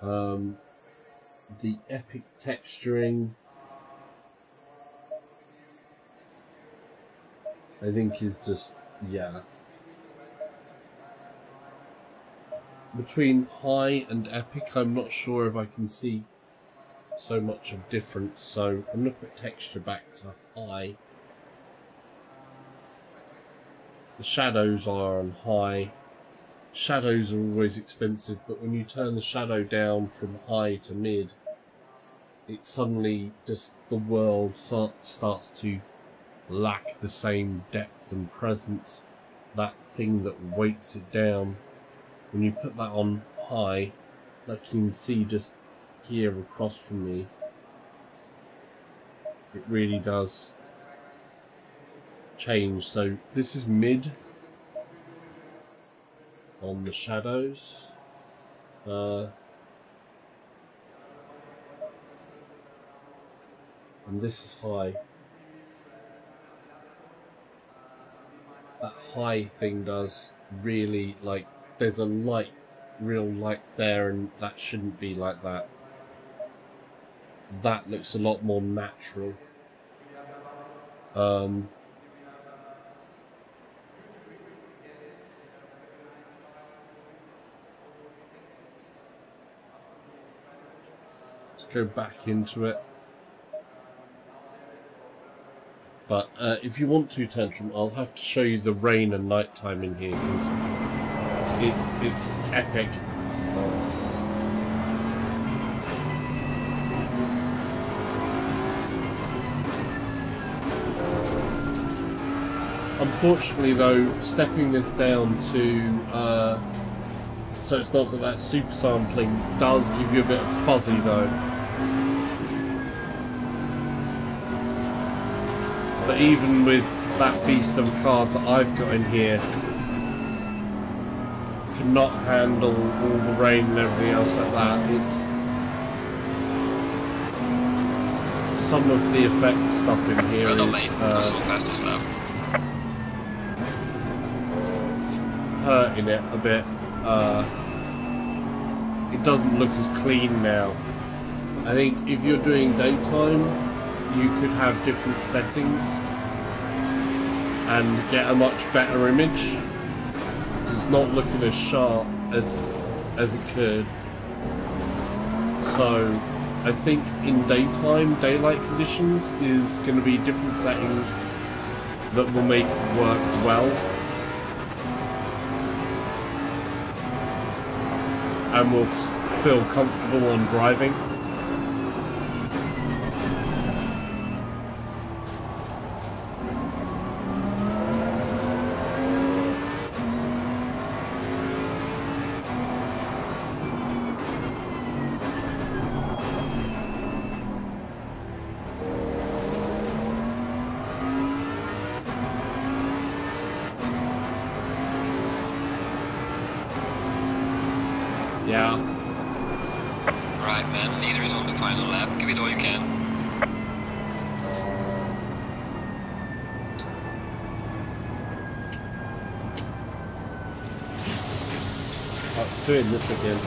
The epic texturing, I think, is just, yeah. Between high and epic, I'm not sure if I can see so much of difference, so I'm going to put texture back to high. The shadows are on high. Shadows are always expensive, but when you turn the shadow down from high to mid, it suddenly just, the world starts to lack the same depth and presence, that thing that weights it down. When you put that on high, like you can see just here across from me, it really does change. So this is mid on the shadows. And this is high. That high thing does really, like, there's a light, real light there, and that shouldn't be like that. That looks a lot more natural. Let's go back into it. But if you want to, Tantrum, I'll have to show you the rain and nighttime in here, because it's epic. Unfortunately though, stepping this down to so it's not that super sampling does give you a bit of fuzzy though. But even with that beast of a card that I've got in here, cannot handle all the rain and everything else like that. It's some of the effect stuff in here is hurting it a bit. It doesn't look as clean now. I think if you're doing daytime, you could have different settings and get a much better image. It's not looking as sharp as it could. So I think in daytime, daylight conditions is going to be different settings that will make it work well. And will feel comfortable on driving. Yeah. Right, man. Leader is on the final lap. Give it all you can. Oh, it's doing this again.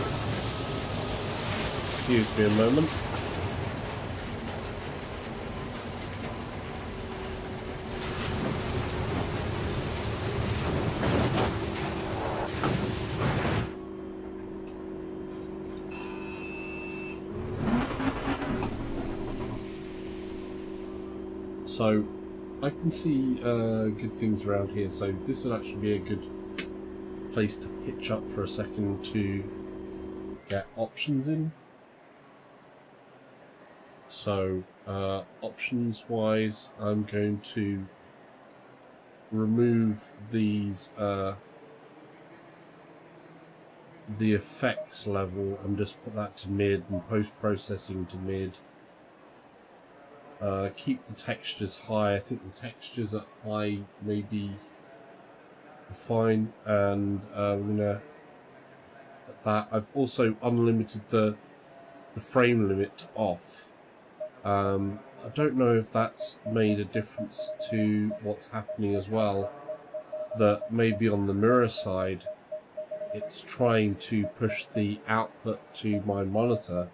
Excuse me a moment. So, I can see good things around here, so this would actually be a good place to hitch up for a second to get options in. So, options wise, I'm going to remove these, the effects level and just put that to mid and post-processing to mid. Keep the textures high. I think the textures at high may be fine, and we're gonna put that. I've also unlimited the frame limit to off. I don't know if that's made a difference to what's happening as well. That maybe on the mirror side, it's trying to push the output to my monitor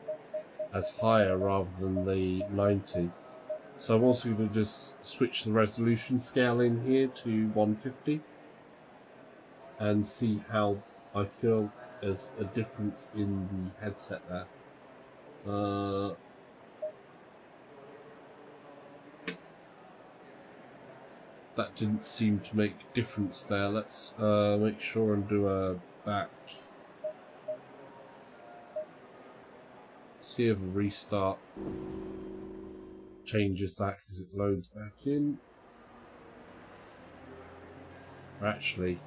as higher rather than the 90. So I'm also going to just switch the resolution scale in here to 150 and see how I feel there's a difference in the headset there. That didn't seem to make a difference there. Let's make sure and do a back. See if a restart changes that, because it loads back in. Or actually,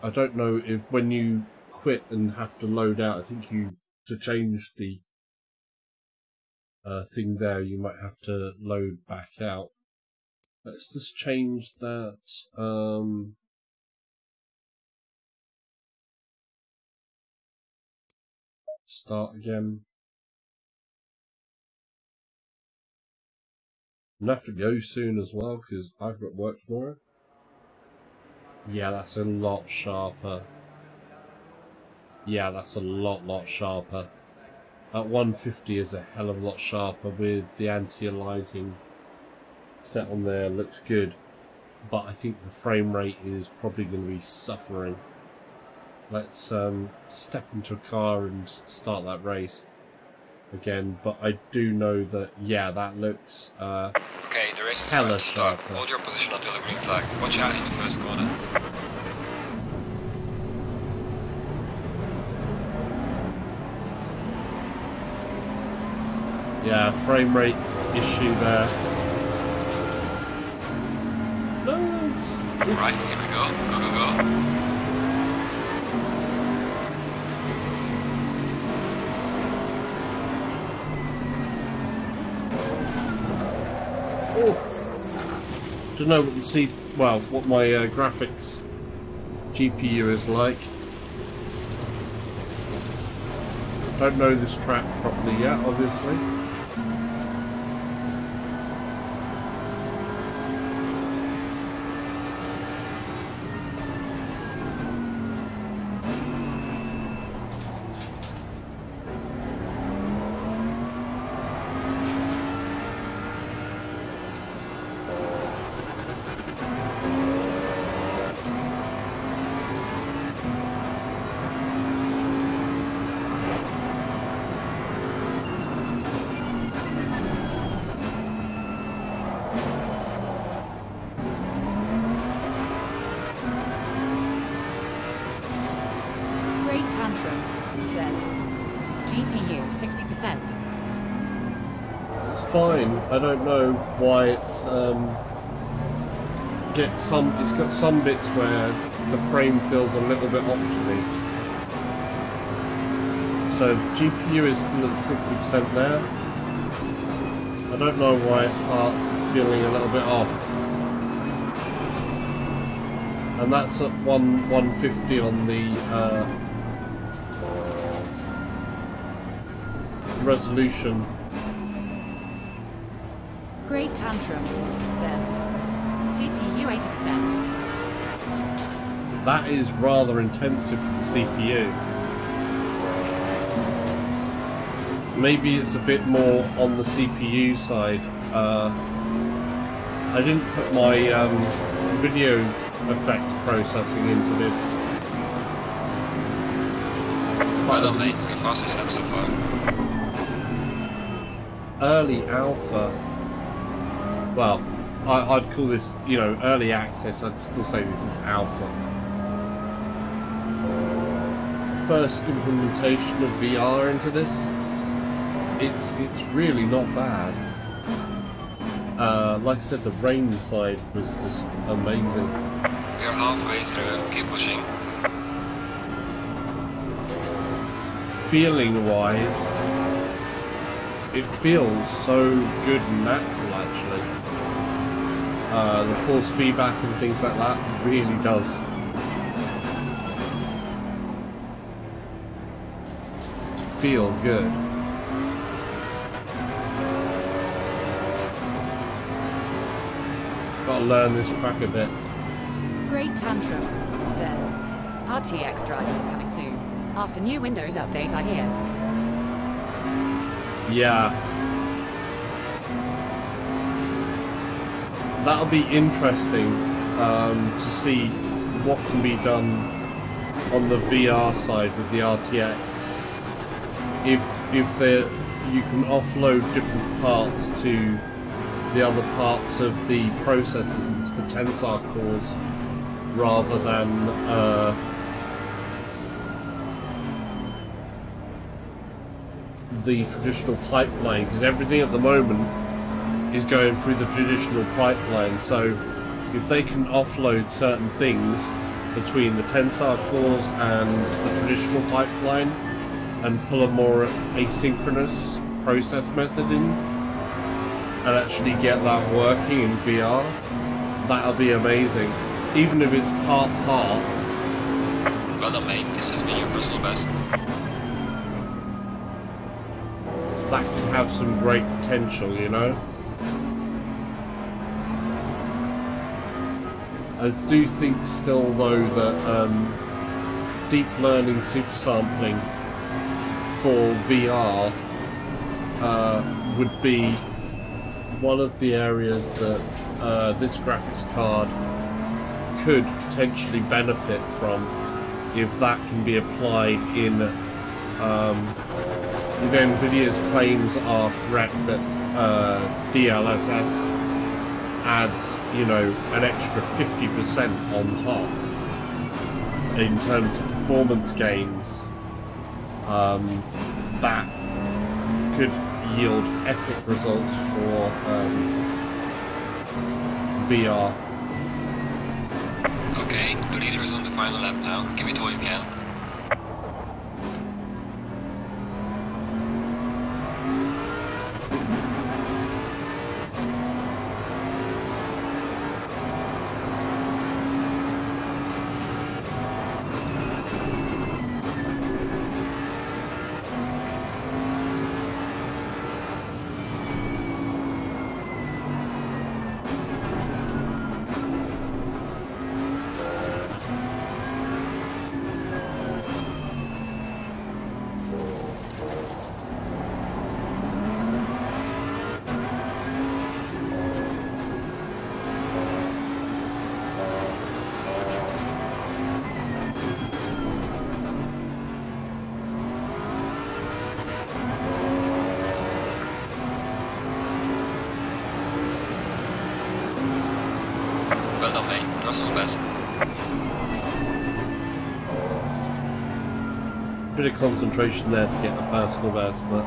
I don't know if when you quit and have to load out, I think you, to change the thing there, you might have to load back out. Let's just change that. Start again. I'm gonna have to go soon as well because I've got work tomorrow. Yeah, that's a lot sharper. Yeah, that's a lot sharper. At 150 is a hell of a lot sharper with the anti-aliasing set on there. Looks good, but I think the frame rate is probably going to be suffering. Let's step into a car and start that race again. But I do know that, yeah, that looks okay, the race is about to start. Hold your position until the green flag. Watch out in the first corner. Yeah, frame rate issue there. No, it's... Right, here we go. Go, go, go. Don't know what what my graphics GPU is like. Don't know this track properly yet, obviously. Fine. I don't know why it's it's got some bits where the frame feels a little bit off to me. So GPU is still at 60% there. I don't know why at parts it's feeling a little bit off. And that's at 150 on the resolution. Great tantrum, says CPU 80%. That is rather intensive for the CPU. Maybe it's a bit more on the CPU side. I didn't put my video effect processing into this. Well done, mate. Your fastest step so far. Early alpha. Well, I'd call this, you know, early access. I'd still say this is alpha. First implementation of VR into this. It's really not bad. Like I said, the range side was just amazing. We are halfway through. Keep pushing. Feeling wise, it feels so good and natural actually. The force feedback and things like that really does. Feel good. Gotta learn this track a bit. Great tantrum, says RTX driver is coming soon. After new Windows update, I hear. Yeah. That'll be interesting to see what can be done on the VR side with the RTX. If you can offload different parts to the other parts of the processors into the tensor cores rather than the traditional pipeline, because everything at the moment is going through the traditional pipeline. So if they can offload certain things between the tensor cores and the traditional pipeline and pull a more asynchronous process method in and actually get that working in VR, that'll be amazing. Even if it's part. Well done, mate. This has been your personal best. That could have some great potential, you know? I do think still though that deep learning super sampling for VR would be one of the areas that this graphics card could potentially benefit from if that can be applied in if Nvidia's claims are correct that DLSS adds, you know, an extra 50% on top in terms of performance gains. That could, yield epic results for VR. Okay, the leader is on the final lap now. Give it all you can. Well done, mate. Personal best. Bit of concentration there to get the personal best, but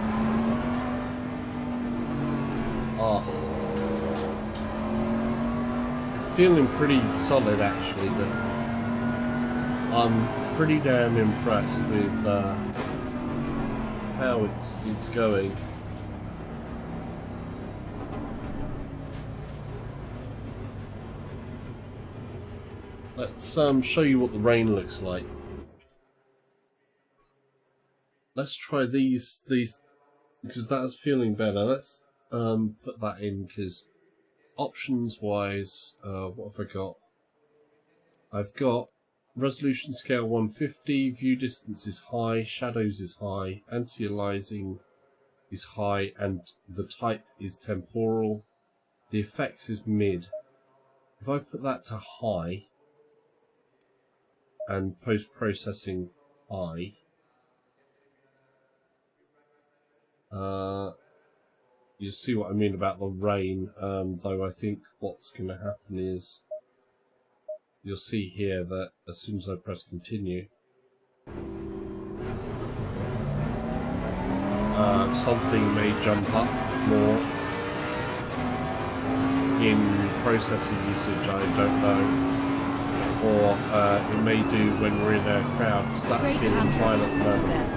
it's feeling pretty solid actually. But I'm pretty damn impressed with how it's going. Let's show you what the rain looks like. Let's try these because that's feeling better. Let's put that in because options wise, what have I got? I've got resolution scale 150, view distance is high, shadows is high, anti-aliasing is high, and the type is temporal. The effects is mid. If I put that to high and post-processing high, you'll see what I mean about the rain, though I think what's going to happen is you'll see here that as soon as I press continue, something may jump up more in processing usage, I don't know, or it may do when we're in a crowd, because that's feeling fine at the moment.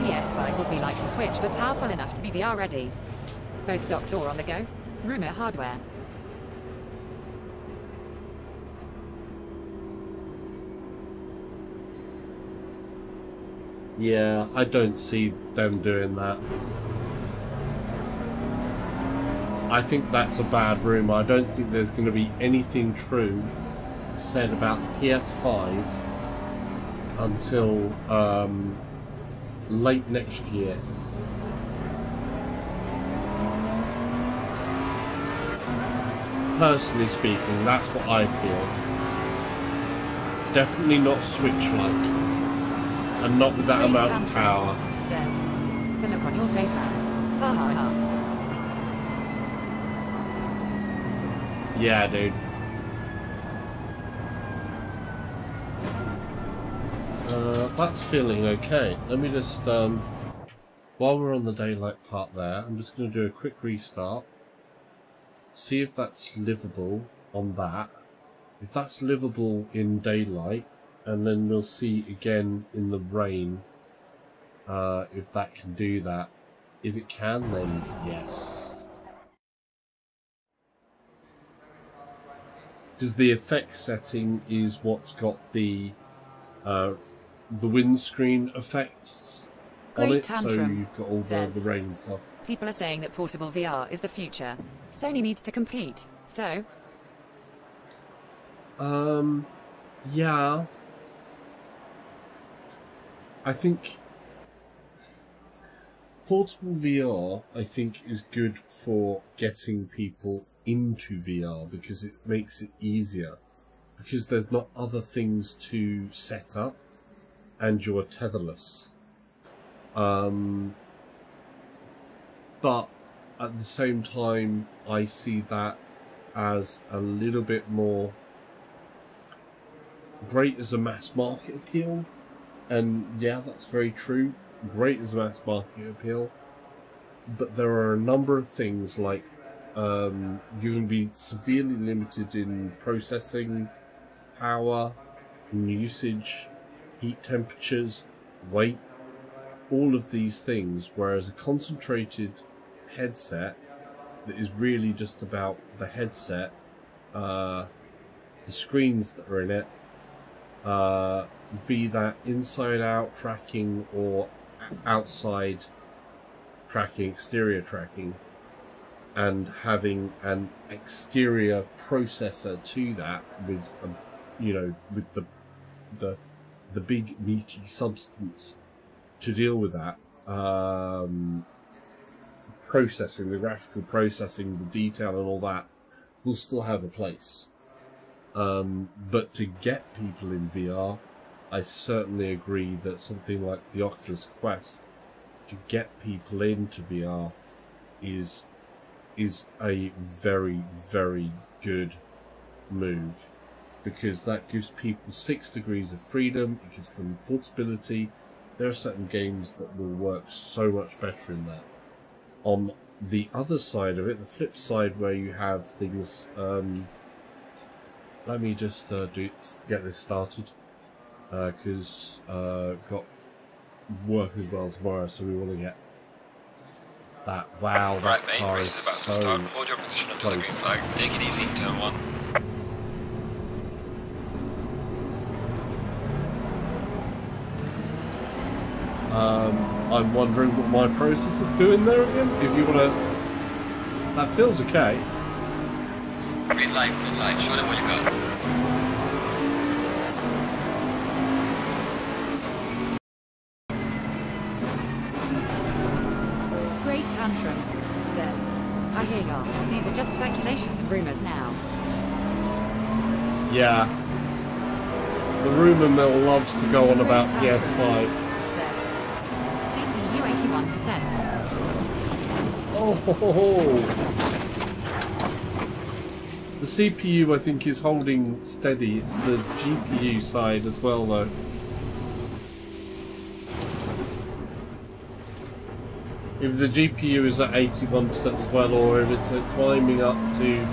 PS5 would be like the Switch, but powerful enough to be VR ready. Both docked or on the go. Rumor hardware. Yeah, I don't see them doing that. I think that's a bad rumor. I don't think there's going to be anything true said about the PS5 until late next year. Personally speaking, that's what I feel. Definitely not Switch-like, and not with that Great amount tantrum, of power. Says the look on your face, man. Ha ha ha. Yeah, dude. That's feeling okay. Let me just, while we're on the daylight part there, I'm just going to do a quick restart. See if that's livable on that. If that's livable in daylight, and then we'll see again in the rain, if that can do that. If it can, then yes. Because the effect setting is what's got the windscreen effects on Great it, so tantrum, you've got all the rain and stuff. People are saying that portable VR is the future. Sony needs to compete. So? Yeah. I think portable VR, I think, is good for getting people into VR because it makes it easier. Because there's not other things to set up and you're tetherless. But at the same time, I see that as a little bit more great as a mass market appeal. And yeah, that's very true. Great as a mass market appeal. but there are a number of things like you're going to be severely limited in processing power, usage, heat temperatures, weight, all of these things, whereas a concentrated headset that is really just about the headset, the screens that are in it, be that inside out tracking or outside tracking, exterior tracking, and having an exterior processor to that with with the big meaty substance to deal with that, processing, the graphical processing, the detail and all that will still have a place. But to get people in VR, I certainly agree that something like the Oculus Quest, to get people into VR, is a very, very good move, because that gives people 6 degrees of freedom, it gives them portability. There are certain games that will work so much better in that. On the other side of it, the flip side, where you have things, let me just get this started, because got work as well tomorrow, so we want to get that. Wow, that right, mate, car race is about so to start. Hold your position until the green flag. Take it easy, turn 1. I'm wondering what my processor's doing there again. If you want to, that feels okay. Green light, show them what you got. Great tantrum, says. I hear ya. These are just speculations and rumours now. Yeah. The rumour mill loves to go on about PS5. Says. CPU 81%. Oh, ho, ho, ho. The CPU, I think, is holding steady. It's the GPU side as well, though. If the GPU is at 81% as well, or if it's climbing up to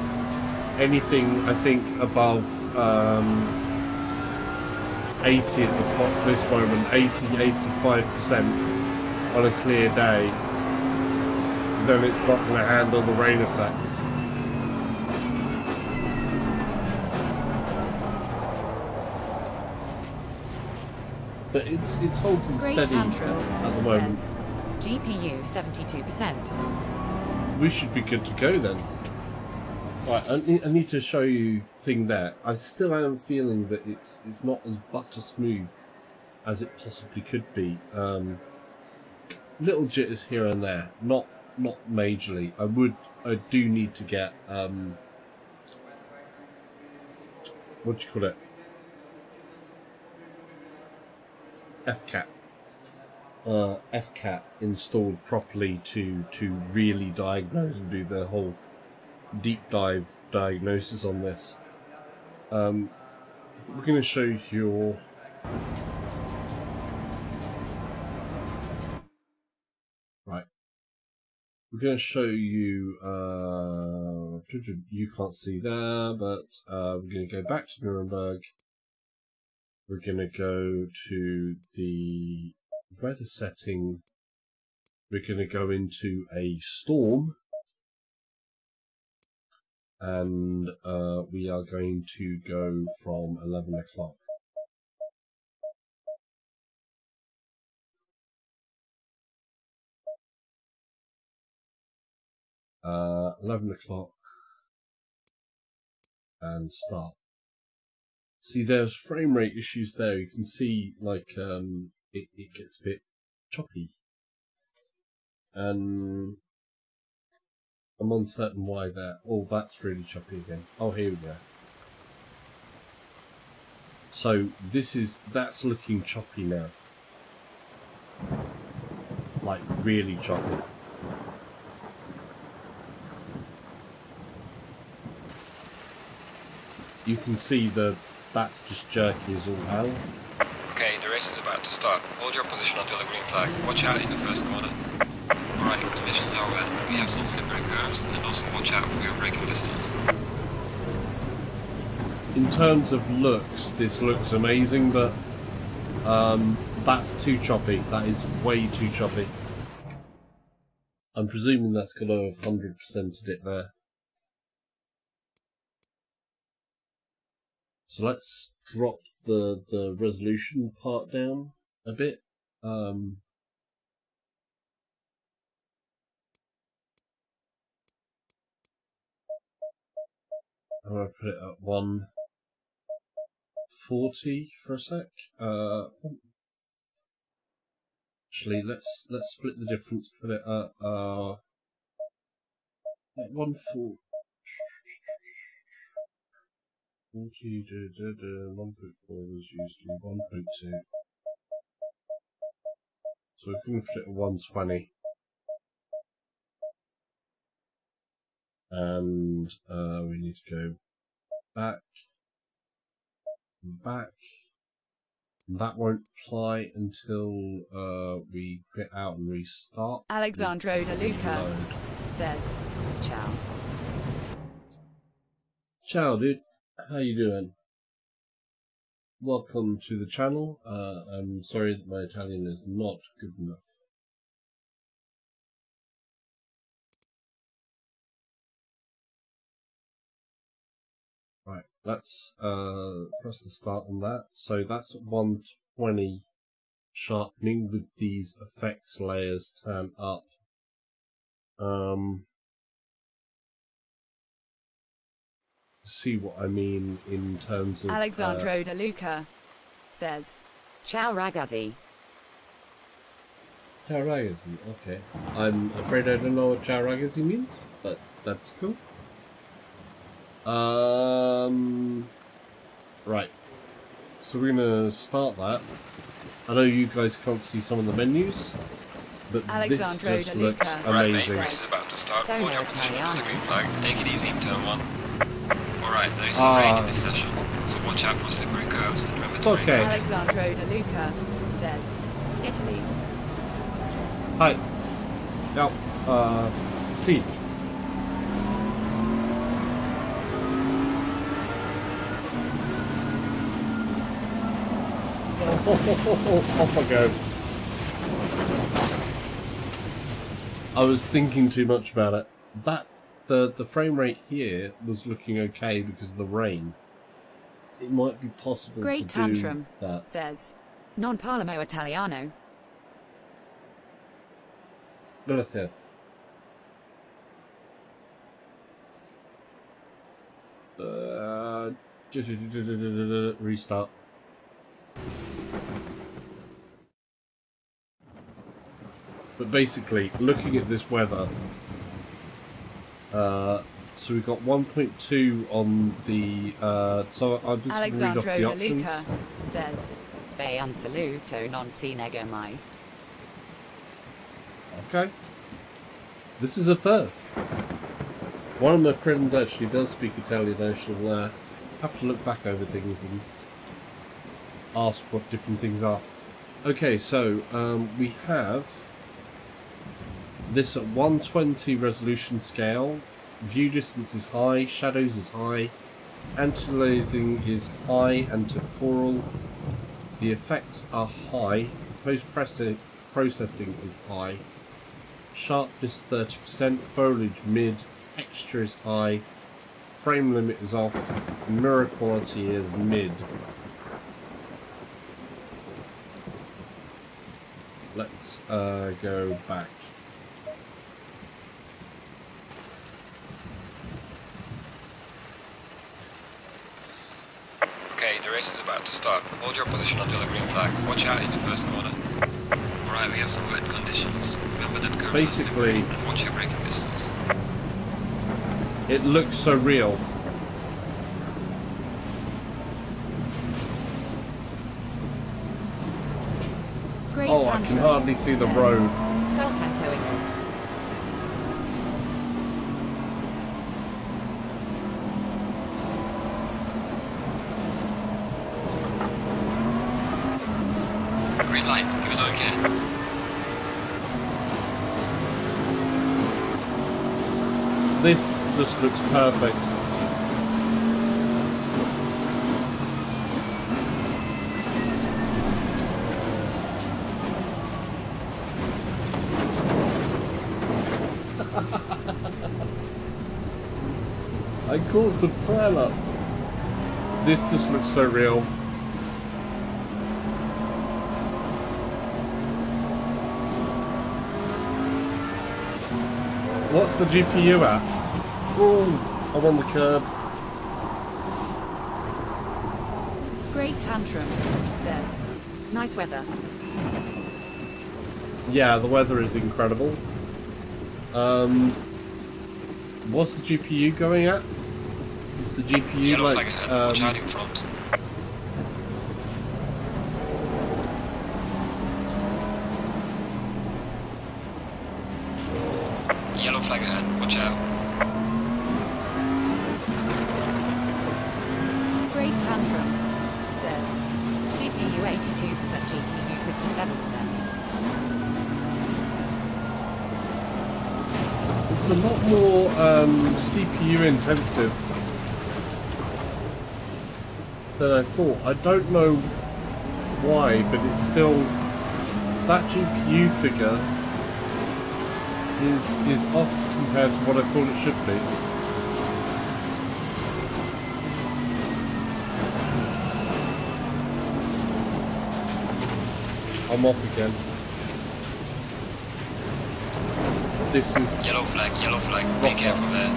anything, I think, above 80 at this moment, 80-85% on a clear day, then it's not going to handle the rain effects. But it's holding steady at the moment. Says. GPU 72%. We should be good to go then. Right, I need to show you thing there. I still am feeling that it's not as butter smooth as it possibly could be. Little jitters here and there, not majorly. I do need to get what do you call it? FCAT installed properly to really diagnose and do the whole deep dive diagnosis on this. We're going to show you right. We're going to show you. You can't see there, but we're going to go back to Nuremberg. We're going to go to the weather setting. We're going to go into a storm, and we are going to go from 11 o'clock. Uh, 11 o'clock and start. See, there's frame rate issues there. You can see, like, it gets a bit choppy. And I'm uncertain why that. Oh, that's really choppy again. Oh, here we go. So that's looking choppy now. Like, really choppy. You can see that's just jerky as all hell. Okay, the race is about to start. Hold your position until the green flag. Watch out in the first corner. Alright, conditions are wet. We have some slippery curves, and also watch out for your braking distance. In terms of looks, this looks amazing, but that's too choppy. That is way too choppy. I'm presuming that's going to have 100%ed it there. So let's drop the resolution part down a bit. I'm going to put it at 140 for a sec. Actually, let's split the difference. Put it at 140. 1.4 was used to 1.2. So we're going to put it at 120. And we need to go back. That won't apply until we quit out and restart. Alexandro De Luca says, ciao. Ciao, dude. How you doing? Welcome to the channel. I'm sorry that my Italian is not good enough. Right, let's press the start on that. So that's 120 sharpening with these effects layers turned up. See what I mean in terms of Alexandro De Luca says, ciao ragazzi. Ciao ragazzi, okay. I'm afraid I don't know what ciao ragazzi means, but that's cool. Right. So we're gonna start that. I know you guys can't see some of the menus, but Alexandro this just De looks Luca. Right, amazing. mate, race is about to start. Sono Hold your position until the Italiano. green flag. Take it easy in turn 1. Alright, there is some rain in this session, so watch out for slippery curves and remember to brake. Okay. Alexandro De Luca says, Italy. Hi. Now, seat. Off I go. I was thinking too much about it. The frame rate here was looking okay because of the rain. It might be possible Great to Tantrum do that. says, non parlo Italiano. Gracias. Restart. But basically, looking at this weather, so we've got 1.2 on the, so I'll just read off Alexandro the De options. Luca says, Ve un saluto non si nega mai. Okay. This is a first. One of my friends actually does speak Italian. I shall have to look back over things and ask what different things are. Okay, so we have this at 120 resolution scale. View distance is high, shadows is high, anti-aliasing is high and temporal. The effects are high, the post-processing is high, sharpness 30%, foliage mid, texture is high, frame limit is off, mirror quality is mid. Let's go back. Okay, the race is about to start. Hold your position until the green flag. Watch out in the first corner. Alright, we have some wet conditions. Remember that curves are slippery Basically, and watch your braking distance. it looks so real. Great Oh, I Tantrum can hardly see the says, road. Soltanto English. Green light, give it okay. This just looks perfect. I caused a pile-up. This just looks so real. What's the GPU at? Oh, I'm on the curb. Great tantrum, says. Nice weather. Yeah, the weather is incredible. What's the GPU going at? Is the GPU Yellow like flag ahead. Watch out in front. Yellow flag ahead. Watch out. Great tantrum, says. CPU 82%, GPU 57%. It's a lot more CPU intensive than I thought. I don't know why, but it's still, that GPU figure is off compared to what I thought it should be. I'm off again. This is Yellow flag, be careful there.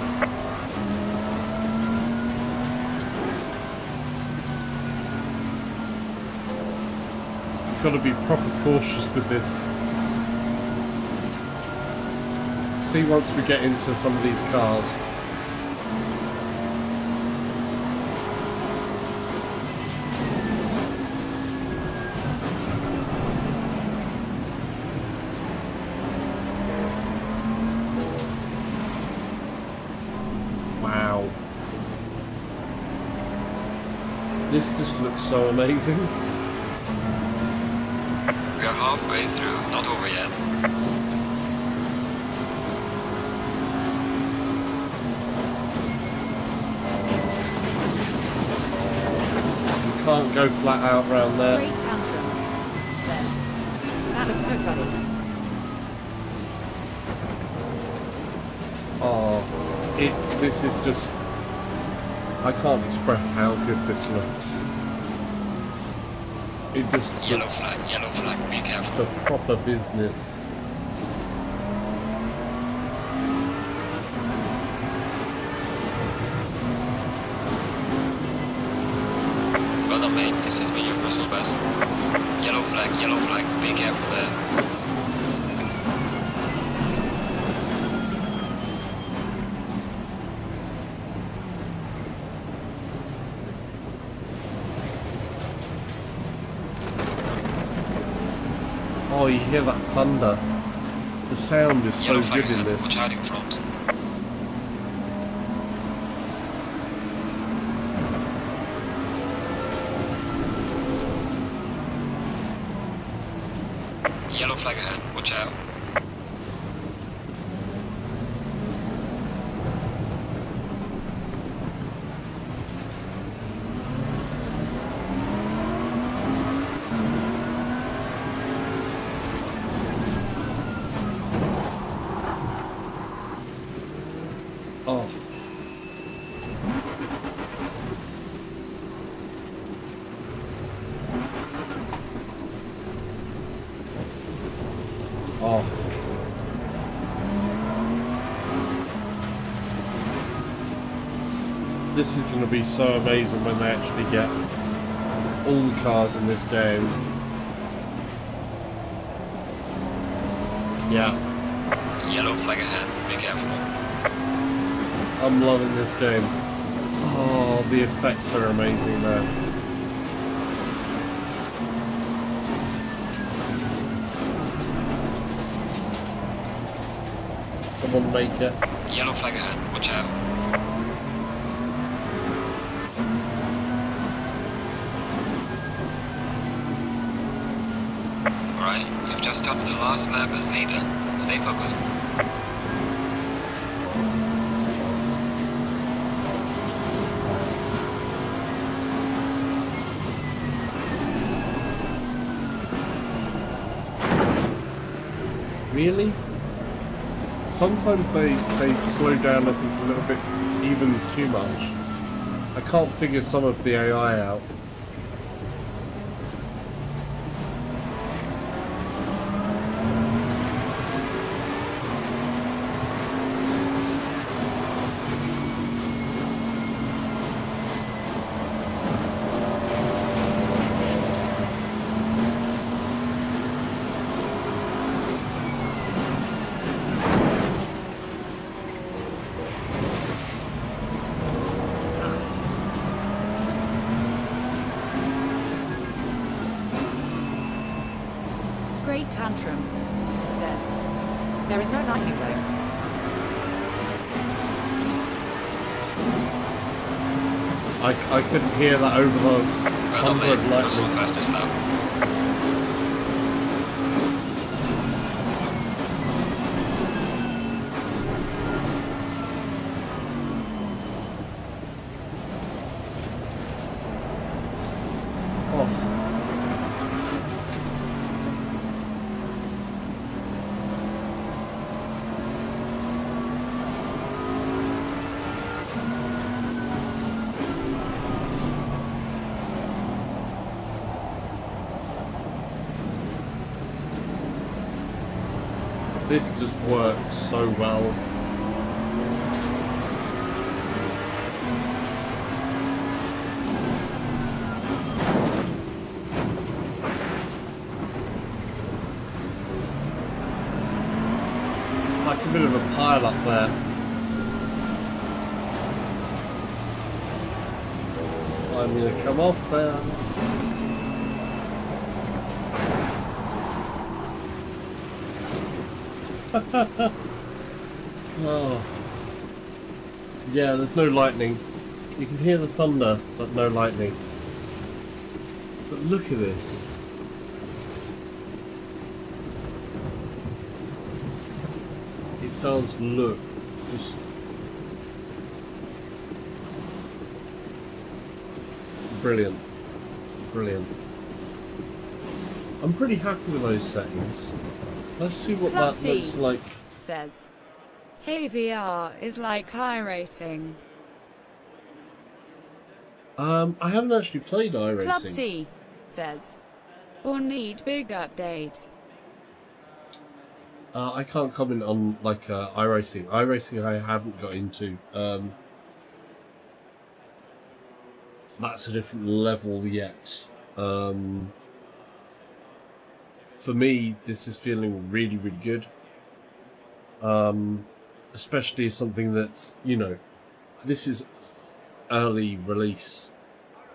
got to be proper cautious with this. See once we get into some of these cars. Wow. This just looks so amazing. We are halfway through, not over yet. You can't go flat out around there. Great tantrum, says. That looks good, buddy. Oh, this is just... I can't express how good this looks. It just Yellow looks flag, be careful. the proper business. Well done, mate. This has been your personal best. Yellow flag, be careful there. Oh, you hear that thunder? The sound is so Yellow flag good in ahead. this. Watch out in front. Yellow flag ahead. Watch out. Oh. Oh. This is going to be so amazing when they actually get all the cars in this game. Yeah. Yellow flag ahead. Be careful. I'm loving this game. Oh, the effects are amazing there. Come on, make it. Yellow flag ahead. Watch out. Alright, you've just started the last lap as leader. Stay focused. Really? Sometimes they slow down, I think, a little bit, even too much. I can't figure some of the AI out. Great tantrum, says. There is no lightning though. I couldn't hear that over the Well, hundred mate, lightning. what's our fastest lap? Oh. This just works so well. Like a bit of a pile up there. I'm going to come off there. Oh. Yeah, there's no lightning. You can hear the thunder, but no lightning. But look at this. It does look just brilliant. Brilliant. I'm pretty happy with those settings. Let's see what that looks like. Says, hey, VR is like iRacing. I haven't actually played Club iRacing. C says, or need big update. I can't comment on like iRacing. iRacing I haven't got into. That's a different level yet. For me, this is feeling really, really good. Especially something that's, you know, this is early release.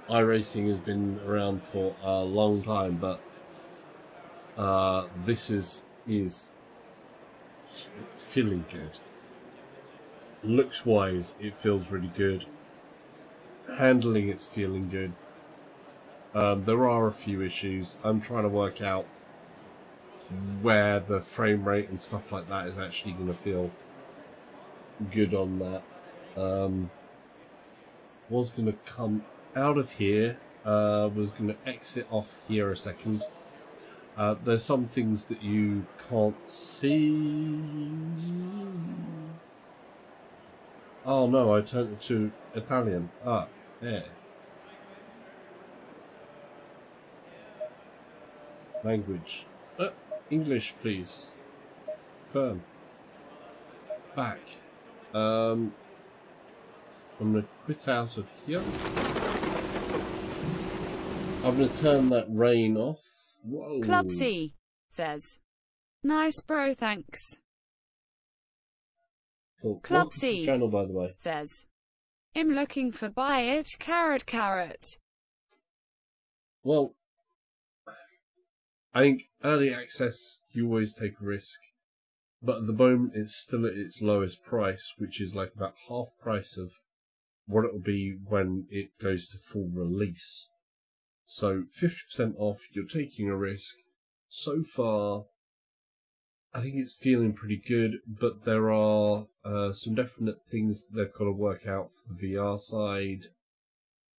iRacing has been around for a long time, but this is it's feeling good. Looks wise, it feels really good. Handling, it's feeling good. There are a few issues. I'm trying to work out where the frame rate and stuff like that is actually going to feel good on that. Was going to come out of here, was going to exit off here a second. There's some things that you can't see. Oh no, I turned it to Italian. Ah, there. Language. English, please. Firm. Back. I'm going to quit out of here. I'm going to turn that rain off. Whoa. Club C says, nice bro, thanks. Cool. Club Welcome to the C channel, by the way. says, I'm looking for buy it, carrot. Well, I think early access, you always take a risk. But at the moment, it's still at its lowest price, which is like about half price of what it will be when it goes to full release. So 50% off, you're taking a risk. So far, I think it's feeling pretty good, but there are some definite things that they've got to work out for the VR side,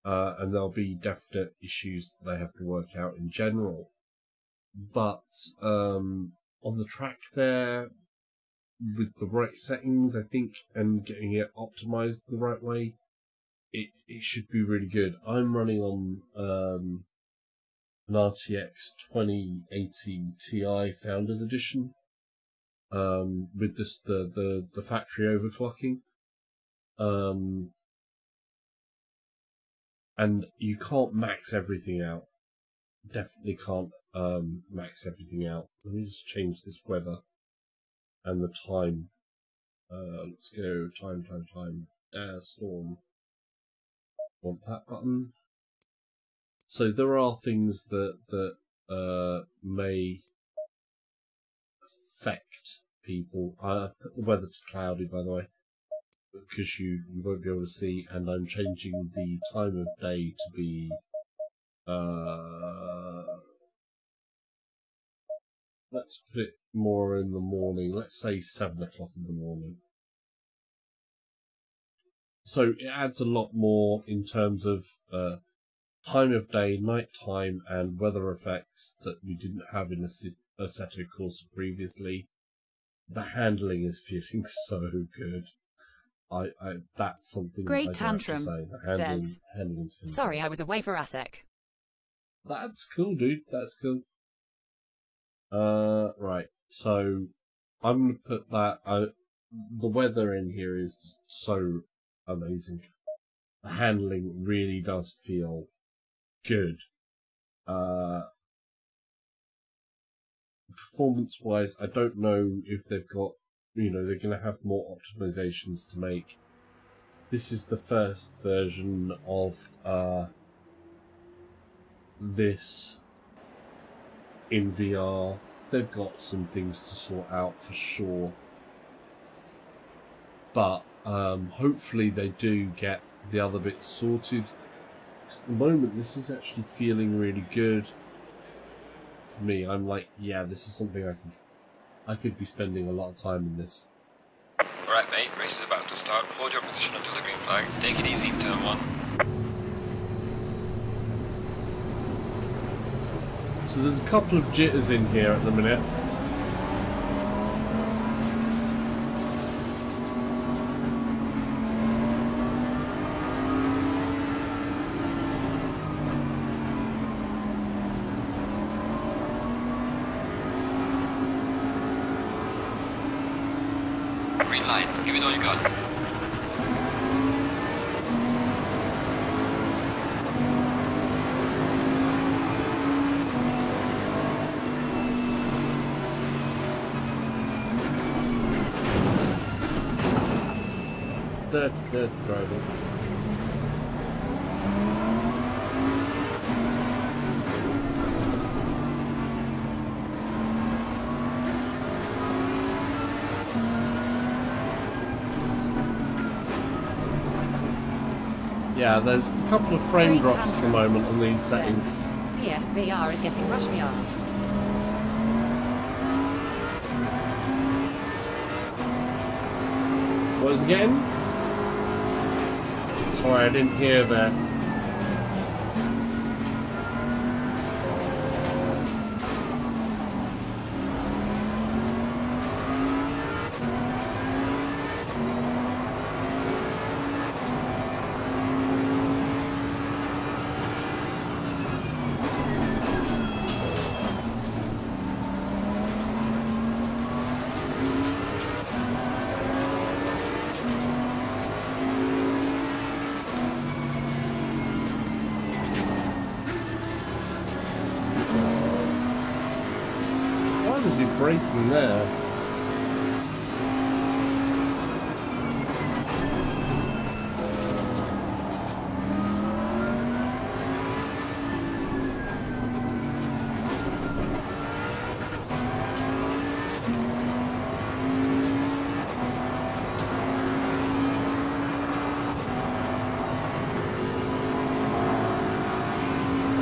and there'll be definite issues that they have to work out in general. But on the track there with the right settings, I think, and getting it optimized the right way, it should be really good. I'm running on an RTX 2080 Ti Founders Edition with this the factory overclocking. And you can't max everything out. Definitely can't max everything out. Let me just change this weather and the time. Let's go time. Storm. Want that button. So there are things that may affect people. I've put the weather to cloudy, by the way, because you won't be able to see, and I'm changing the time of day to be let's put it more in the morning. Let's say 7 o'clock in the morning. So it adds a lot more in terms of time of day, night time, and weather effects that we didn't have in Assetto Corsa previously. The handling is feeling so good. That's something Great I do have to tantrum, say. The handling is feeling Sorry, I was away for ASEC. That's cool, dude. That's cool. Right. So I'm gonna put that. The weather in here is just so amazing. The handling really does feel good. Performance-wise, I don't know if they've got, they're going to have more optimizations to make. This is the first version of this in VR. They've got some things to sort out for sure. But hopefully they do get the other bits sorted. Because at the moment, this is actually feeling really good. For me, I'm like, yeah, this is something I could be spending a lot of time in this. Alright mate, race is about to start. Hold your position until the green flag. Take it easy in turn 1. So there's a couple of jitters in here at the minute. Green light, give it all you got. Dirty driving. Yeah, there's a couple of frame Great drops at the tantrum, moment on these settings. PSVR is getting rush VR. What was it again? Sorry, I didn't hear that. Why was he braking there?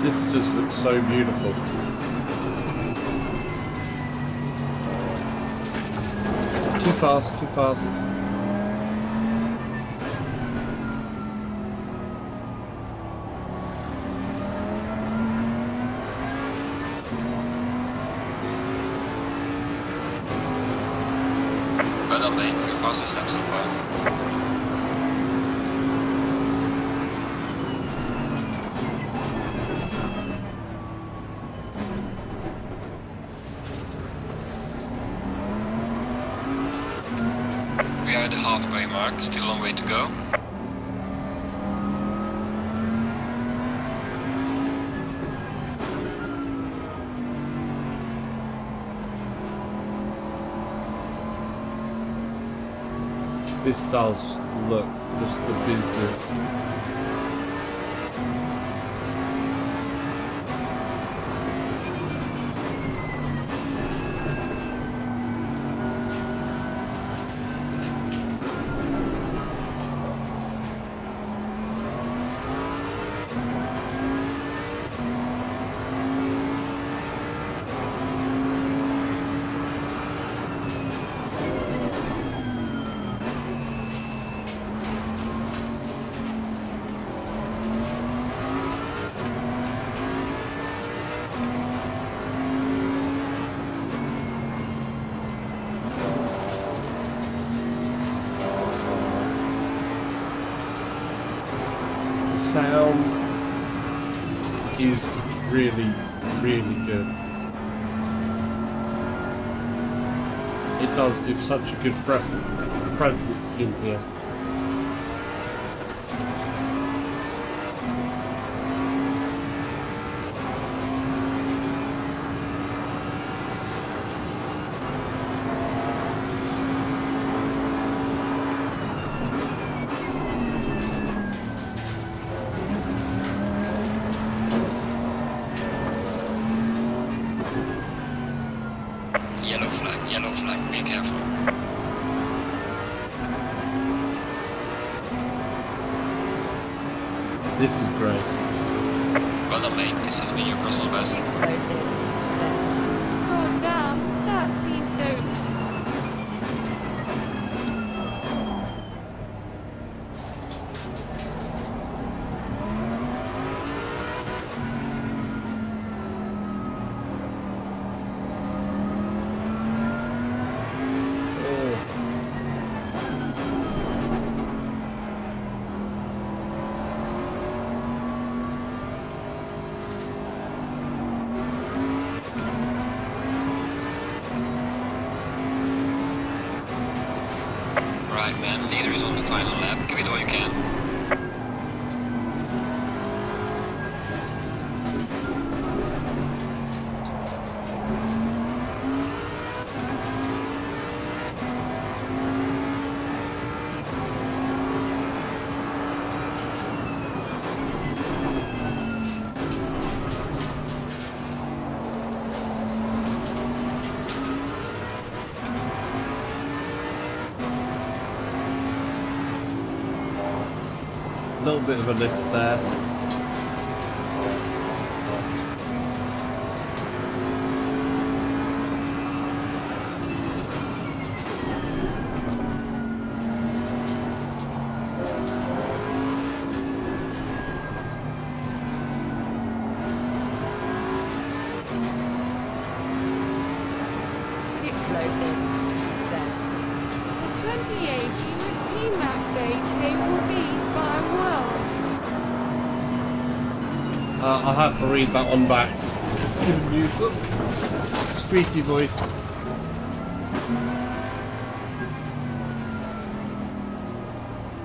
This just looks so beautiful. Too fast, too fast. main, your fastest lap so far. We are at the halfway mark, still a long way to go. This does look just the business. Sound is really, really good. It does give such a good presence in here. Yellow flag, be careful. This is great. Well done, mate. This has been your personal best. Explosive. Says. Oh damn, that seems dope. Right, man. Leader is on the final lap. Give it all you can. A little bit of a lift there. Explosive. Says. The 2080 with P-Max 8K will be by world. I'll have to read that one back. It's giving you a squeaky voice.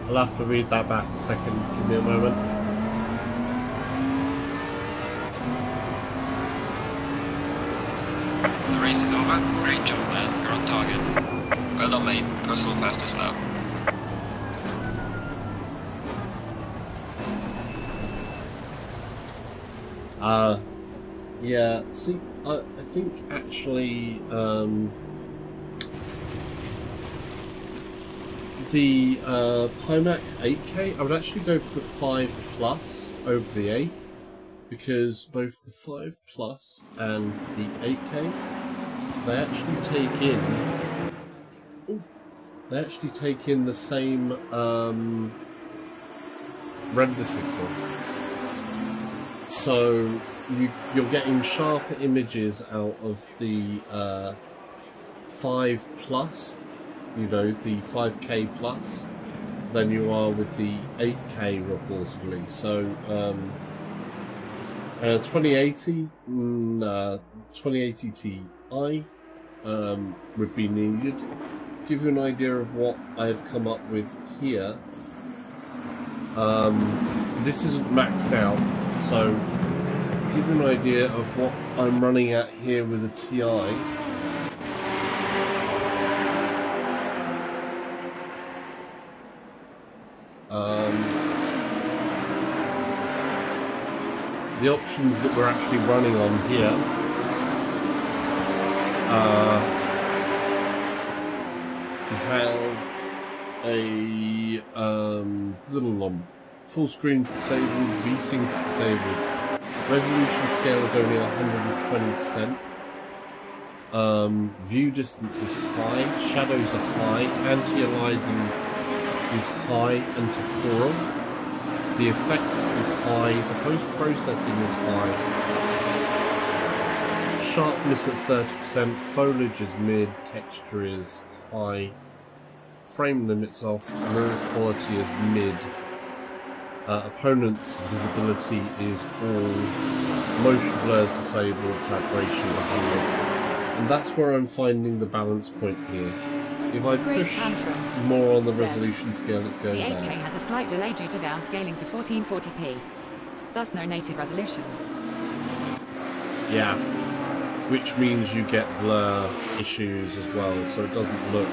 I'll have to read that back a second. Give me a moment. The race is over. Great job, man. You're on target. Well done, mate. Personal fastest lap. Yeah, see, I think actually, the Pimax 8K, I would actually go for the 5 Plus over the 8, because both the 5 Plus and the 8K, they actually take in the same render signal. So you're getting sharper images out of the 5 Plus you know, the 5K plus than you are with the 8K reportedly. So 2080, 2080 Ti would be needed. To give you an idea of what I've come up with here. This isn't maxed out, so to give you an idea of what I'm running at here with a Ti. The options that we're actually running on here we have a little full screen's disabled, V-Sync's disabled, resolution scale is only 120%, view distance is high, shadows are high, anti-aliasing is high and temporal. The effects is high, the post-processing is high, sharpness at 30%, foliage is mid, texture is high, frame limits off, mirror quality is mid, opponent's visibility is all, motion blur is disabled, saturation is 100, and that's where I'm finding the balance point here. If I push more on the resolution scale, it's going down. The 8K has a slight delay due to downscaling to 1440p, thus no native resolution. Yeah, which means you get blur issues as well, so it doesn't look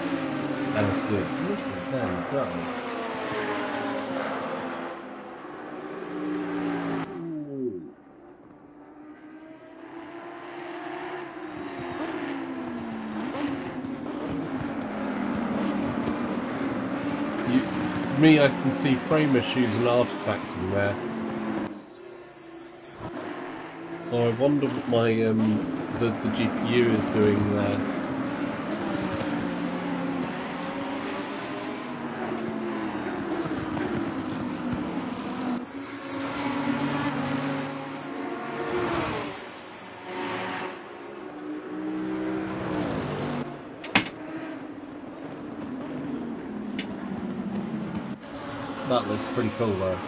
as good. Look at them go. For me, I can see frame issues and artifacting there. Oh, I wonder what my the GPU is doing there. That looks pretty cool though.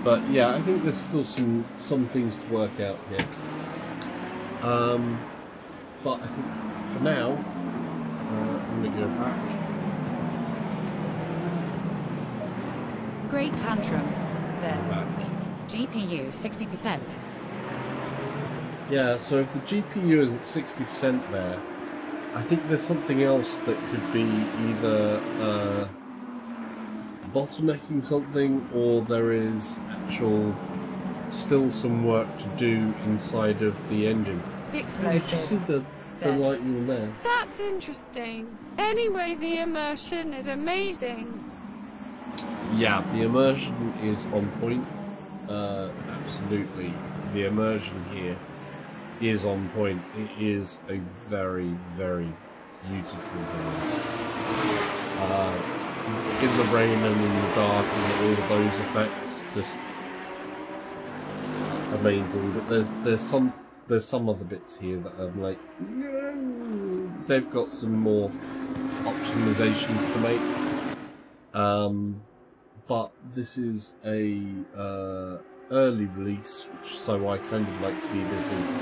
But yeah, I think there's still some things to work out here. But I think for now, I'm going to go back. Great Tantrum says GPU 60%. Yeah, so if the GPU is at 60% there, I think there's something else that could be either bottlenecking something, or there is still some work to do inside of the engine. Explosive. You just see the lighting there. That's interesting. Anyway, the immersion is amazing. Yeah, the immersion is on point. Absolutely. The immersion here is on point. It is a very, very beautiful game. In the rain and in the dark and all of those effects, just amazing. But there's some other bits here that I'm like, they've got some more optimizations to make. But this is a early release, so I kind of like see this as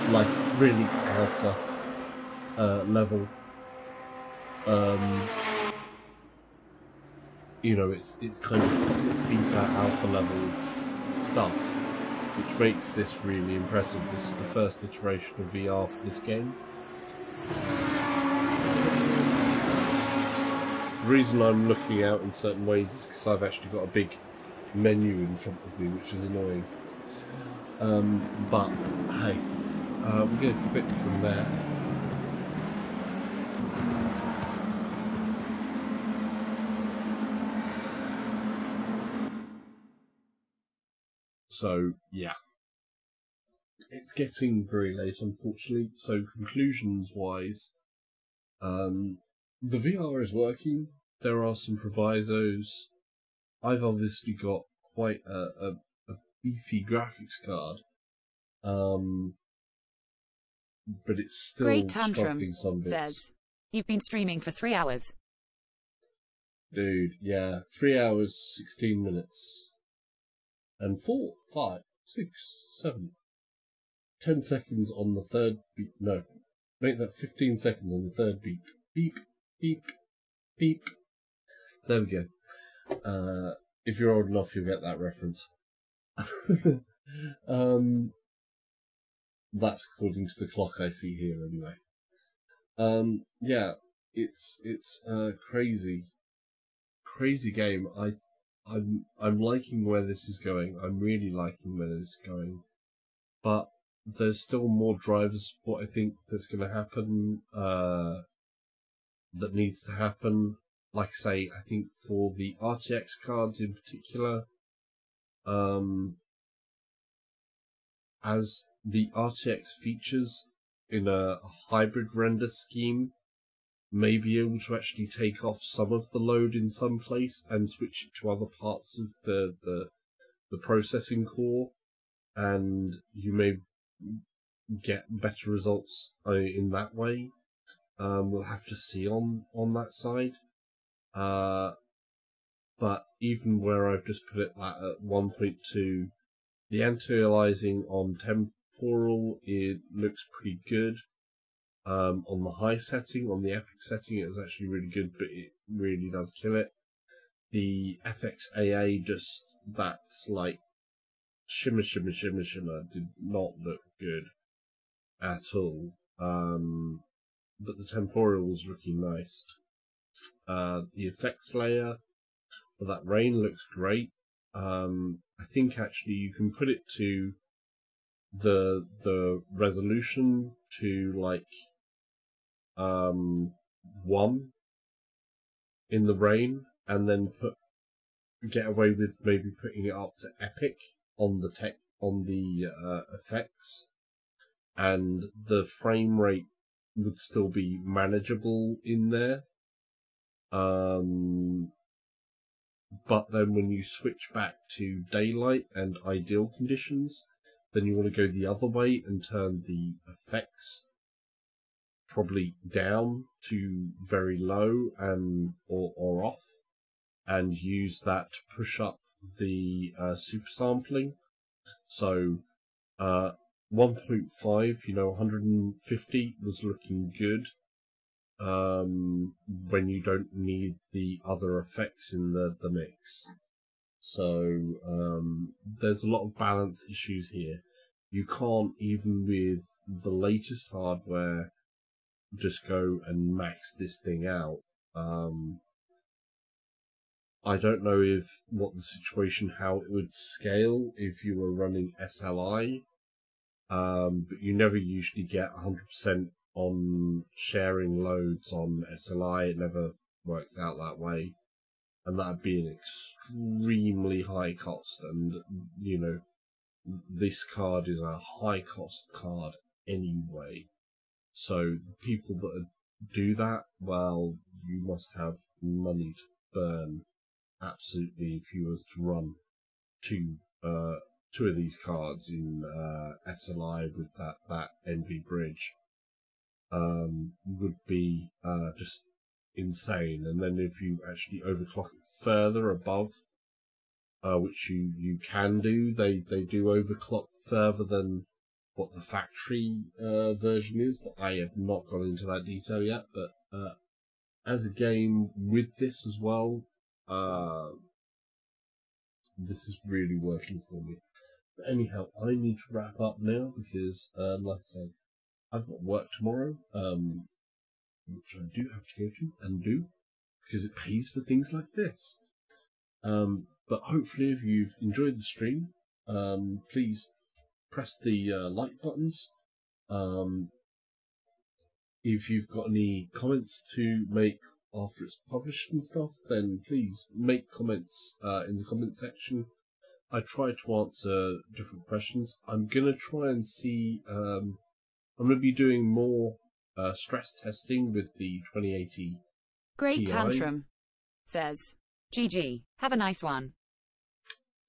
like really alpha level. You know, it's kind of beta alpha level stuff, which makes this really impressive. This is the first iteration of VR for this game. The reason I'm looking out in certain ways is because I've actually got a big menu in front of me, which is annoying. But hey, we're going to quit from there. So, yeah. It's getting very late, unfortunately. So, conclusions-wise, the VR is working. There are some provisos. I've obviously got quite a beefy graphics card. But it's still struggling some bits. You've been streaming for 3 hours. Dude, yeah. 3 hours, 16 minutes. And 4, 5, 6, 7, 10 seconds on the third beep. No. Make that 15 seconds on the third beep. Beep, beep, beep. There we go. If you're old enough, you'll get that reference. That's according to the clock I see here, anyway. Yeah, it's a crazy game. I'm liking where this is going. I'm really liking where this is going, but there's still more driver support, I think, that's going to happen. That needs to happen. Like I say, I think for the RTX cards in particular, as the RTX features in a hybrid render scheme may be able to actually take off some of the load in some place and switch it to other parts of the processing core, and you may get better results in that way. We'll have to see on that side. But even where I've just put it at 1.2, the anti-aliasing on temporal, it looks pretty good. On the high setting, on the epic setting, it was actually really good, but it really does kill it. The FXAA, just that's like shimmer, did not look good at all. But the temporal was looking nice. The effects layer for that rain looks great. I think actually you can put it to the resolution to like 1 in the rain, and then get away with maybe putting it up to epic on the effects, and the frame rate would still be manageable in there. But then when you switch back to daylight and ideal conditions, then you want to go the other way and turn the effects probably down to very low or off, and use that to push up the super sampling. So 1.5, 150 was looking good. When you don't need the other effects in the mix. So there's a lot of balance issues here. You can't, even with the latest hardware, just go and max this thing out. I don't know what the situation, how it would scale if you were running SLI, but you never usually get 100% on sharing loads on SLI. It never works out that way, and that'd be an extremely high cost, and this card is a high cost card anyway. So the people that do that, well, you must have money to burn, absolutely, if you were to run two of these cards in SLI with that Envy bridge. Would be just insane. And then if you actually overclock it further above, which you can do, they do overclock further than what the factory version is, but I have not gone into that detail yet. But as a game with this as well, this is really working for me. But anyhow, I need to wrap up now because, like I said, I've got work tomorrow, which I do have to go to and do, because it pays for things like this. But hopefully if you've enjoyed the stream, please press the like buttons. If you've got any comments to make after it's published and stuff, then please make comments in the comment section. I try to answer different questions. I'm going to try and see... I'm going to be doing more stress testing with the 2080 Great Ti. tantrum, says. GG. Have a nice one.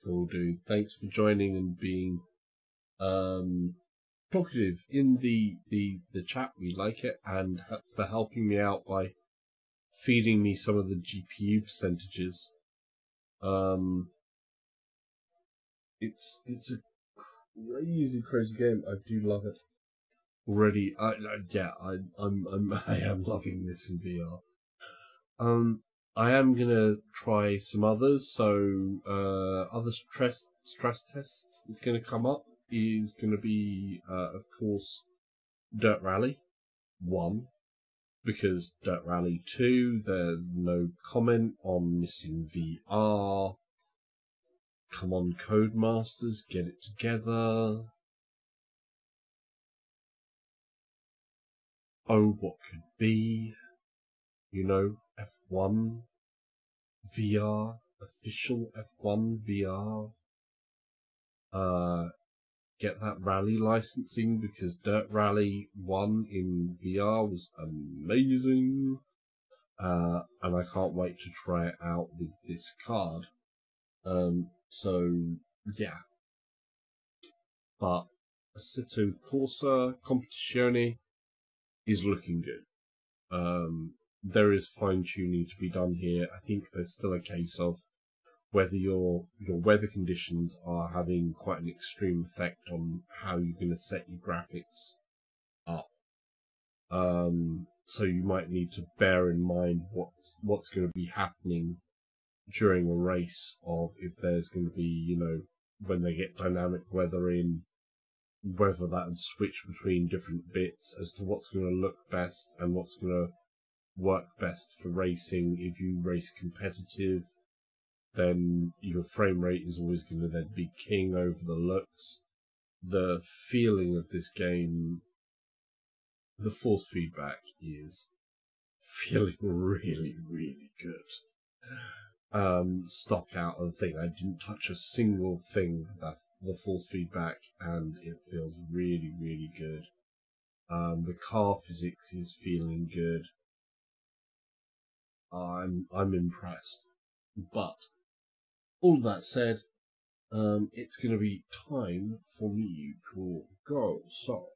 Cool, dude. Thanks for joining and being talkative in the chat. We like it, and for helping me out by feeding me some of the GPU percentages. It's a crazy game. I do love it already. I am loving this in VR. I am gonna try some others. So other stress tests that's gonna come up is gonna be of course Dirt Rally 1, because Dirt Rally 2 there's no comment on missing VR. Come on, Codemasters, get it together. Oh, what could be? You know, F1 VR, official F1 VR. Get that rally licensing, because Dirt Rally 1 in VR was amazing. And I can't wait to try it out with this card. So, yeah. But Assetto Corsa Competizione is looking good. There is fine-tuning to be done here. I think there's still a case of whether your weather conditions are having quite an extreme effect on how you're going to set your graphics up. So you might need to bear in mind what's going to be happening during a race, of if there's going to be, you know, when they get dynamic weather in, whether that would switch between different bits as to what's going to look best and what's going to work best for racing. If you race competitive, then your frame rate is always going to then be king over the looks. The feeling of this game, the force feedback is feeling really, really good. Stock out of the thing. I didn't touch a single thing with the force feedback, and it feels really, really good. The car physics is feeling good. I'm impressed. But all that said, it's going to be time for me to go. So,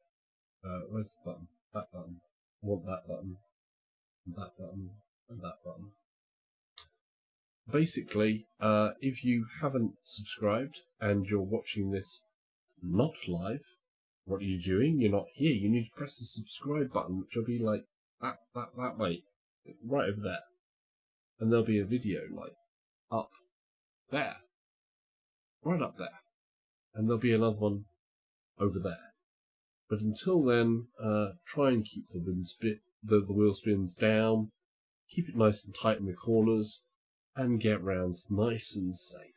where's the button? That button. I want that button. That button. And that button. Basically, if you haven't subscribed and you're watching this not live, what are you doing? You're not here. You need to press the subscribe button, which will be like that way, right over there. And there'll be a video like up there, right up there. And there'll be another one over there. But until then, try and keep the wheel spins down, keep it nice and tight in the corners, and get rounds nice and safe.